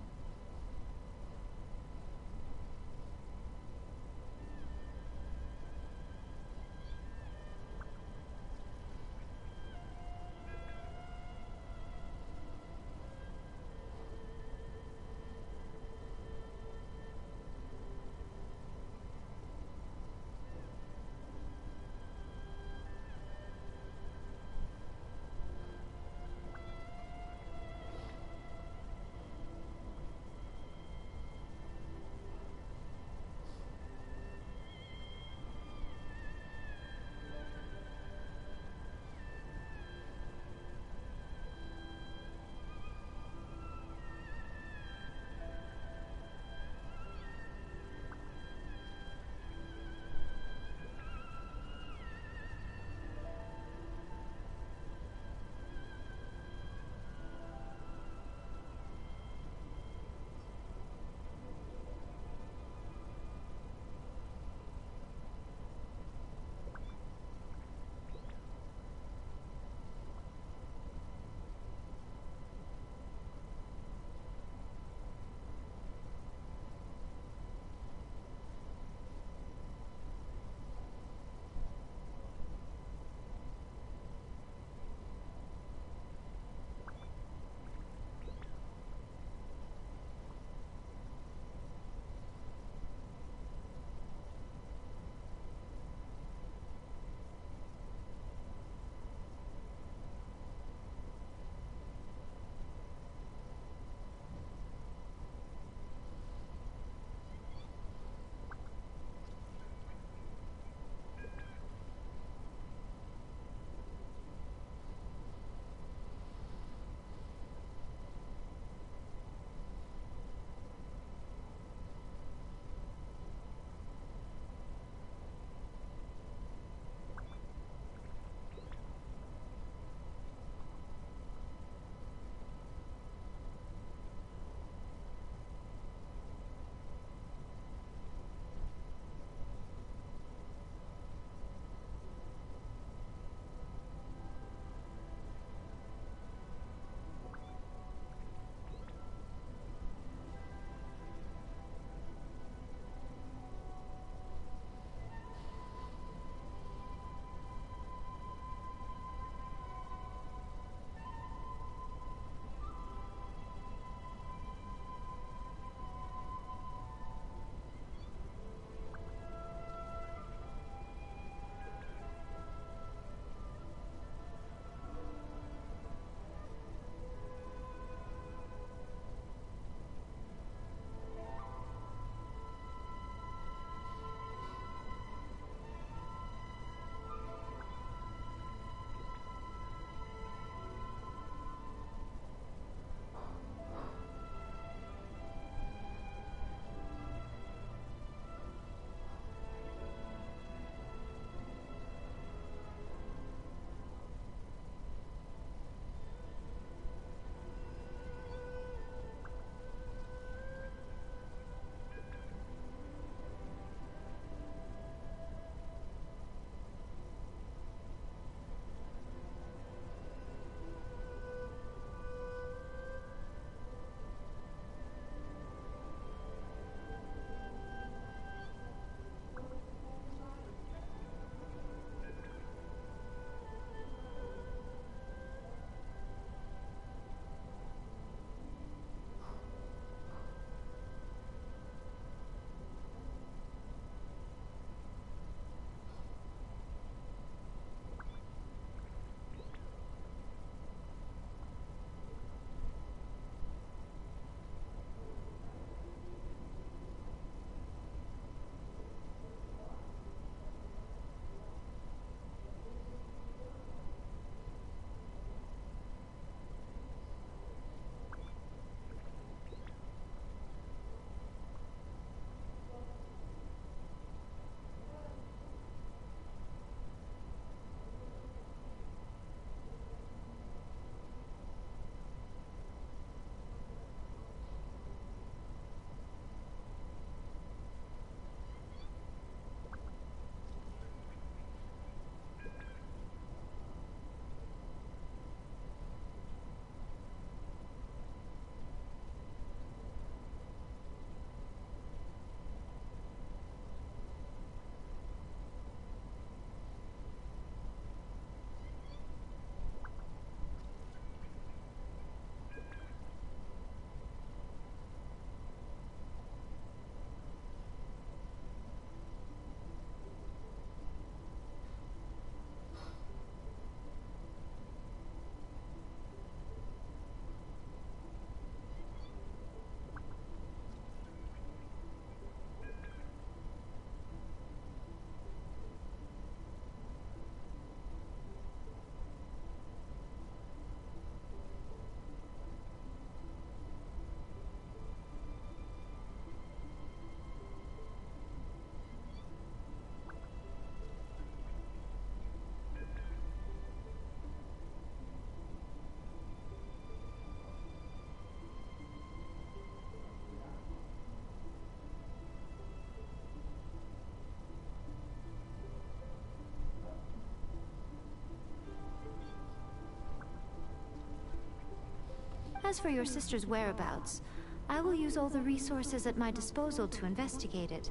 As for your sister's whereabouts, I will use all the resources at my disposal to investigate it.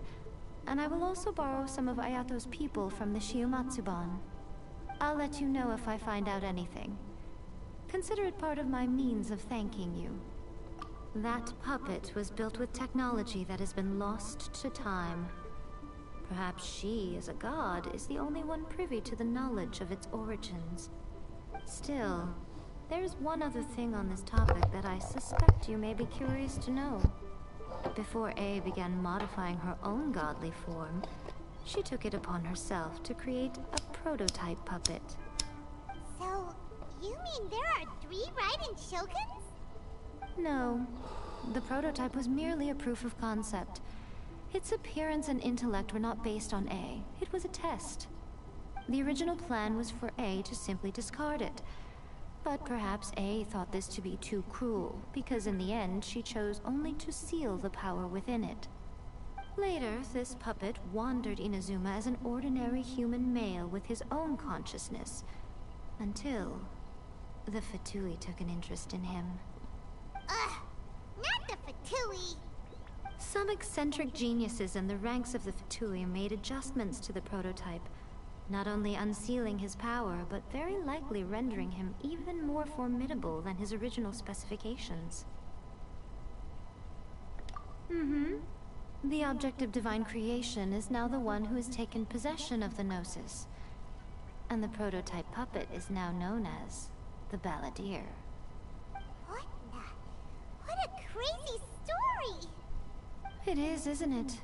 And I will also borrow some of Ayato's people from the Shiumatsuban. I'll let you know if I find out anything. Consider it part of my means of thanking you. That puppet was built with technology that has been lost to time. Perhaps she, as a god, is the only one privy to the knowledge of its origins. Still, there's one other thing on this topic that I suspect you may be curious to know. Before A began modifying her own godly form, she took it upon herself to create a prototype puppet. So, you mean there are 3 Raiden Shoguns? No. The prototype was merely a proof of concept. Its appearance and intellect were not based on A. It was a test. The original plan was for A to simply discard it. But perhaps A thought this to be too cruel, because in the end she chose only to seal the power within it. Later, this puppet wandered Inazuma as an ordinary human male with his own consciousness, until the Fatui took an interest in him. Ugh! Not the Fatui! Some eccentric geniuses in the ranks of the Fatui made adjustments to the prototype, not only unsealing his power, but very likely rendering him even more formidable than his original specifications. The object of divine creation is now the one who has taken possession of the Gnosis. And the prototype puppet is now known as the Balladeer. What a crazy story! It is, isn't it?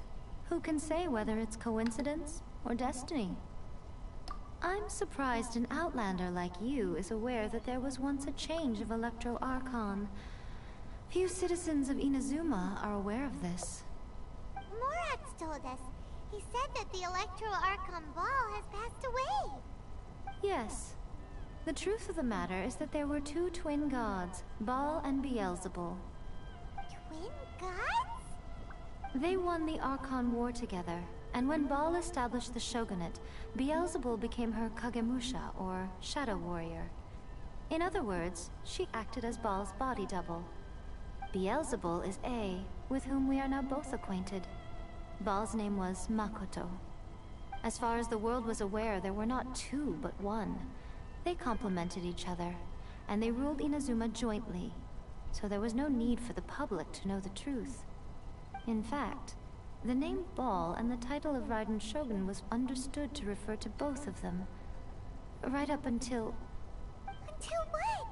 Who can say whether it's coincidence or destiny? I'm surprised an outlander like you is aware that there was once a change of Electro Archon. Few citizens of Inazuma are aware of this. Morax told us. He said that the Electro Archon Ball has passed away. Yes. The truth of the matter is that there were 2 twin gods, Baal and Beelzebul. Twin gods? They won the Archon War together, and when Baal established the shogunate, Beelzebul became her Kagemusha, or Shadow Warrior. In other words, she acted as Baal's body double. Beelzebul is A, with whom we are now both acquainted. Baal's name was Makoto. As far as the world was aware, there were not 2, but 1. They complemented each other, and they ruled Inazuma jointly, so there was no need for the public to know the truth. In fact, the name Baal and the title of Raiden Shogun was understood to refer to both of them. Right up until... Until what?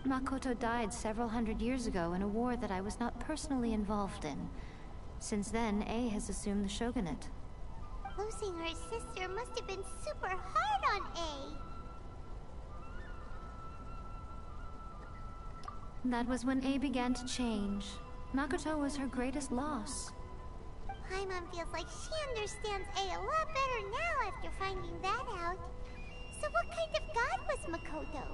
Makoto died several hundred years ago in a war that I was not personally involved in. Since then, A has assumed the shogunate. Losing her sister must have been super hard on A. That was when A began to change. Makoto was her greatest loss. Paimon feels like she understands A lot better now after finding that out. So what kind of god was Makoto?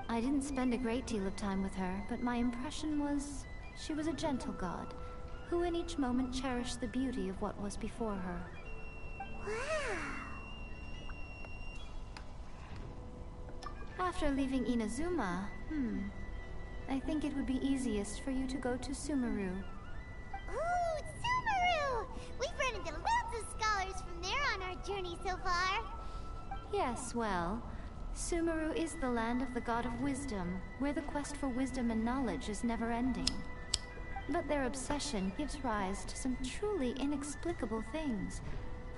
I didn't spend a great deal of time with her, but my impression was she was a gentle god, who in each moment cherished the beauty of what was before her. Wow! After leaving Inazuma, I think it would be easiest for you to go to Sumeru. Ooh, Sumeru! We've run into lots of scholars from there on our journey so far. Yes, well, Sumeru is the land of the god of wisdom, where the quest for wisdom and knowledge is never-ending. But their obsession gives rise to some truly inexplicable things.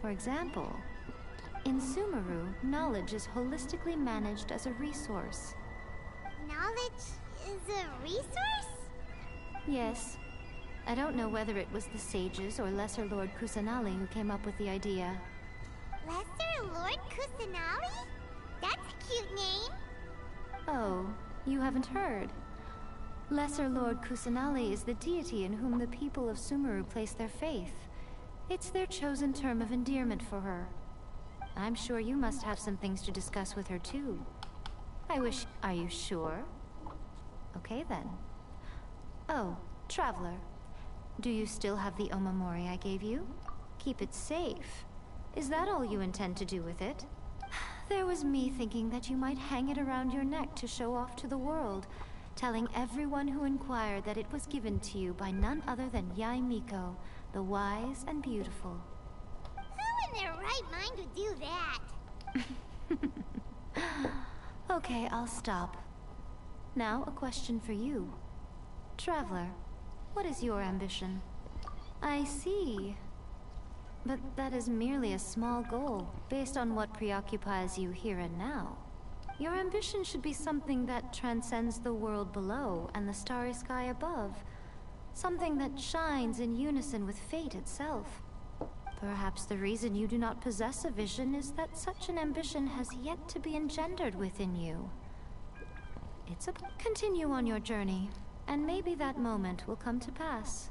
For example, in Sumeru, knowledge is holistically managed as a resource. Knowledge is a resource? Yes. I don't know whether it was the sages or Lesser Lord Kusanali who came up with the idea. Lesser Lord Kusanali? That's a cute name. Oh, you haven't heard. Lesser Lord Kusanali is the deity in whom the people of Sumeru place their faith. It's their chosen term of endearment for her. I'm sure you must have some things to discuss with her too. Are you sure? Okay then. Oh, Traveler. Do you still have the Omamori I gave you? Keep it safe. Is that all you intend to do with it? There was me thinking that you might hang it around your neck to show off to the world, telling everyone who inquired that it was given to you by none other than Yae Miko, the wise and beautiful. Who in their right mind would do that? Okay, I'll stop. Now, a question for you. Traveler, what is your ambition? I see. But that is merely a small goal, based on what preoccupies you here and now. Your ambition should be something that transcends the world below and the starry sky above. Something that shines in unison with fate itself. Perhaps the reason you do not possess a vision is that such an ambition has yet to be engendered within you. Continue on your journey, and maybe that moment will come to pass.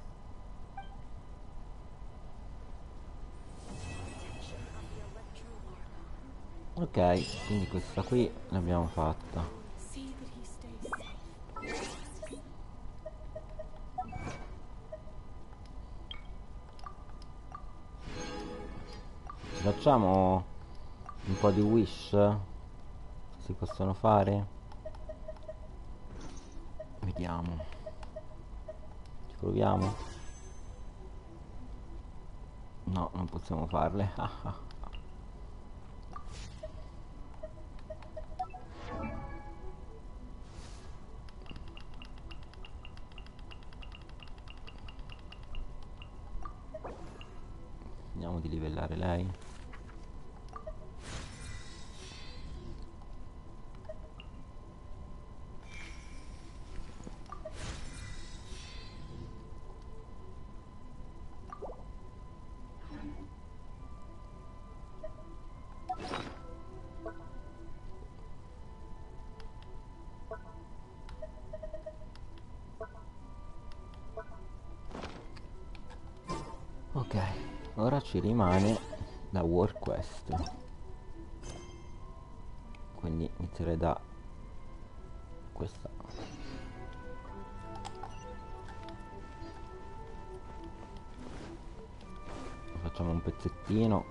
Ok, quindi questa qui l'abbiamo fatta. Facciamo un po' di wish? Si possono fare? Vediamo. Ci proviamo? No, non possiamo farle. Vediamo di livellare lei. Ok, ora ci rimane la War Quest, quindi inizierei da questa. Facciamo un pezzettino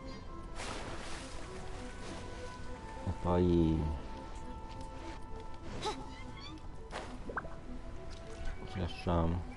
e poi ci lasciamo.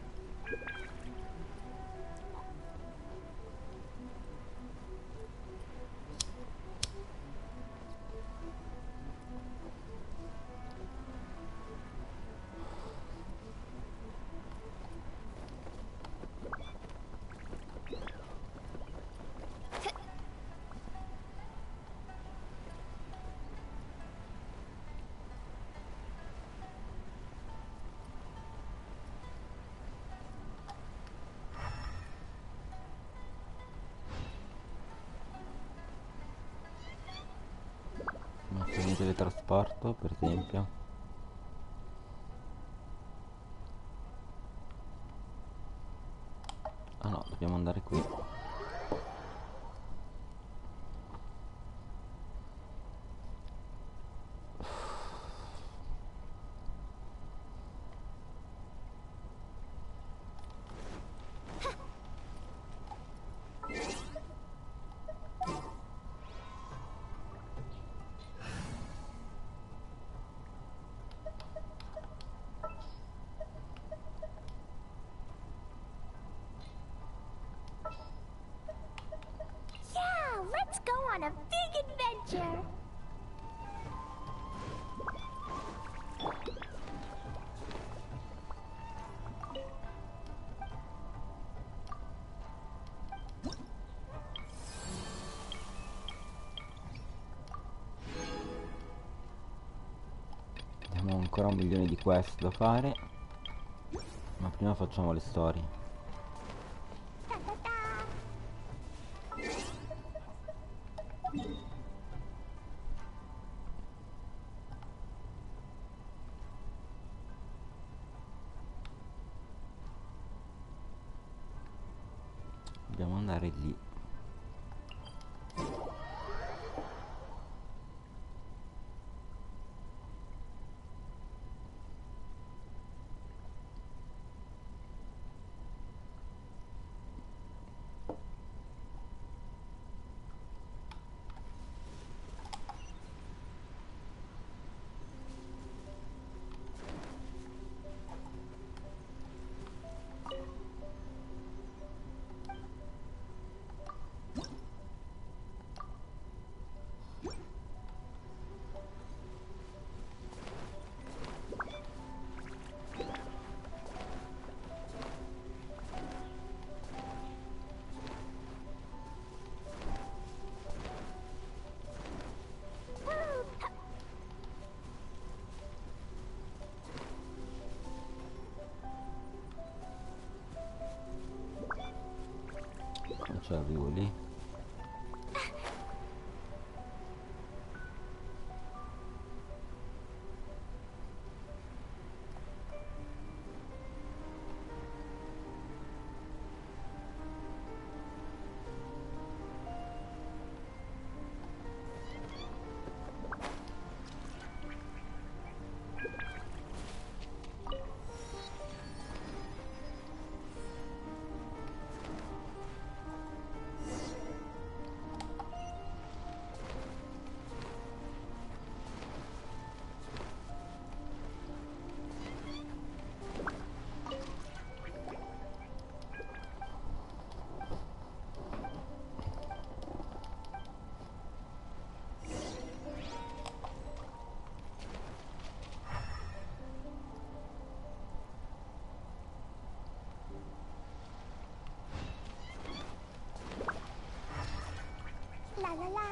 Il teletrasporto, per esempio. Ah no, dobbiamo andare qui. Let's go on a big adventure! Abbiamo ancora 1 milione di quest da fare, ma prima facciamo le storie. Dobbiamo andare lì. ci arrivo lì. La la la.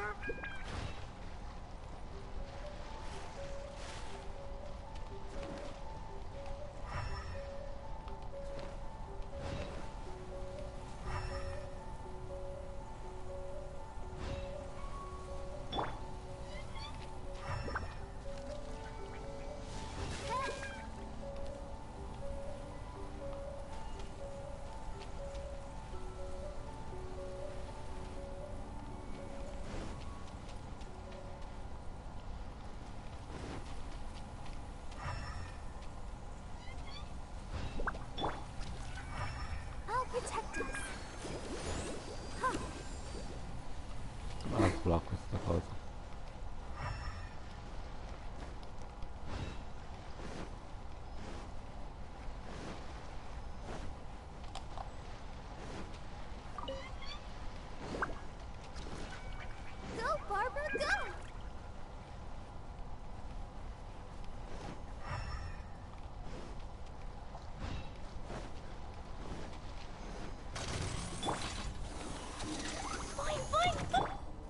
Protect us. Eccola questa cosa. Go, Barbara, go!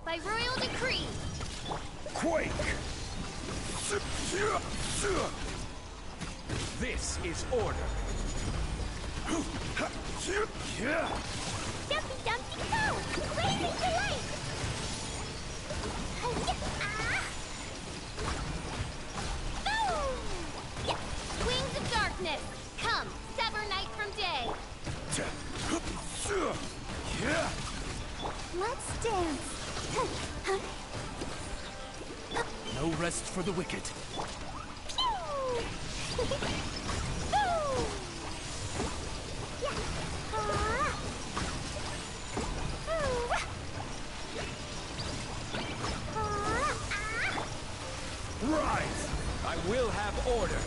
By royal decree. Quake! This is order. Dumpy Dumpty go! Blazing to light! Boom! Wings of darkness! Come, sever night from day! Let's dance! No rest for the wicked. Right! I will have order.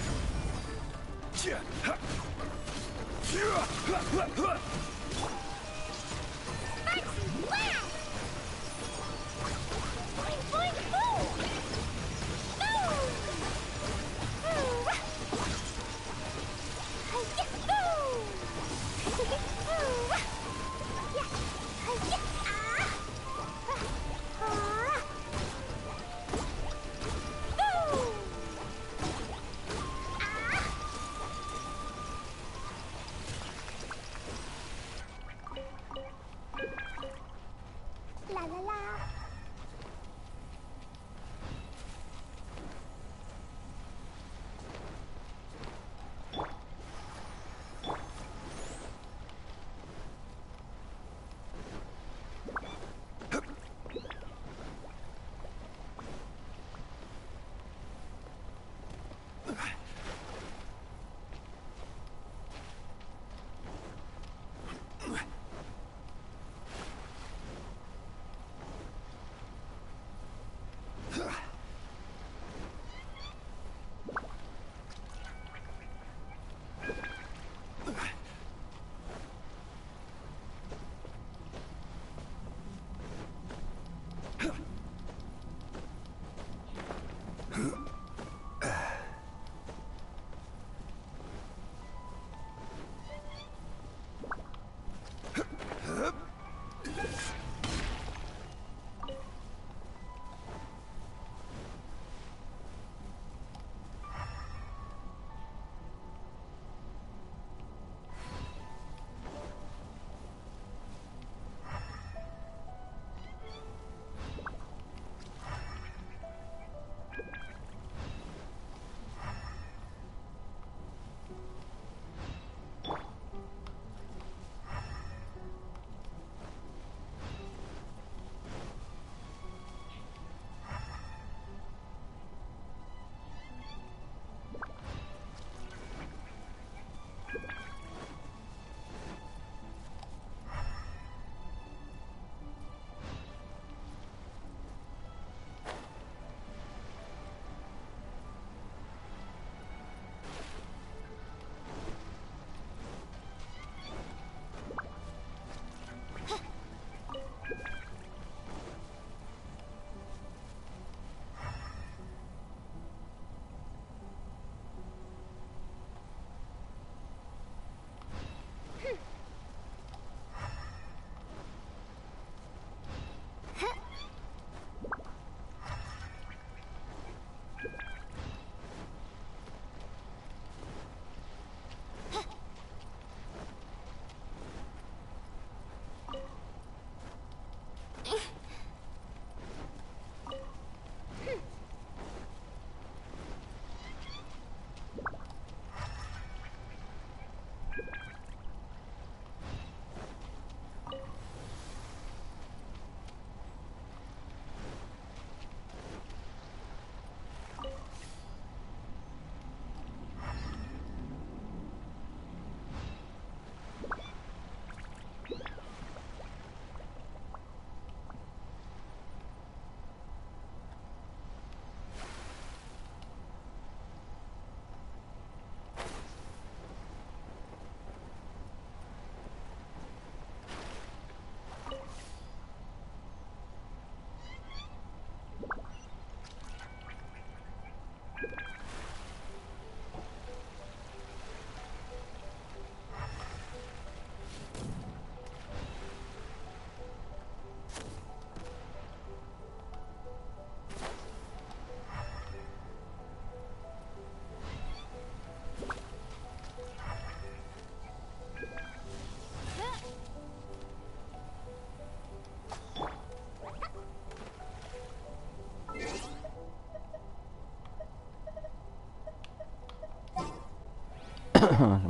La la la.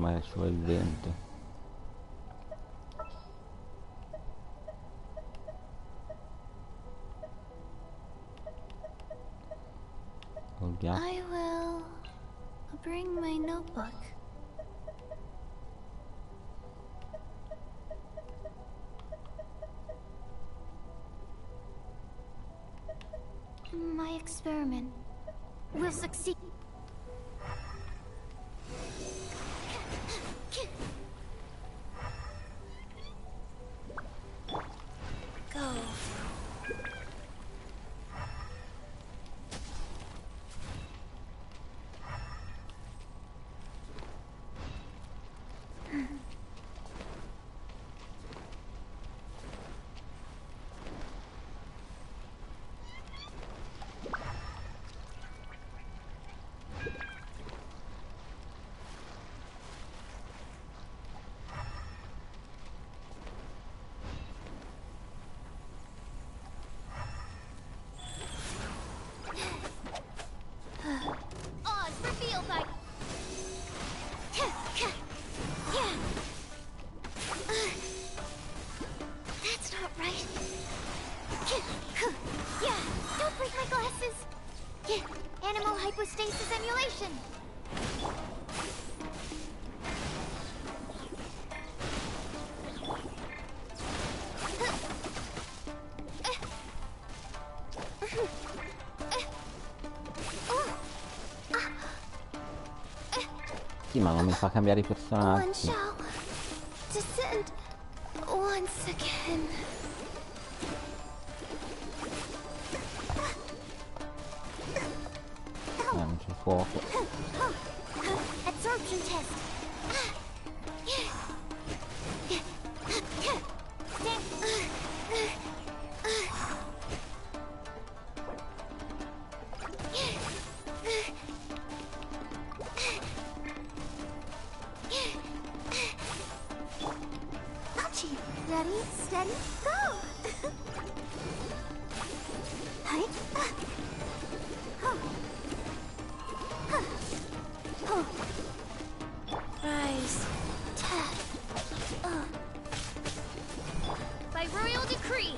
ma è solo il vento. I will bring my notebook. My experiment will succeed. Go. Hypostasis emulation! Sì, ma non mi fa cambiare i One personaggi. shall descend once again. Non c'è fuoco. Absorption test. Ready, steady, go! Rise. By royal decree.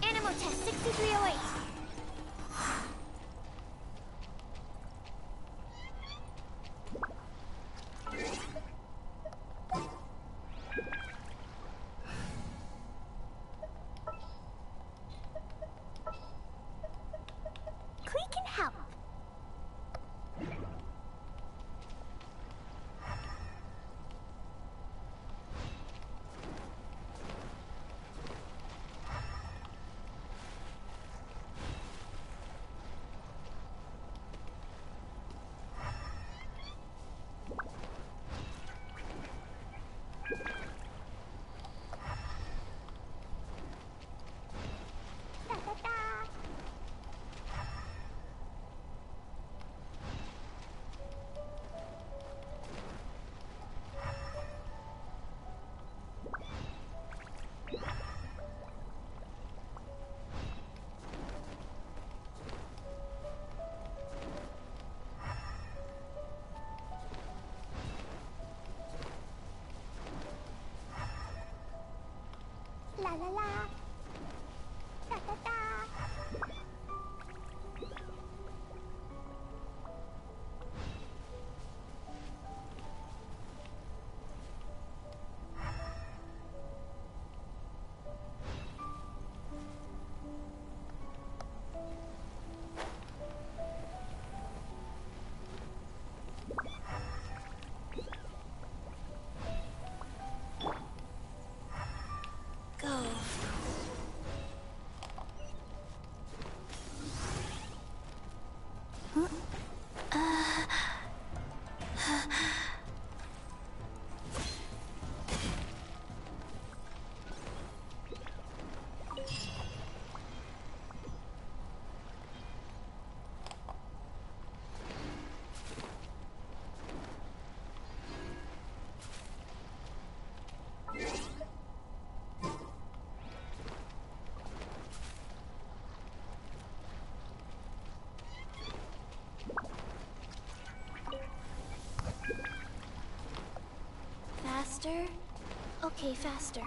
Animal test 6308. Click and help. La la la. Da da da. Go. Okay, faster.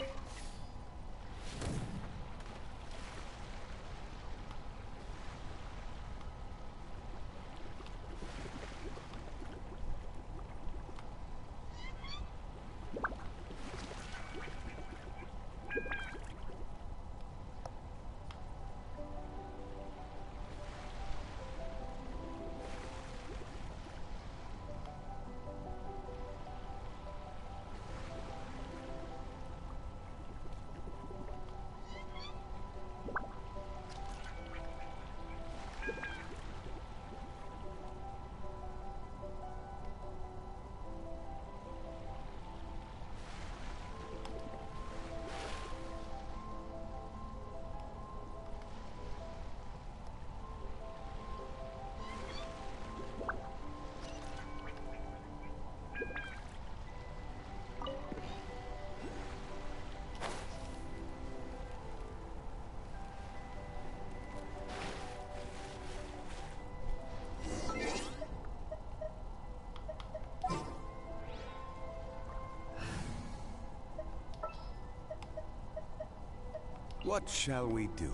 What shall we do?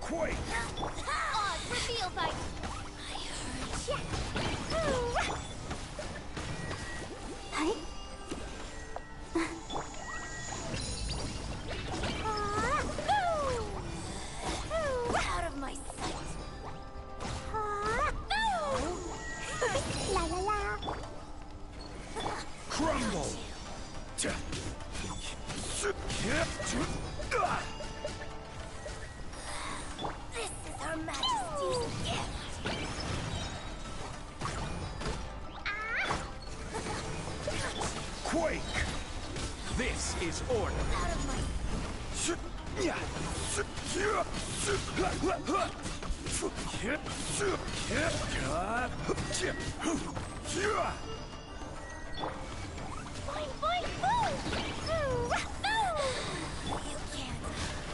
Quake! Odd reveal fight! Out of my sight. La la la! Crumble! This is Her Majesty's gift. Quake! This is order. Out of my You can't.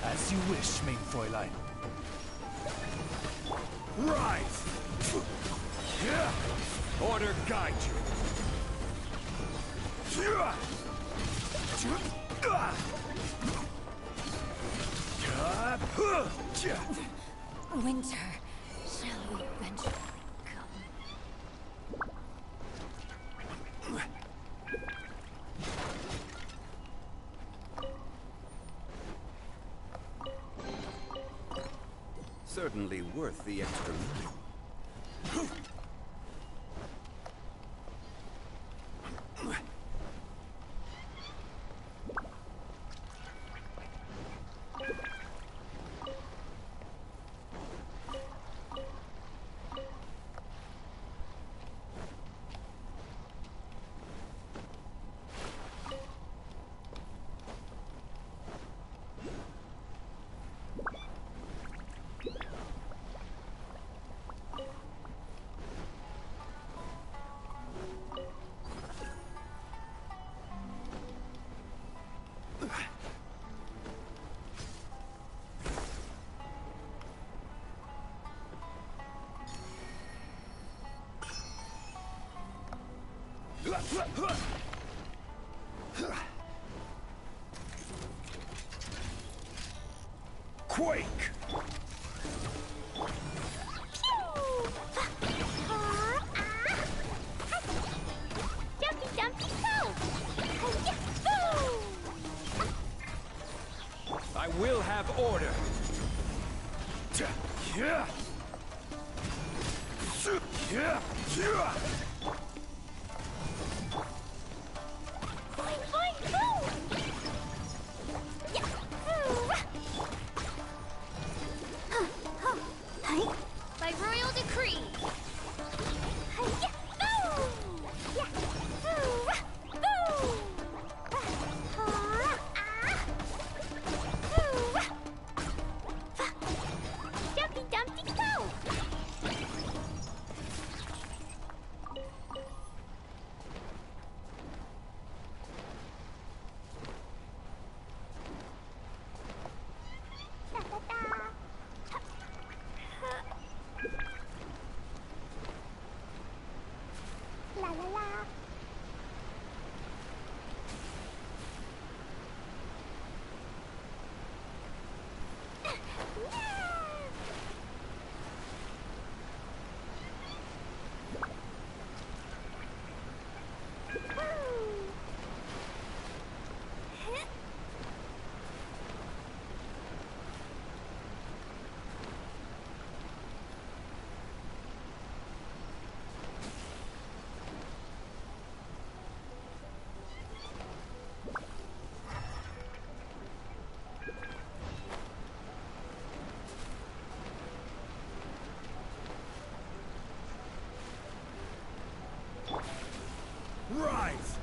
As you wish, main Fräulein. Rise! Order guide you. Winter, shall we venture come? Certainly worth the extra mile. Quake! Jumpy jumpy go! I will have order. By royal decree. Jumpy Dumpty go! Rise!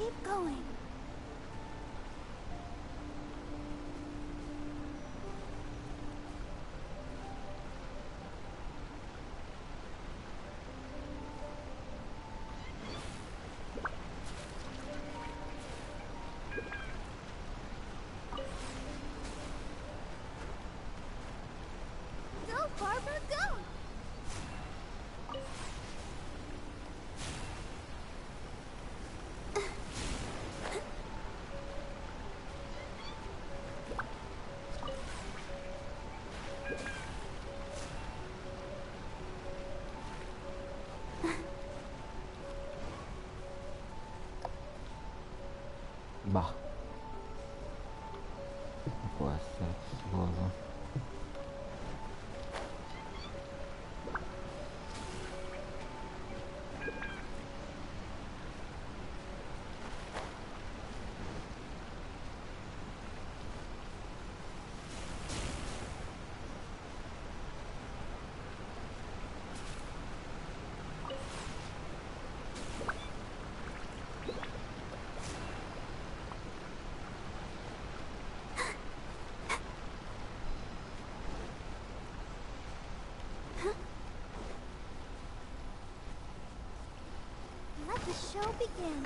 keep going. Go, Barbara, go! Bah, non può essere questa cosa. Let the show begin.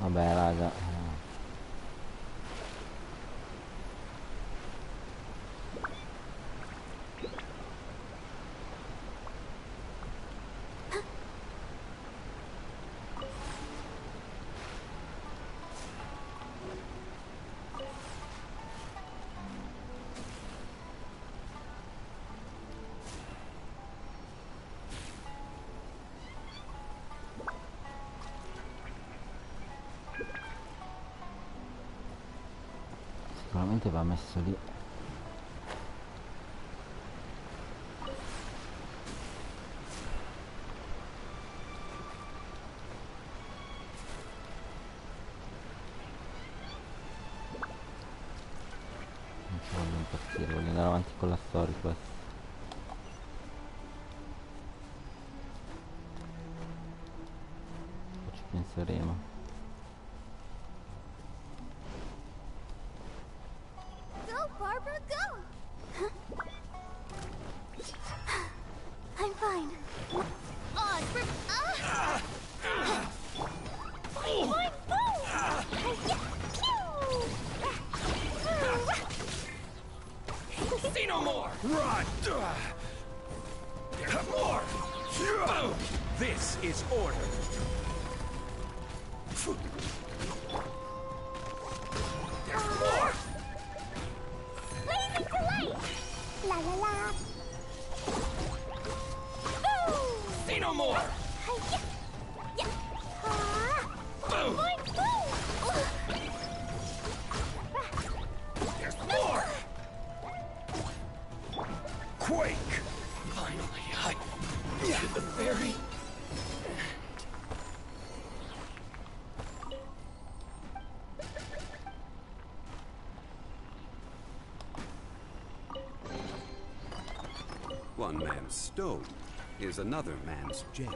Vabbè, raga. Sicuramente va messo lì. Non ci voglio impazzire, voglio andare avanti con la storia questa. Poi ci penseremo. Go, Barbara, go! I'm fine. Oh, boing, See no more! Run! More! Boom! This is order. More! Blazing to light! La la la! Boom! See no more! Yeah! Boom! Boing, boom! There's more! Quake! Finally, I get the fairy. One man's stone is another man's gem.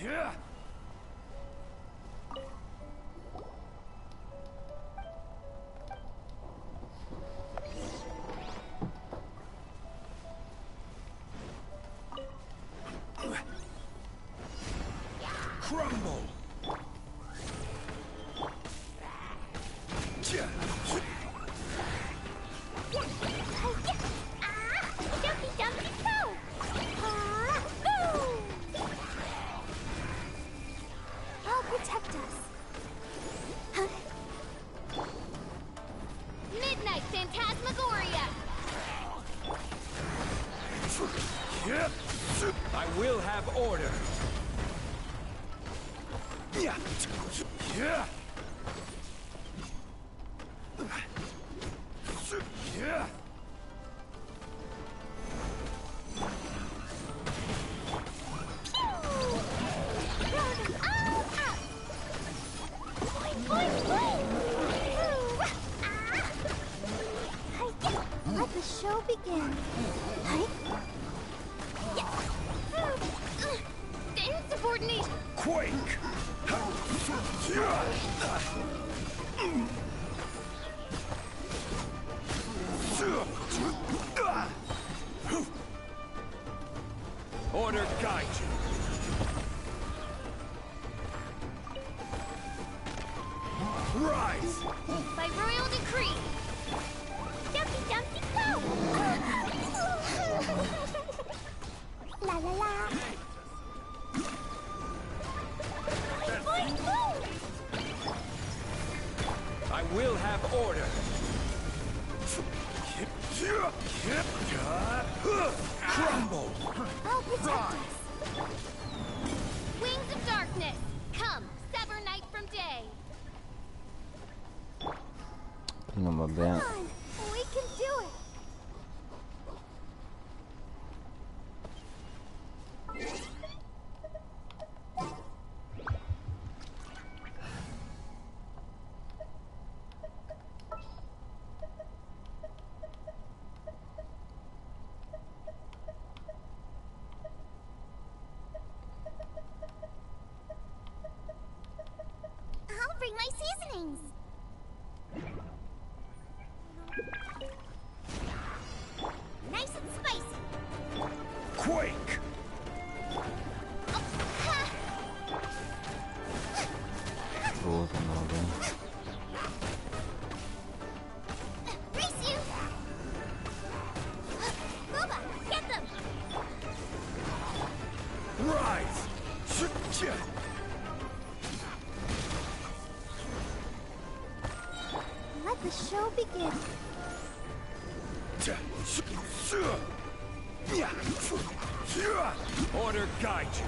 Yeah. Crumble. I'll protect us. Midnight Phantasmagoria! I will have order. Yeah. Yeah. Yeah. Let the show begin. Insubordination! Quake. Order guide you. Rise! By royal decree! Dumpty Dumpty Go! La la la! Boing, boing! I will have order. Crumble! I'll protect us! Wings of darkness! Come, sever night from day! Non va bene. Come on, we can do it! I'll bring my seasonings! Nice and spicy! begin. Order guide you.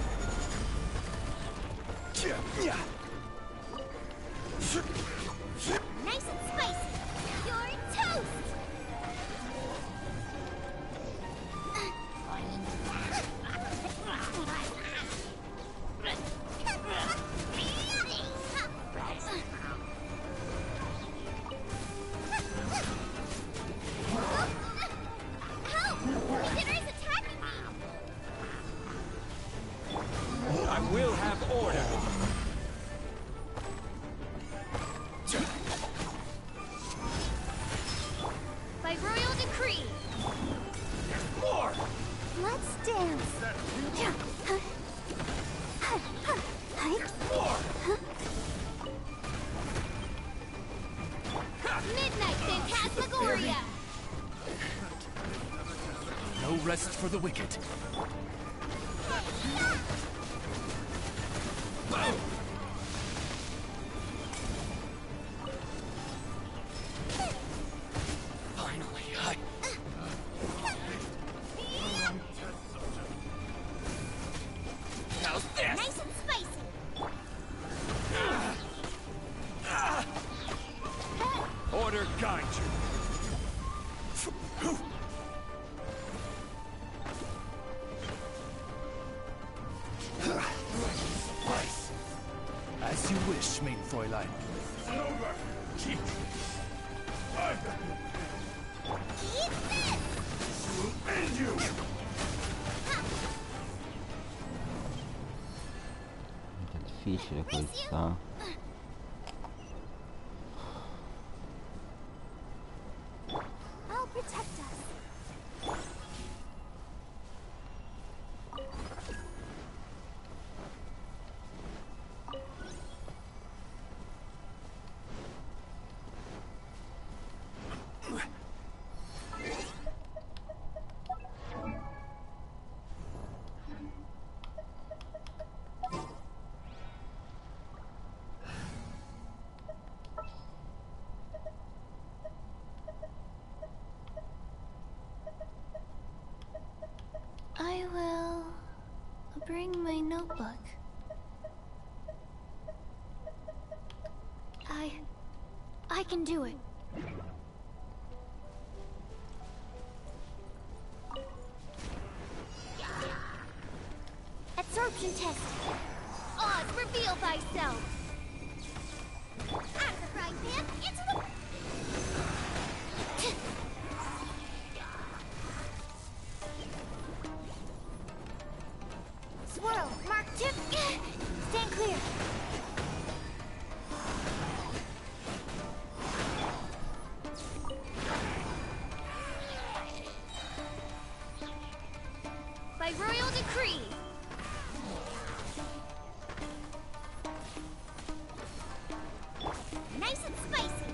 Nice and spicy. You're toast. Help! The dinner is attacking me. I will have order. By royal decree. More! Let's dance. Midnight Phantasmagoria. No rest for the wicked. Finally, how's this? Nice and spicy. Order guide you. As you wish, mein Fräulein. Eat this. And you! È difficile questa. I'll protect us. I will bring my notebook. I can do it. Absorption test. Oz, reveal thyself. Out of the frying pan, into the... Swirl, mark tip. Stand clear. By royal decree. Nice and spicy.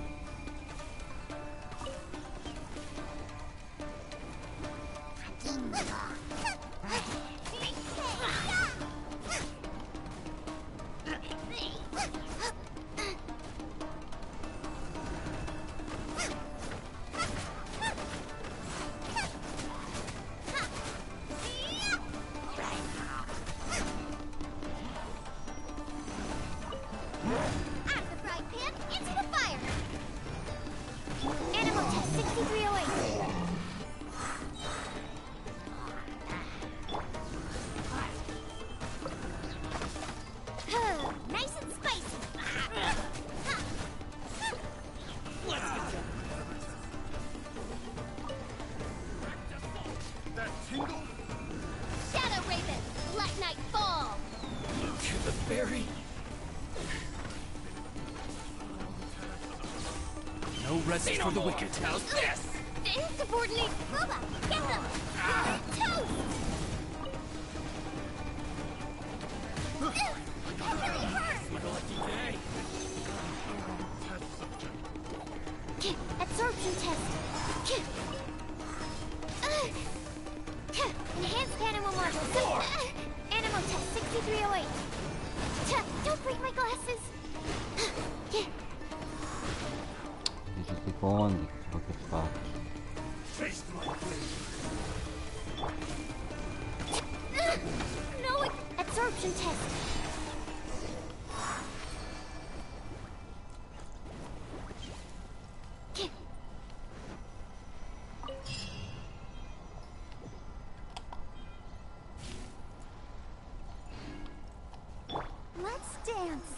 No rest for the wicked. How's this? Insubordinate Bubba! Get them! Toast! That really hurt! Absorption test. Enhanced animal module. Animal test 6308. Don't break my glasses. 10 secondi. Vision test. Let's dance.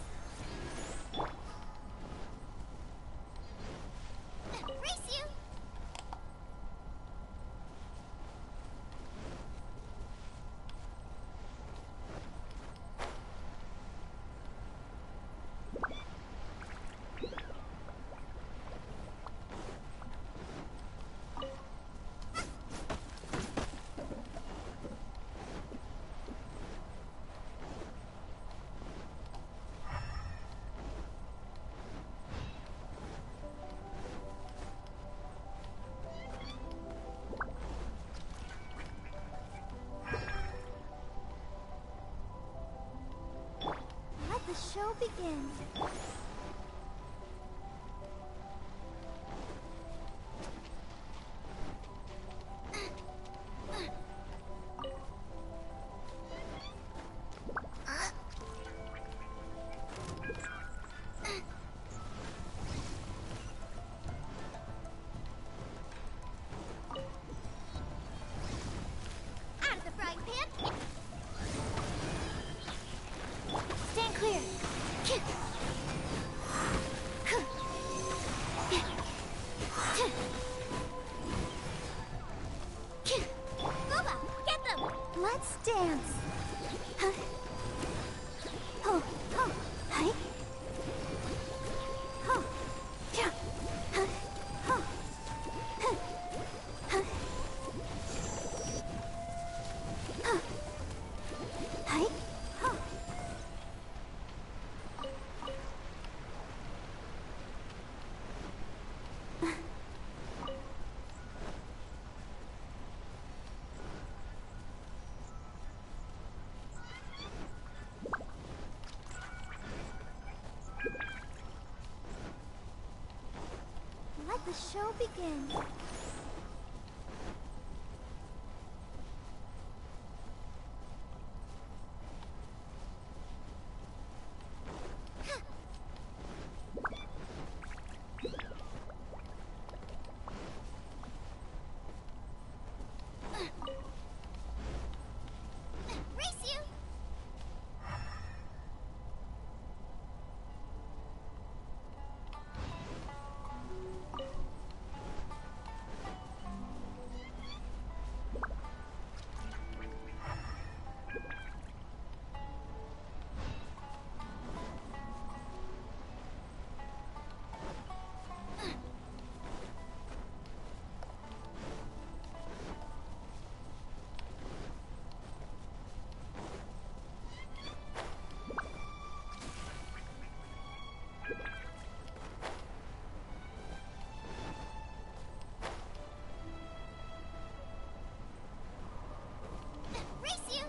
Race you. Let the show begin. Out of the frying pan. Stand clear. Boba, get them. Let's dance. Oh, oh, hi. Oh, yeah. Oh, hi. Oh. Let the show begin. Race you. Race you.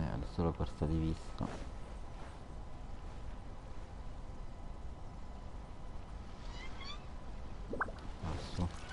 Adesso l'ho persa di vista. Passo.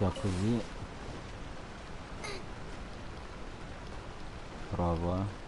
sia così. Provo,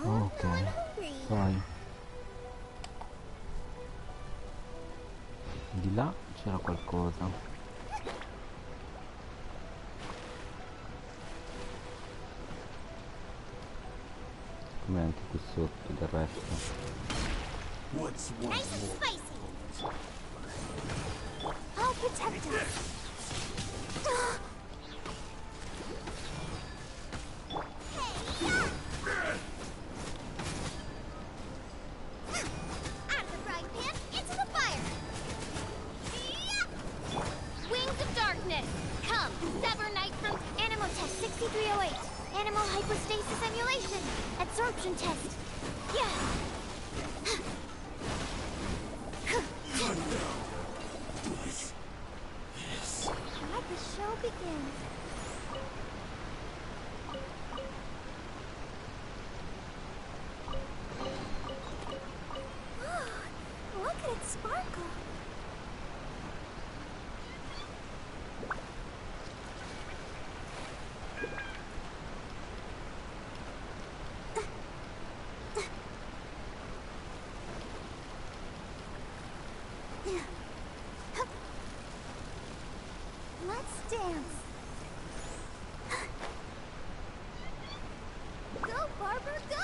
ok, poi di là c'era qualcosa, come anche qui sotto del resto. What's one Nice and more? spicy. I'll protect us. Out of the frying pan, into the fire. Wings of darkness. Come, sever night from Animal Test 6308. Animal hypostasis emulation. Absorption test. Yeah. Let the show begin. Look at it sparkle. Let's dance. Go, Barber, go!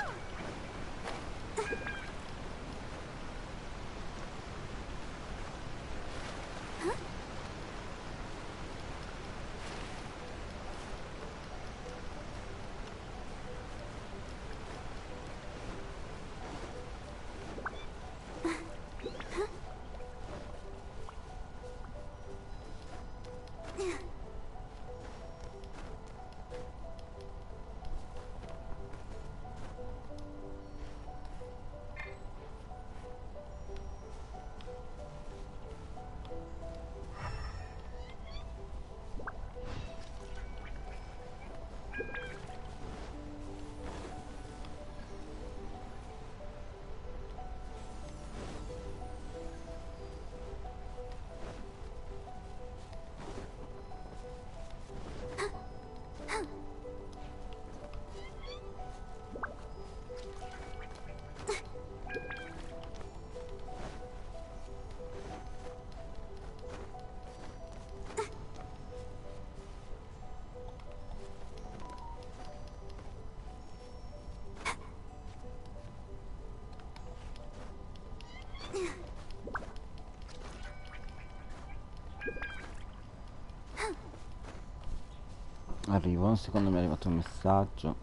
Arrivo, secondo me è arrivato un messaggio.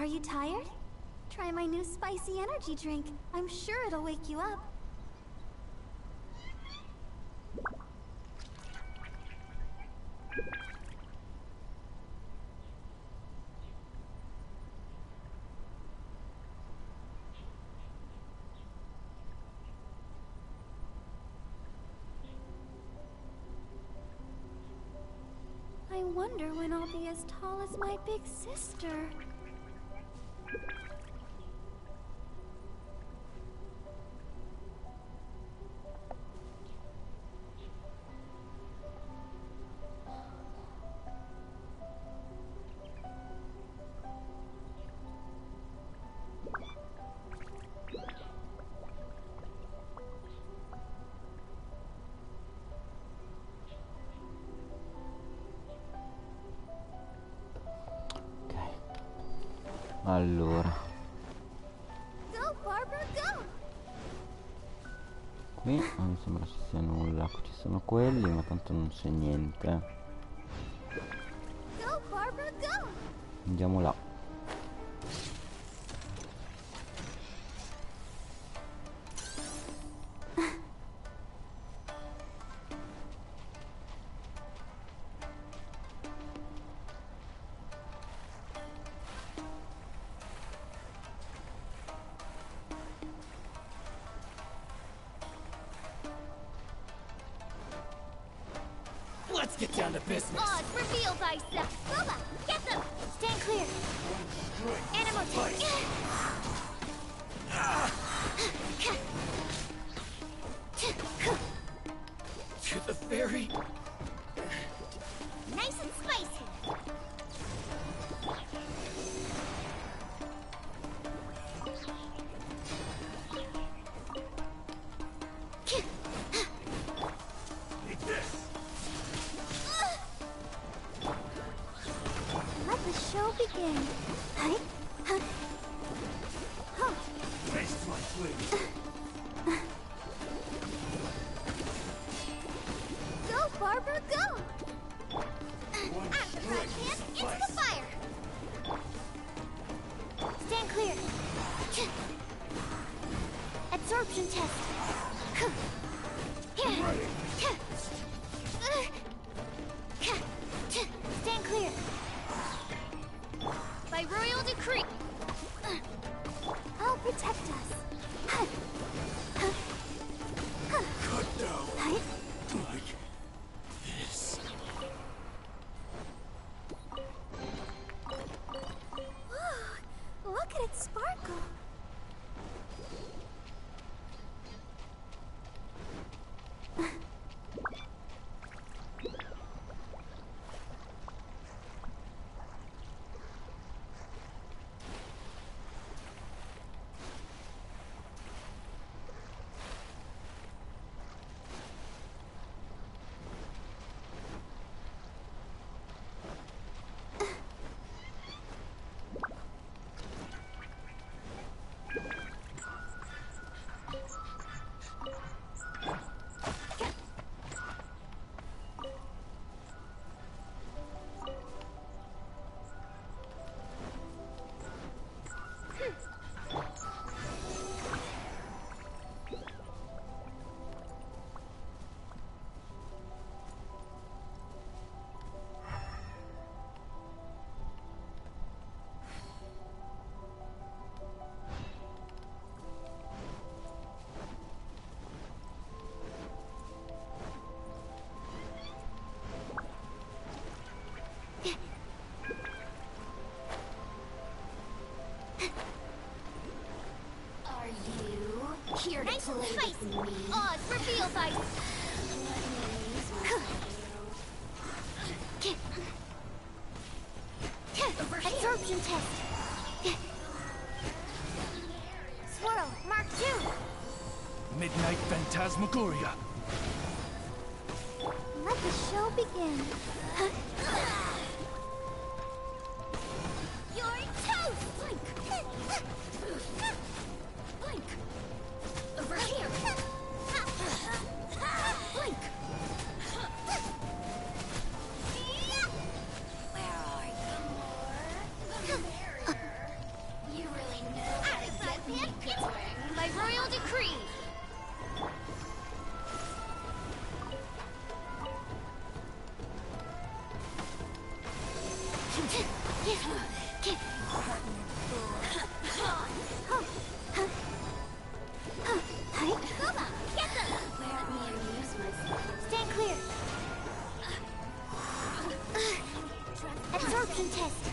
Are you tired? Try my new spicy energy drink. I'm sure it'll wake you up. I wonder when I'll be as tall as my big sister. Allora, Go, Barbara, go! qui non mi sembra ci sia nulla. Qui ci sono quelli, ma tanto non c'è niente. Go, Barbara, go! Andiamo là. Let's get down to business. Oz, reveal thyself. Boba, get them! Stand clear. Animal tank. To the ferry. Nice and spicy. Let the show begin. Hi. Taste my flavor. Go, Barbara, go! Out the frying pan, into the fire! Stand clear. Absorption test. Stand clear. By royal decree. I'll protect us. Cut down. Hi. Like this. Whoa, look at it sparkle. Are you here to Nice play and with spicy. me? Oz, reveal thyself. Absorption test. Swirl, Mark 2. Midnight Phantasmagoria. Let the show begin. You're toast! Blink! Blink! Over here! Blink! Where are you? The more, the merrier. Stand clear. Absorption test.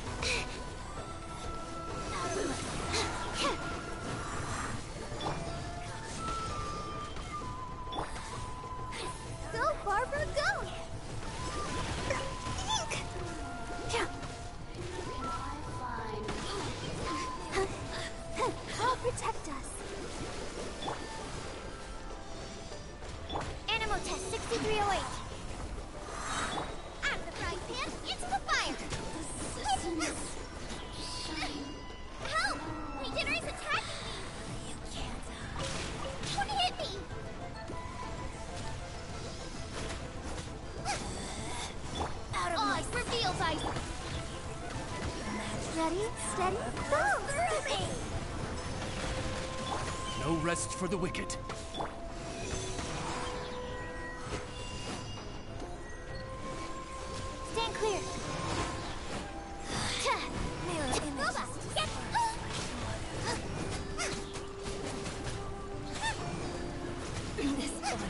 Go, Barbara, go! I'll protect us. Animal test 6308. Out of the frying pan, into the fire. Help! Legionnaires attacking me! You can't. Don't hit me! Out of my reveals ice! Ready, steady, go! Through me! No rest for the wicked. Stand clear. Boba, get... This body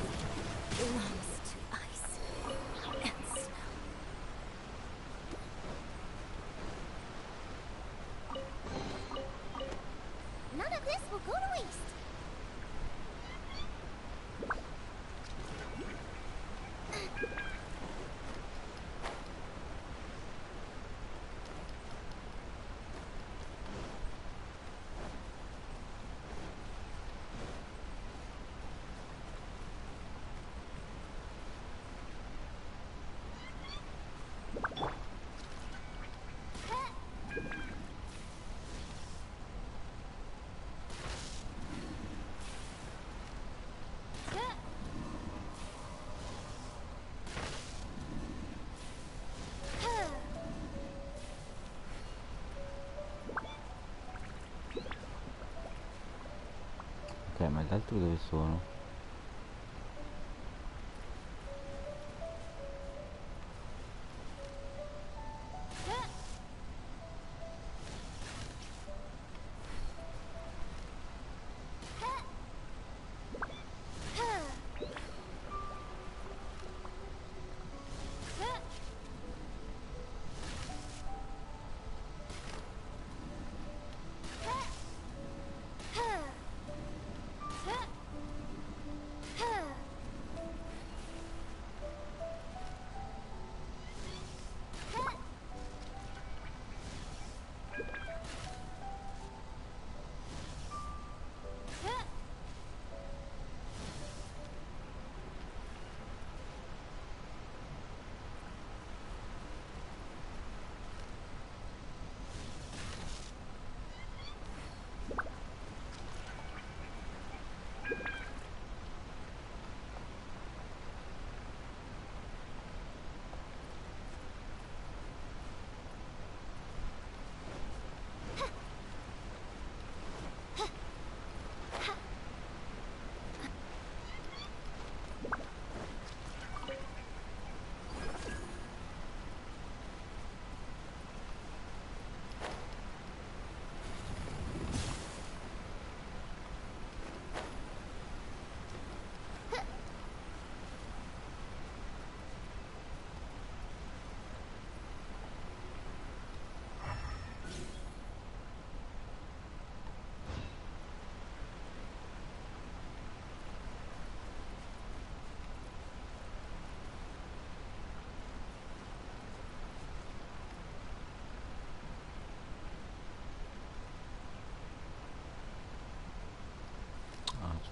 belongs to ice and snow. None of this will go to waste. Ok, ma gli altri dove sono?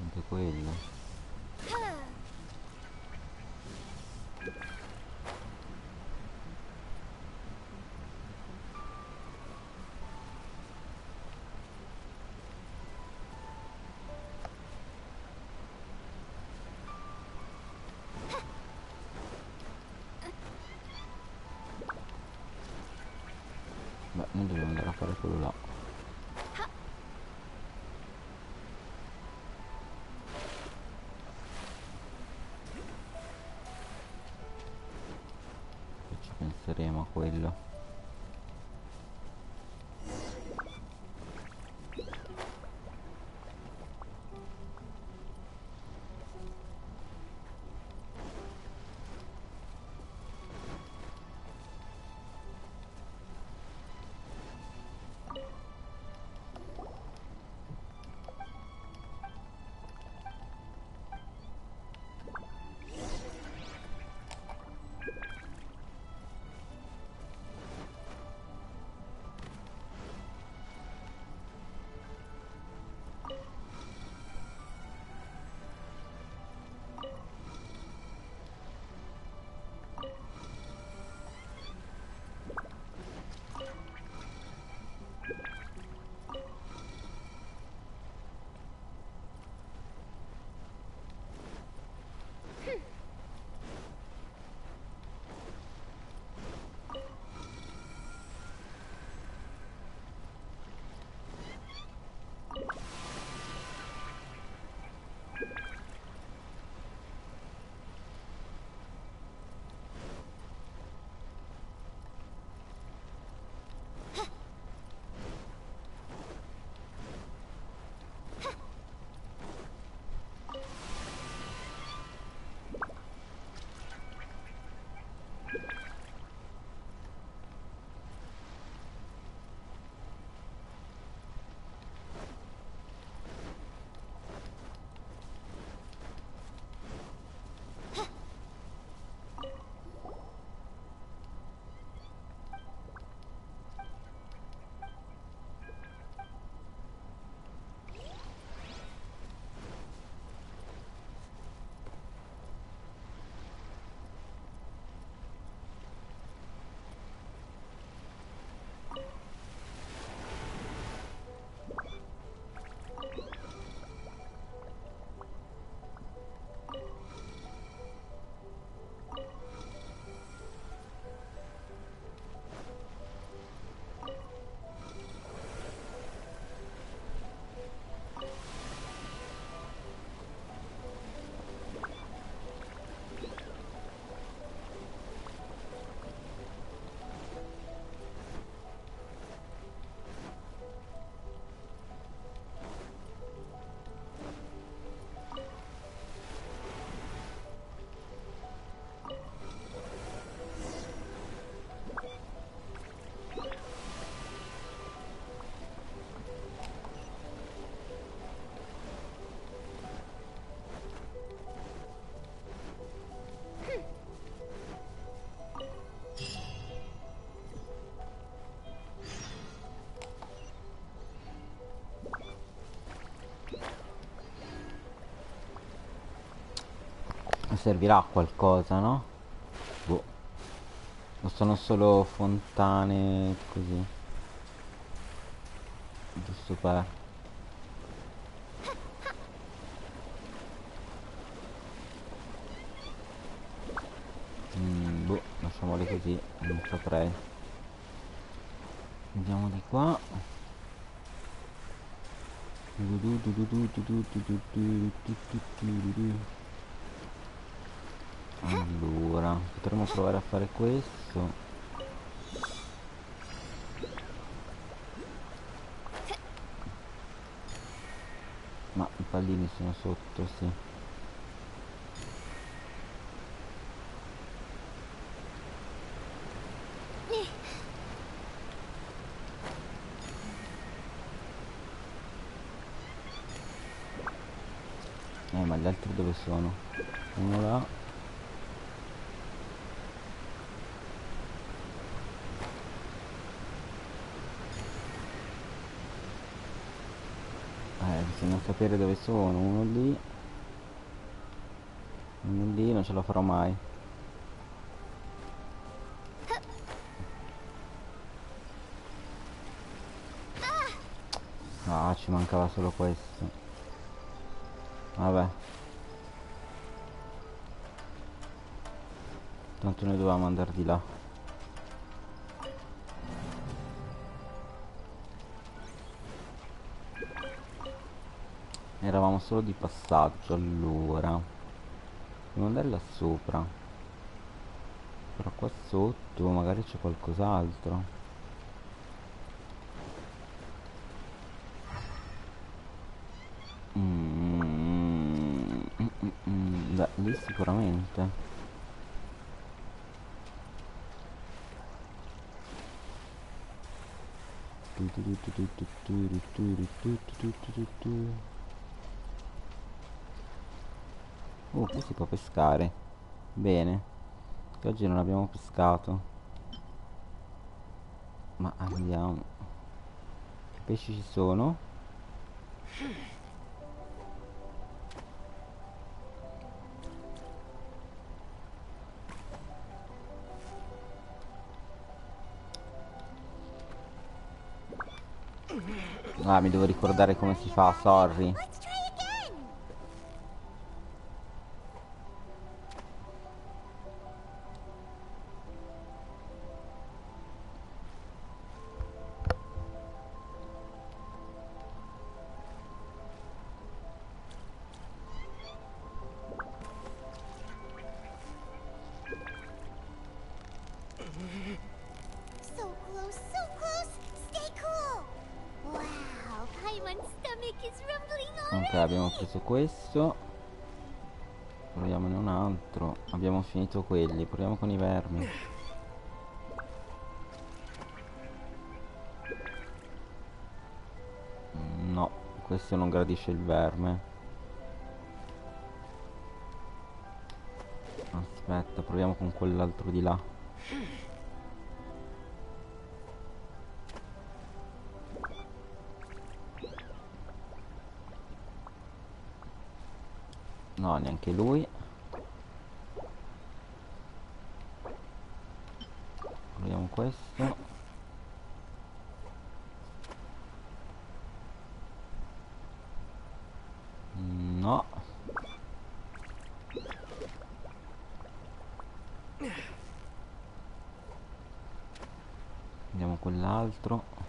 Anche quello. Beh, noi dobbiamo andare a fare quello là. Penseremo a quello. servirà a qualcosa, no? Boh. O sono solo fontane così? Giusto per... boh, lasciamole così, non saprei. Andiamo di qua. Allora, potremmo provare a fare questo. Ma i pallini sono sotto, sì. Ma gli altri dove sono? Uno là. Bisogna sapere dove sono. Uno lì. Uno lì, non ce la farò mai. Ah, ci mancava solo questo. Vabbè. Tanto noi dovevamo andare di là. Eravamo solo di passaggio, allora. Devo andare là sopra. Però qua sotto magari c'è qualcos'altro. Beh, lì sicuramente. Qui si può pescare. Bene. Che oggi non abbiamo pescato. Ma andiamo. Che pesci ci sono? Ah, mi devo ricordare come si fa, sorry. Ok, abbiamo preso questo. Proviamone un altro. Abbiamo finito quelli. Proviamo con i vermi. No, questo non gradisce il verme. Aspetta, proviamo con quell'altro di là. No, neanche lui. Proviamo questo. No. Vediamo quell'altro.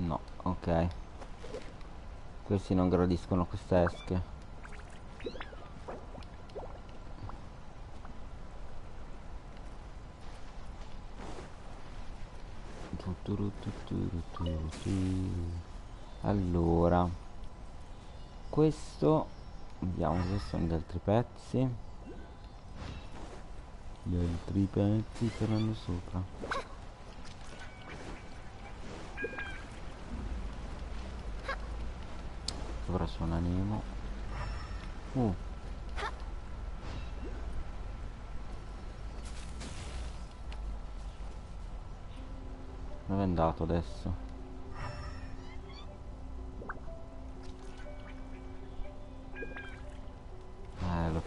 No, ok. Questi non gradiscono queste esche. Allora, questo, vediamo se sono gli altri pezzi. Gli altri pezzi saranno sopra. Sopra c'è un animo. Dove è andato adesso?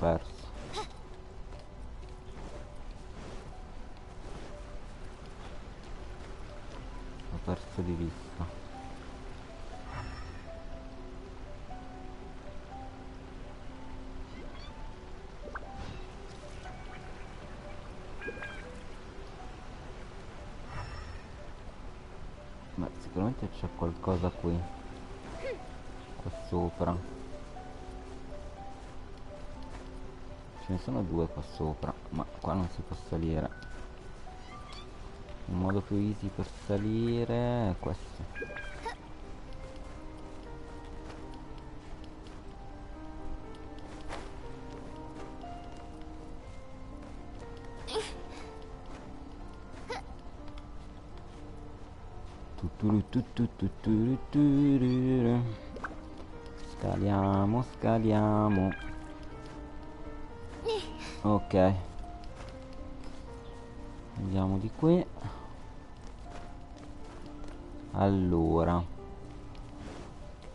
perso. L'ho perso di vista. Ma sicuramente c'è qualcosa qui. Qua sopra. Ce ne sono due qua sopra, ma qua non si può salire. Un modo più easy per salire è questo. Scaliamo, scaliamo. Ok. Andiamo di qui. Allora,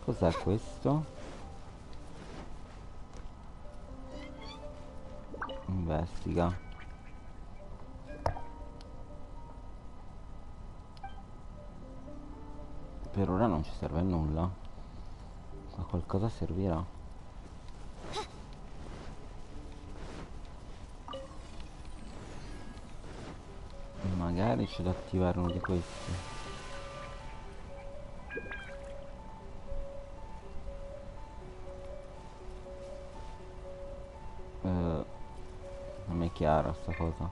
cos'è questo? Investiga. Per ora non ci serve a nulla. A qualcosa servirà. Magari c'è da attivare uno di questi. Non è chiara sta cosa.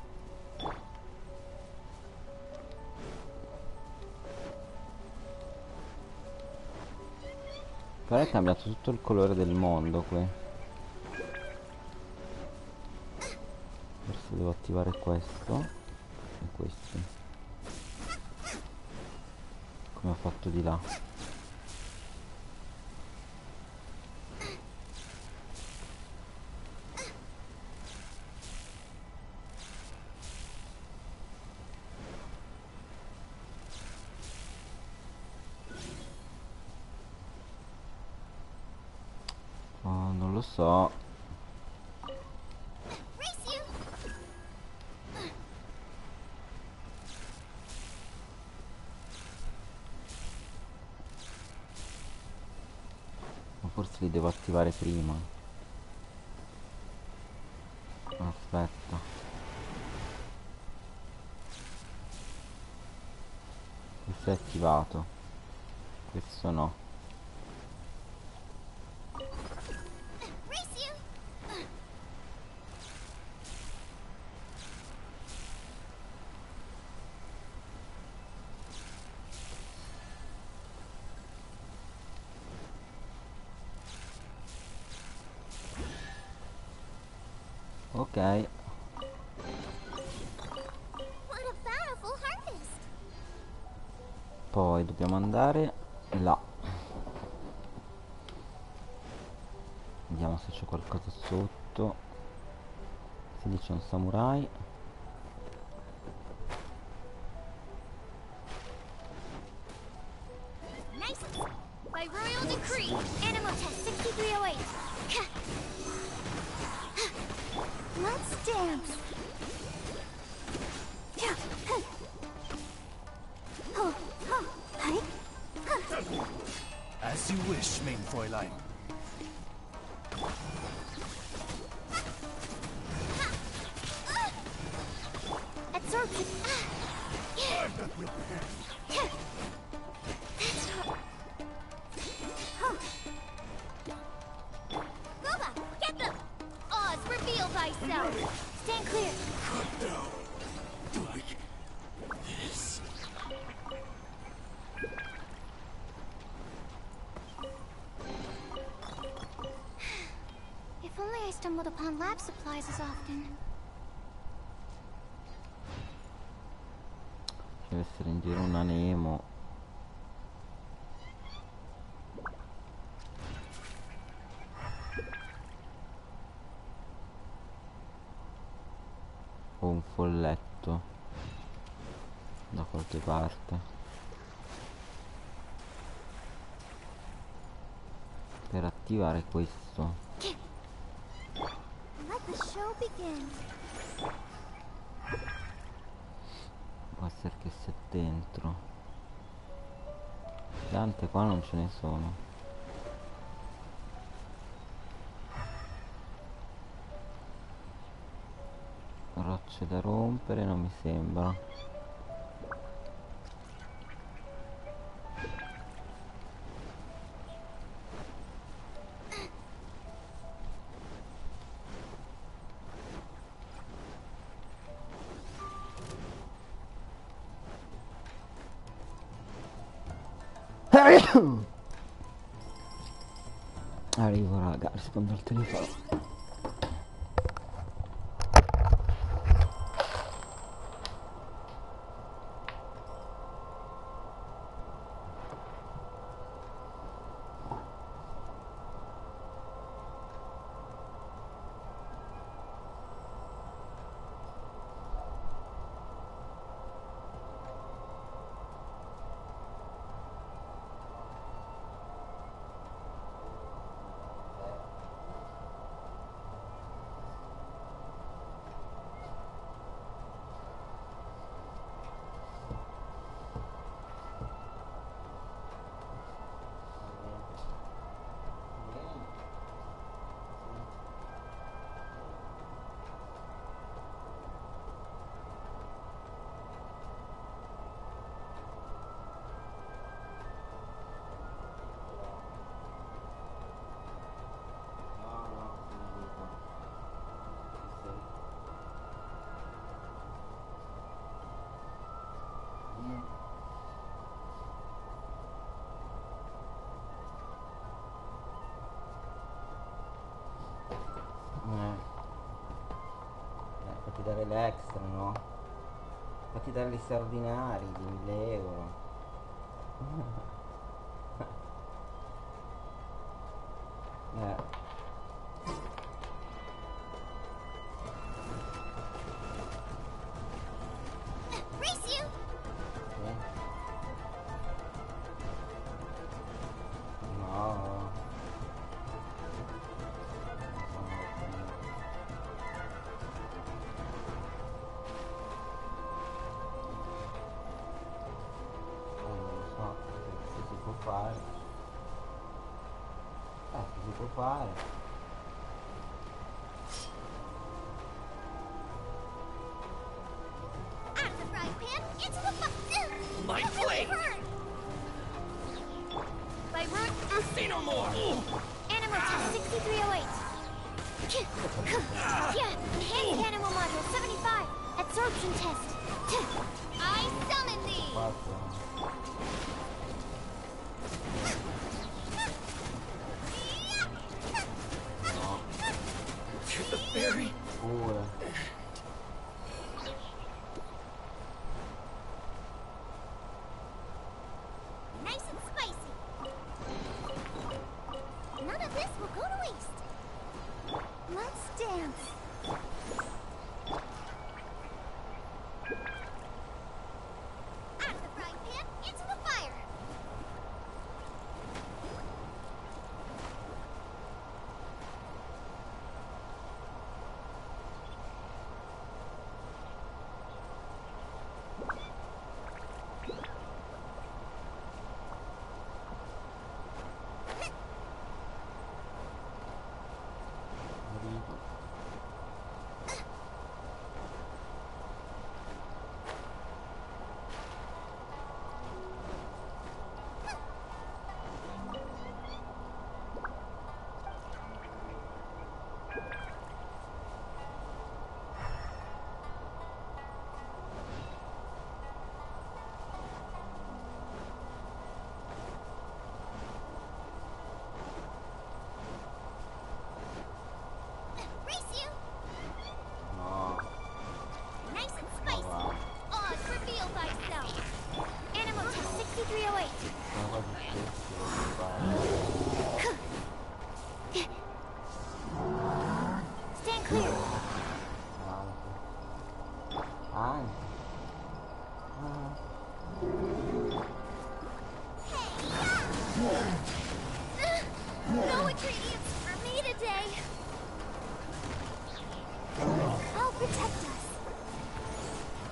Però è cambiato tutto il colore del mondo qui. Forse devo attivare questo e questi, come ho fatto di là. Oh, non lo so. Ma forse li devo attivare prima. Aspetta. Questo è attivato. Questo no. Ok. Poi dobbiamo andare là. Vediamo se c'è qualcosa sotto. Si dice un samurai. Nice! By royal decree, Animal Test 6308. Let's dance. As you wish, mein Fräulein. Absorption. I've got real pain. That's not. Boba, get them! Oz, reveal thyself. Stand clear. Cut down. Like this. If only I stumbled upon lab supplies as often. Deve essere in giro una Nemo. O un folletto da qualche parte. Per attivare questo. The show begins. Può essere che sia dentro. Piante qua non ce ne sono. Rocce da rompere non mi sembra. Arrivo raga, rispondo al telefono. Fatti dare l'extra, no? Fatti dare gli straordinari di 1000 euro. Race you! No. Fare. Si può fare. Out of the frying pan, into the My that really blade! hurt! By root, Say no more! animal test 6308. Yeah, enhanced animal module 75. Absorption test. I summon thee! The fairy! Nice and spicy. None of this will go to waste. Let's dance. Out of the frying pan, into the fire.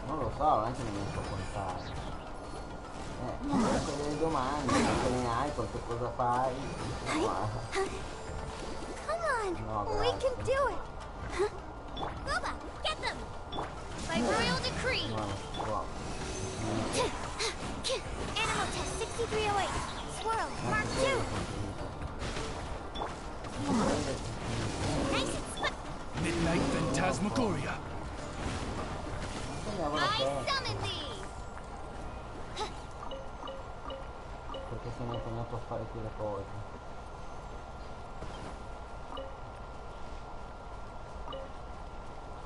Non lo so, non è che non mi so contare. Fai delle domande, quante ne hai, quanto cosa fai? Come on, No, we grazie. can do it. Boba, get them. By royal decree. No, no. Animal test 6308. Swirl, mark 2. Nice and spot. Midnight Phantasmagoria. I summon thee. Perché se ne è impegnato a fare quelle cose.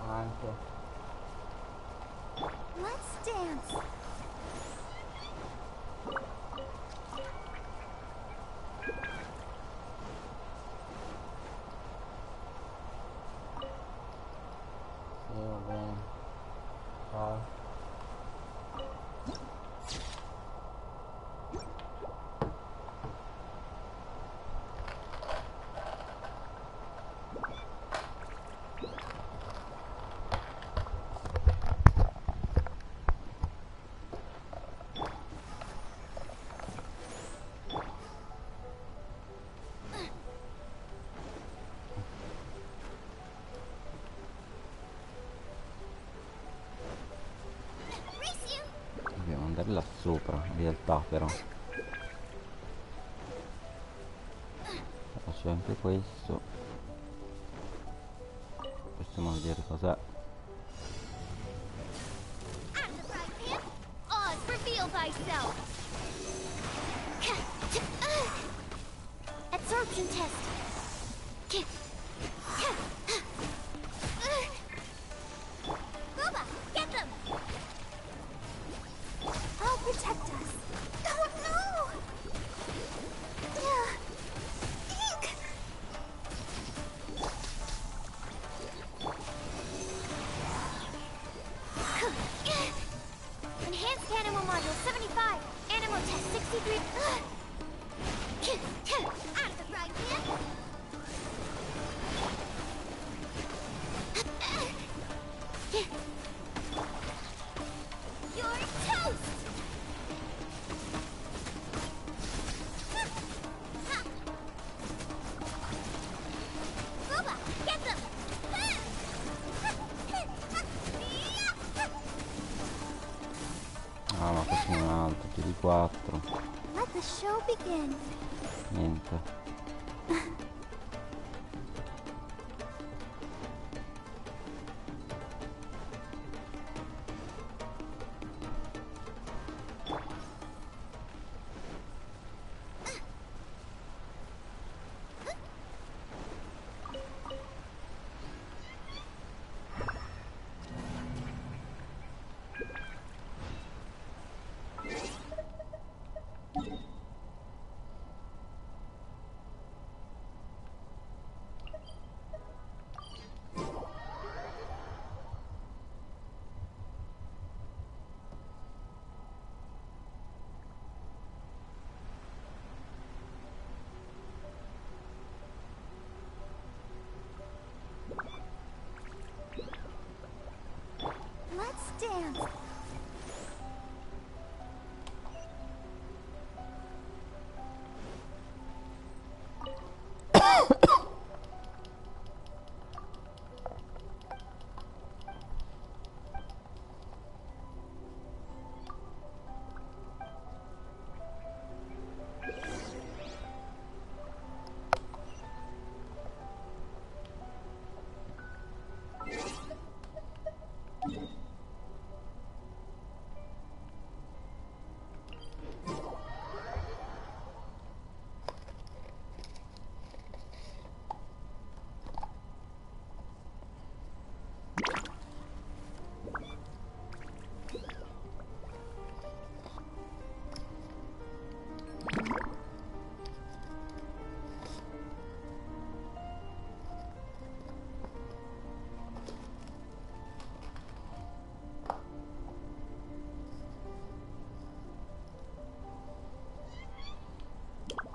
Anche. Let's dance. Sì, va bene. Ciao. Dobbiamo andare là sopra, in realtà però. C'è anche questo. Possiamo vedere cos'è. Reveal thyself. Absorption test. Boba, get them. I'll protect us. Oh no! Eek! Enhanced animal module 75. Animal test 63. Out of the frying pan. You're toast. Boba, get them. Ah, ma questo è un altro, più di 4. Let the show begin. Niente. Let's dance.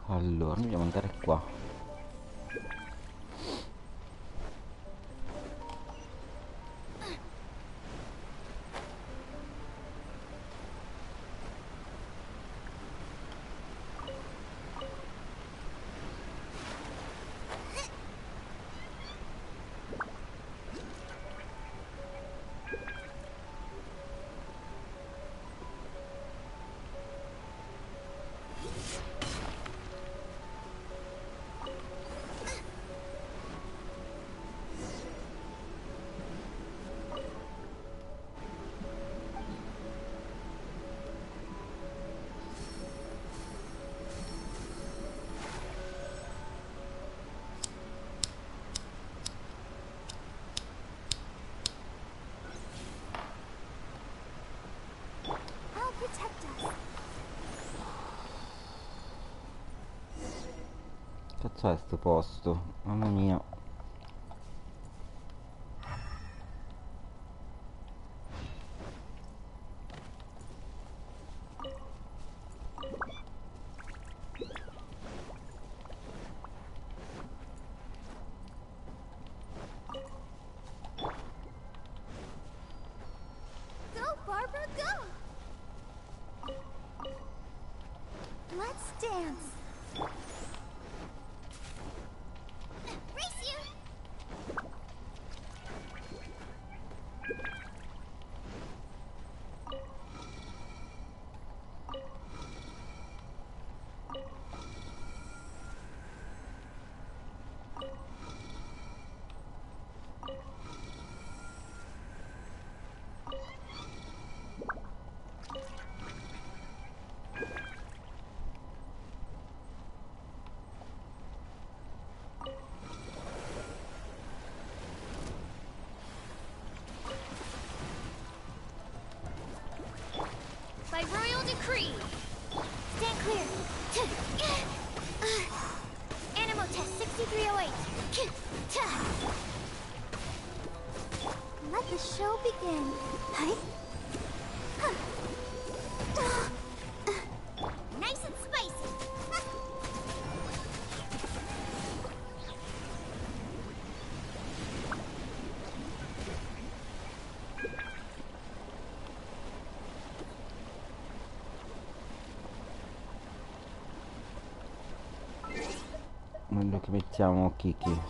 Allora, dobbiamo andare qua. Cazzo è sto posto? Mamma mia. Go, Barbara, go! Let's dance. Race you! By royal decree. Stand clear. Animal test 6308. Let the show begin. Hi. Nice and spicy. Meglio che mettiamo Kiki.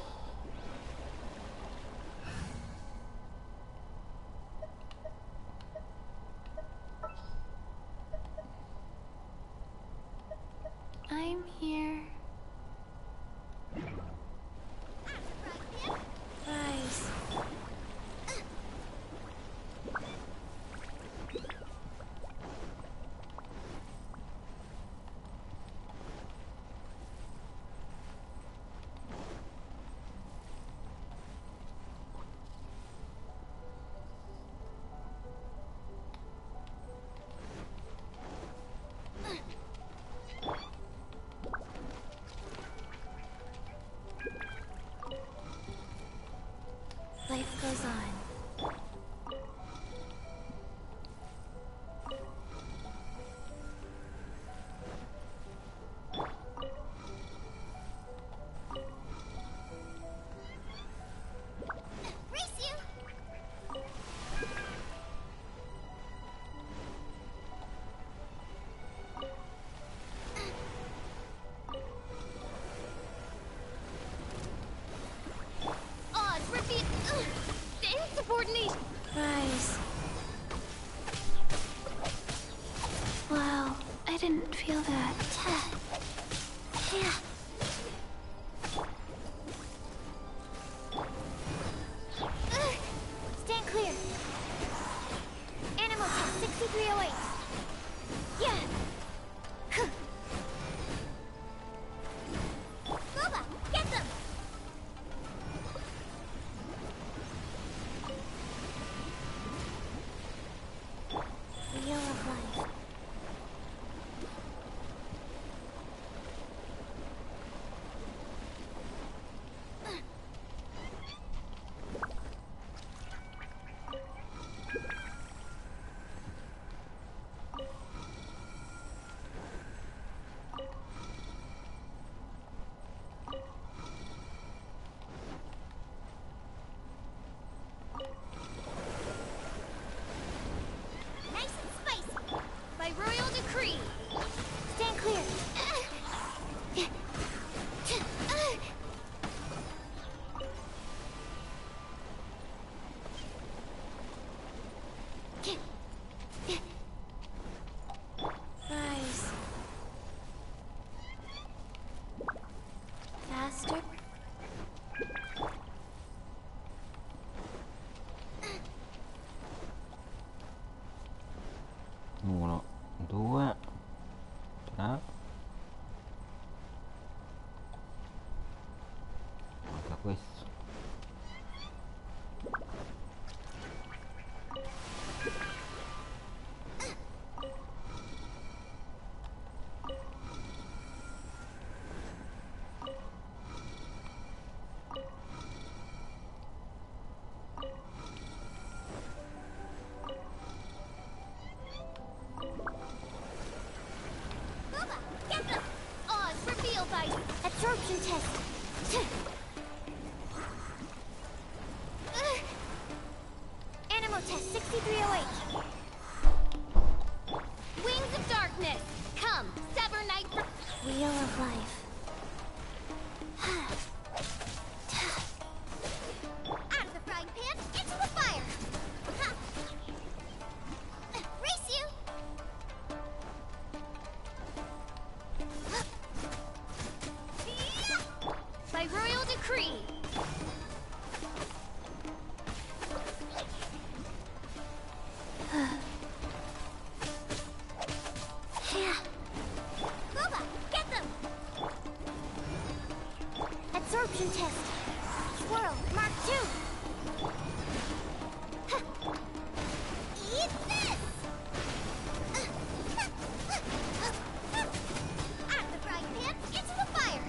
I'm here. Rise. Life goes on. Race you! Odds repeat. Insubordination. Rise. Wow, I didn't feel that. Yeah. Stand clear. Animal test 6308. Yeah. Boba, get them. Wheel of life. Nice and spicy. By royal decree. Stand clear. Rise. Faster. 1, 2, 3. Manca questo. test 6308. Wings of darkness. Come, sever night for wheel of life. Out of the frying pan, into the fire. Ha. Race you. By royal decree. Boba, get them! Absorption test. Swirl, Mark 2. Eat this! Out of the frying pan, into the fire.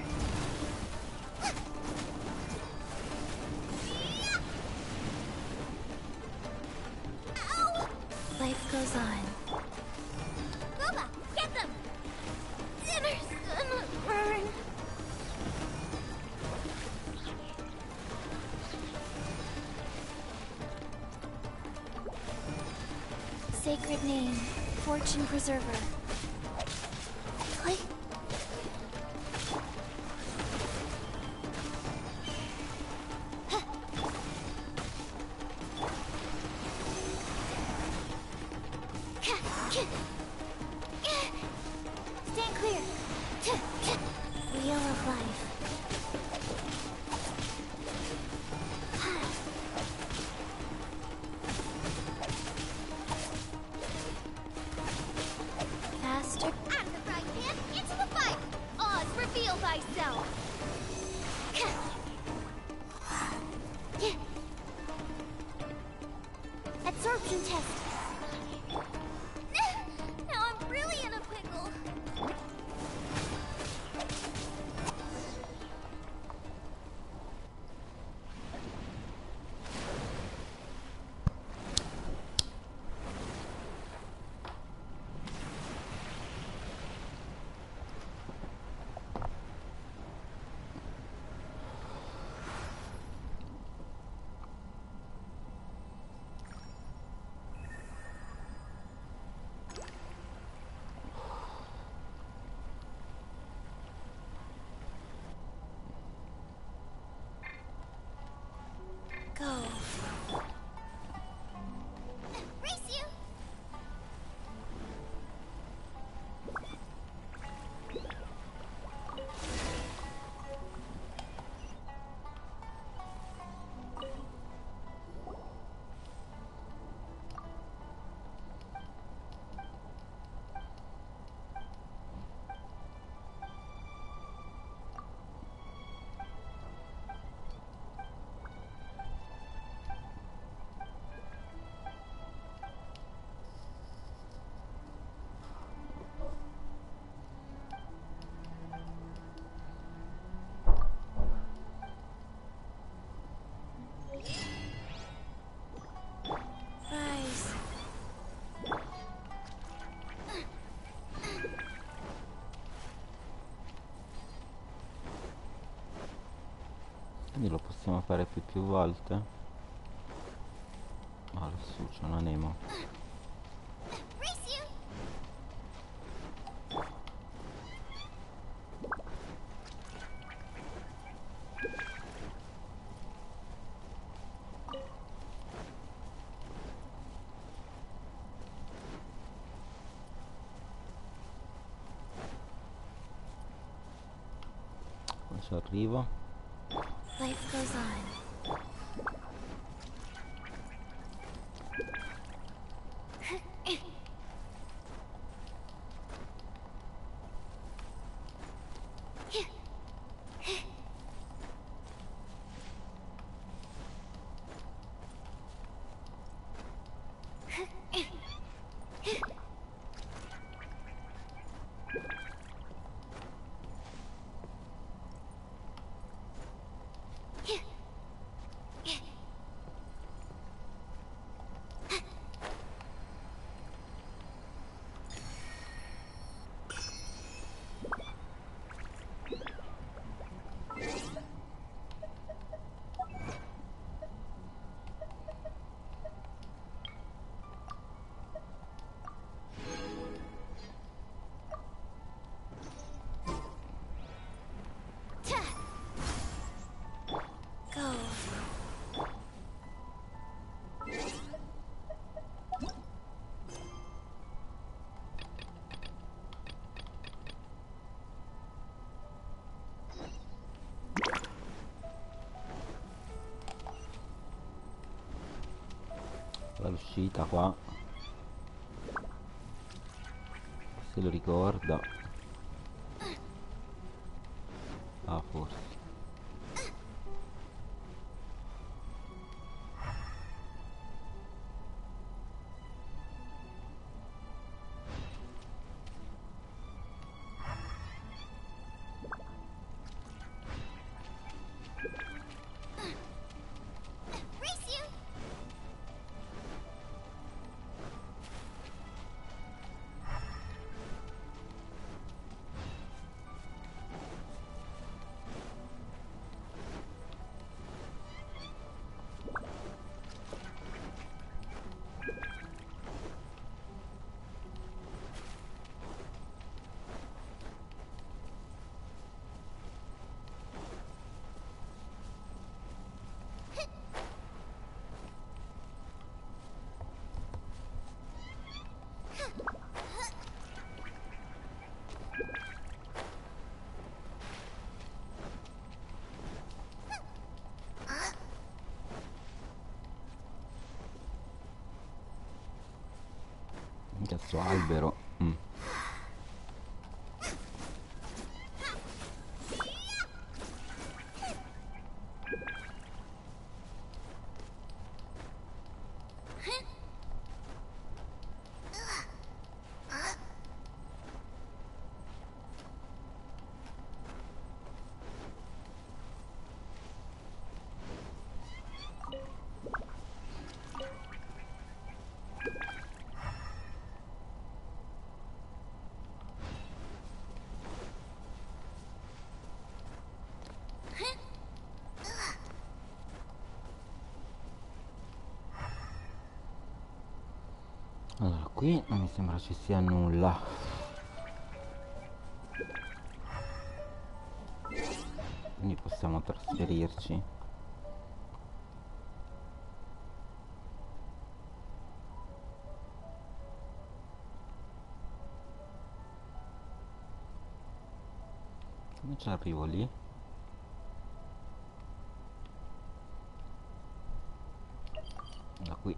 Ow! Life goes on. Boba, get them! Dinner's gonna burn. Sacred name, fortune preserver. Click. Stand clear. Wheel of life. Faster. Out of the frying pan, into the fire. Oz, reveal thyself. Absorption test. Now I'm really in a pickle. Go. Race you. Rise. Quindi lo possiamo fare più volte? Ah, lassù c'è una Nemo. Race you. Poi ci arrivo. Life goes on. l'uscita qua, se lo ricorda. Ah, forse. Cazzo albero. Allora, qui non mi sembra ci sia nulla. Quindi possiamo trasferirci. Come ci arrivo lì? Da qui.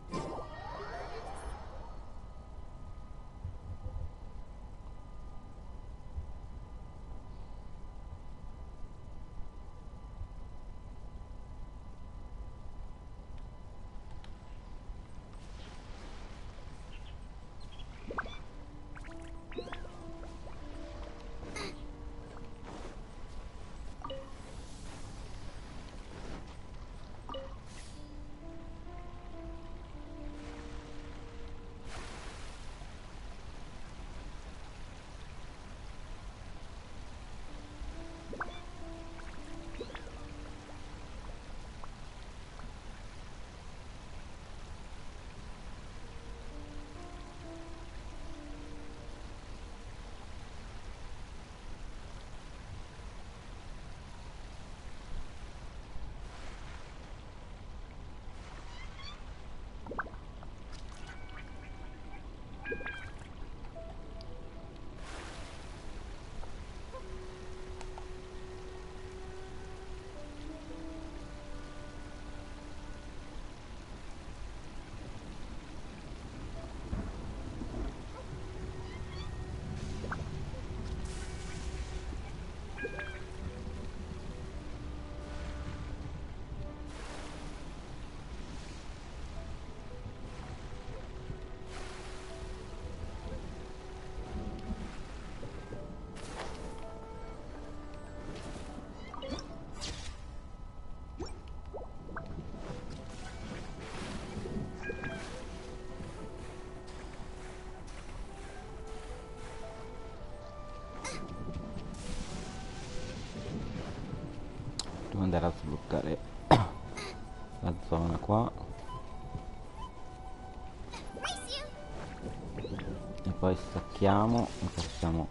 Devo andare a sbloccare la zona qua e poi stacchiamo e passiamo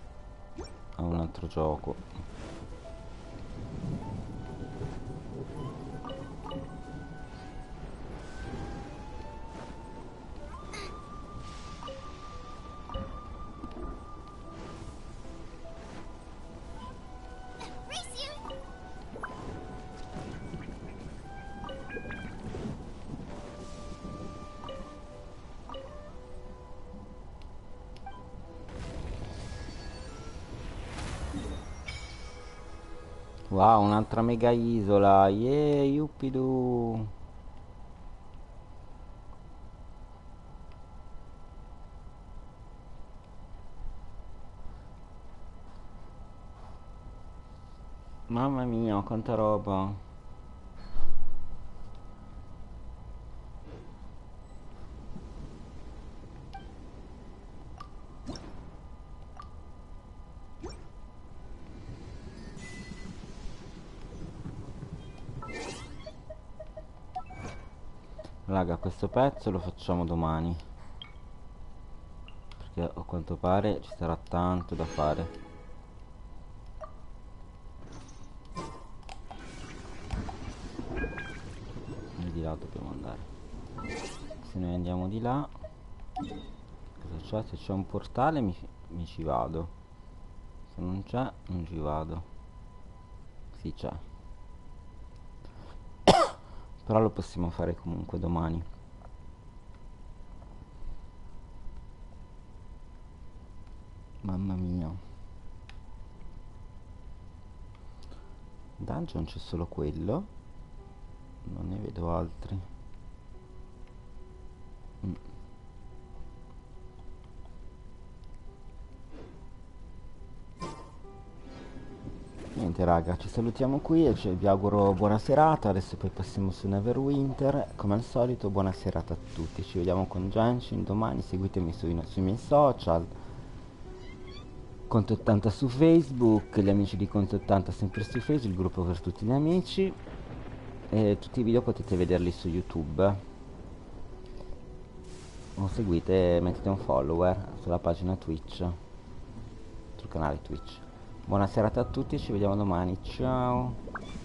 a un altro gioco. Wow, un'altra mega isola. Yeah, yuppidu. Mamma mia, quanta roba. Raga, questo pezzo lo facciamo domani, perché a quanto pare ci sarà tanto da fare. Noi di là dobbiamo andare. Se noi andiamo di là, cosa c'è? Se c'è un portale mi ci vado. Se non c'è, non ci vado. Sì, c'è. Però lo possiamo fare comunque domani. Mamma mia. Dungeon c'è solo quello. Non ne vedo altri. Niente raga, ci salutiamo qui e vi auguro buona serata. Adesso poi passiamo su Neverwinter. Come al solito buona serata a tutti. Ci vediamo con Genshin domani. Seguitemi sui miei social. Conto 80 su Facebook, gli amici di Conto 80 sempre su Facebook, il gruppo per tutti gli amici. E tutti i video potete vederli su YouTube. O seguite, mettete un follower sulla pagina Twitch, sul canale Twitch. Buona serata a tutti, ci vediamo domani, ciao!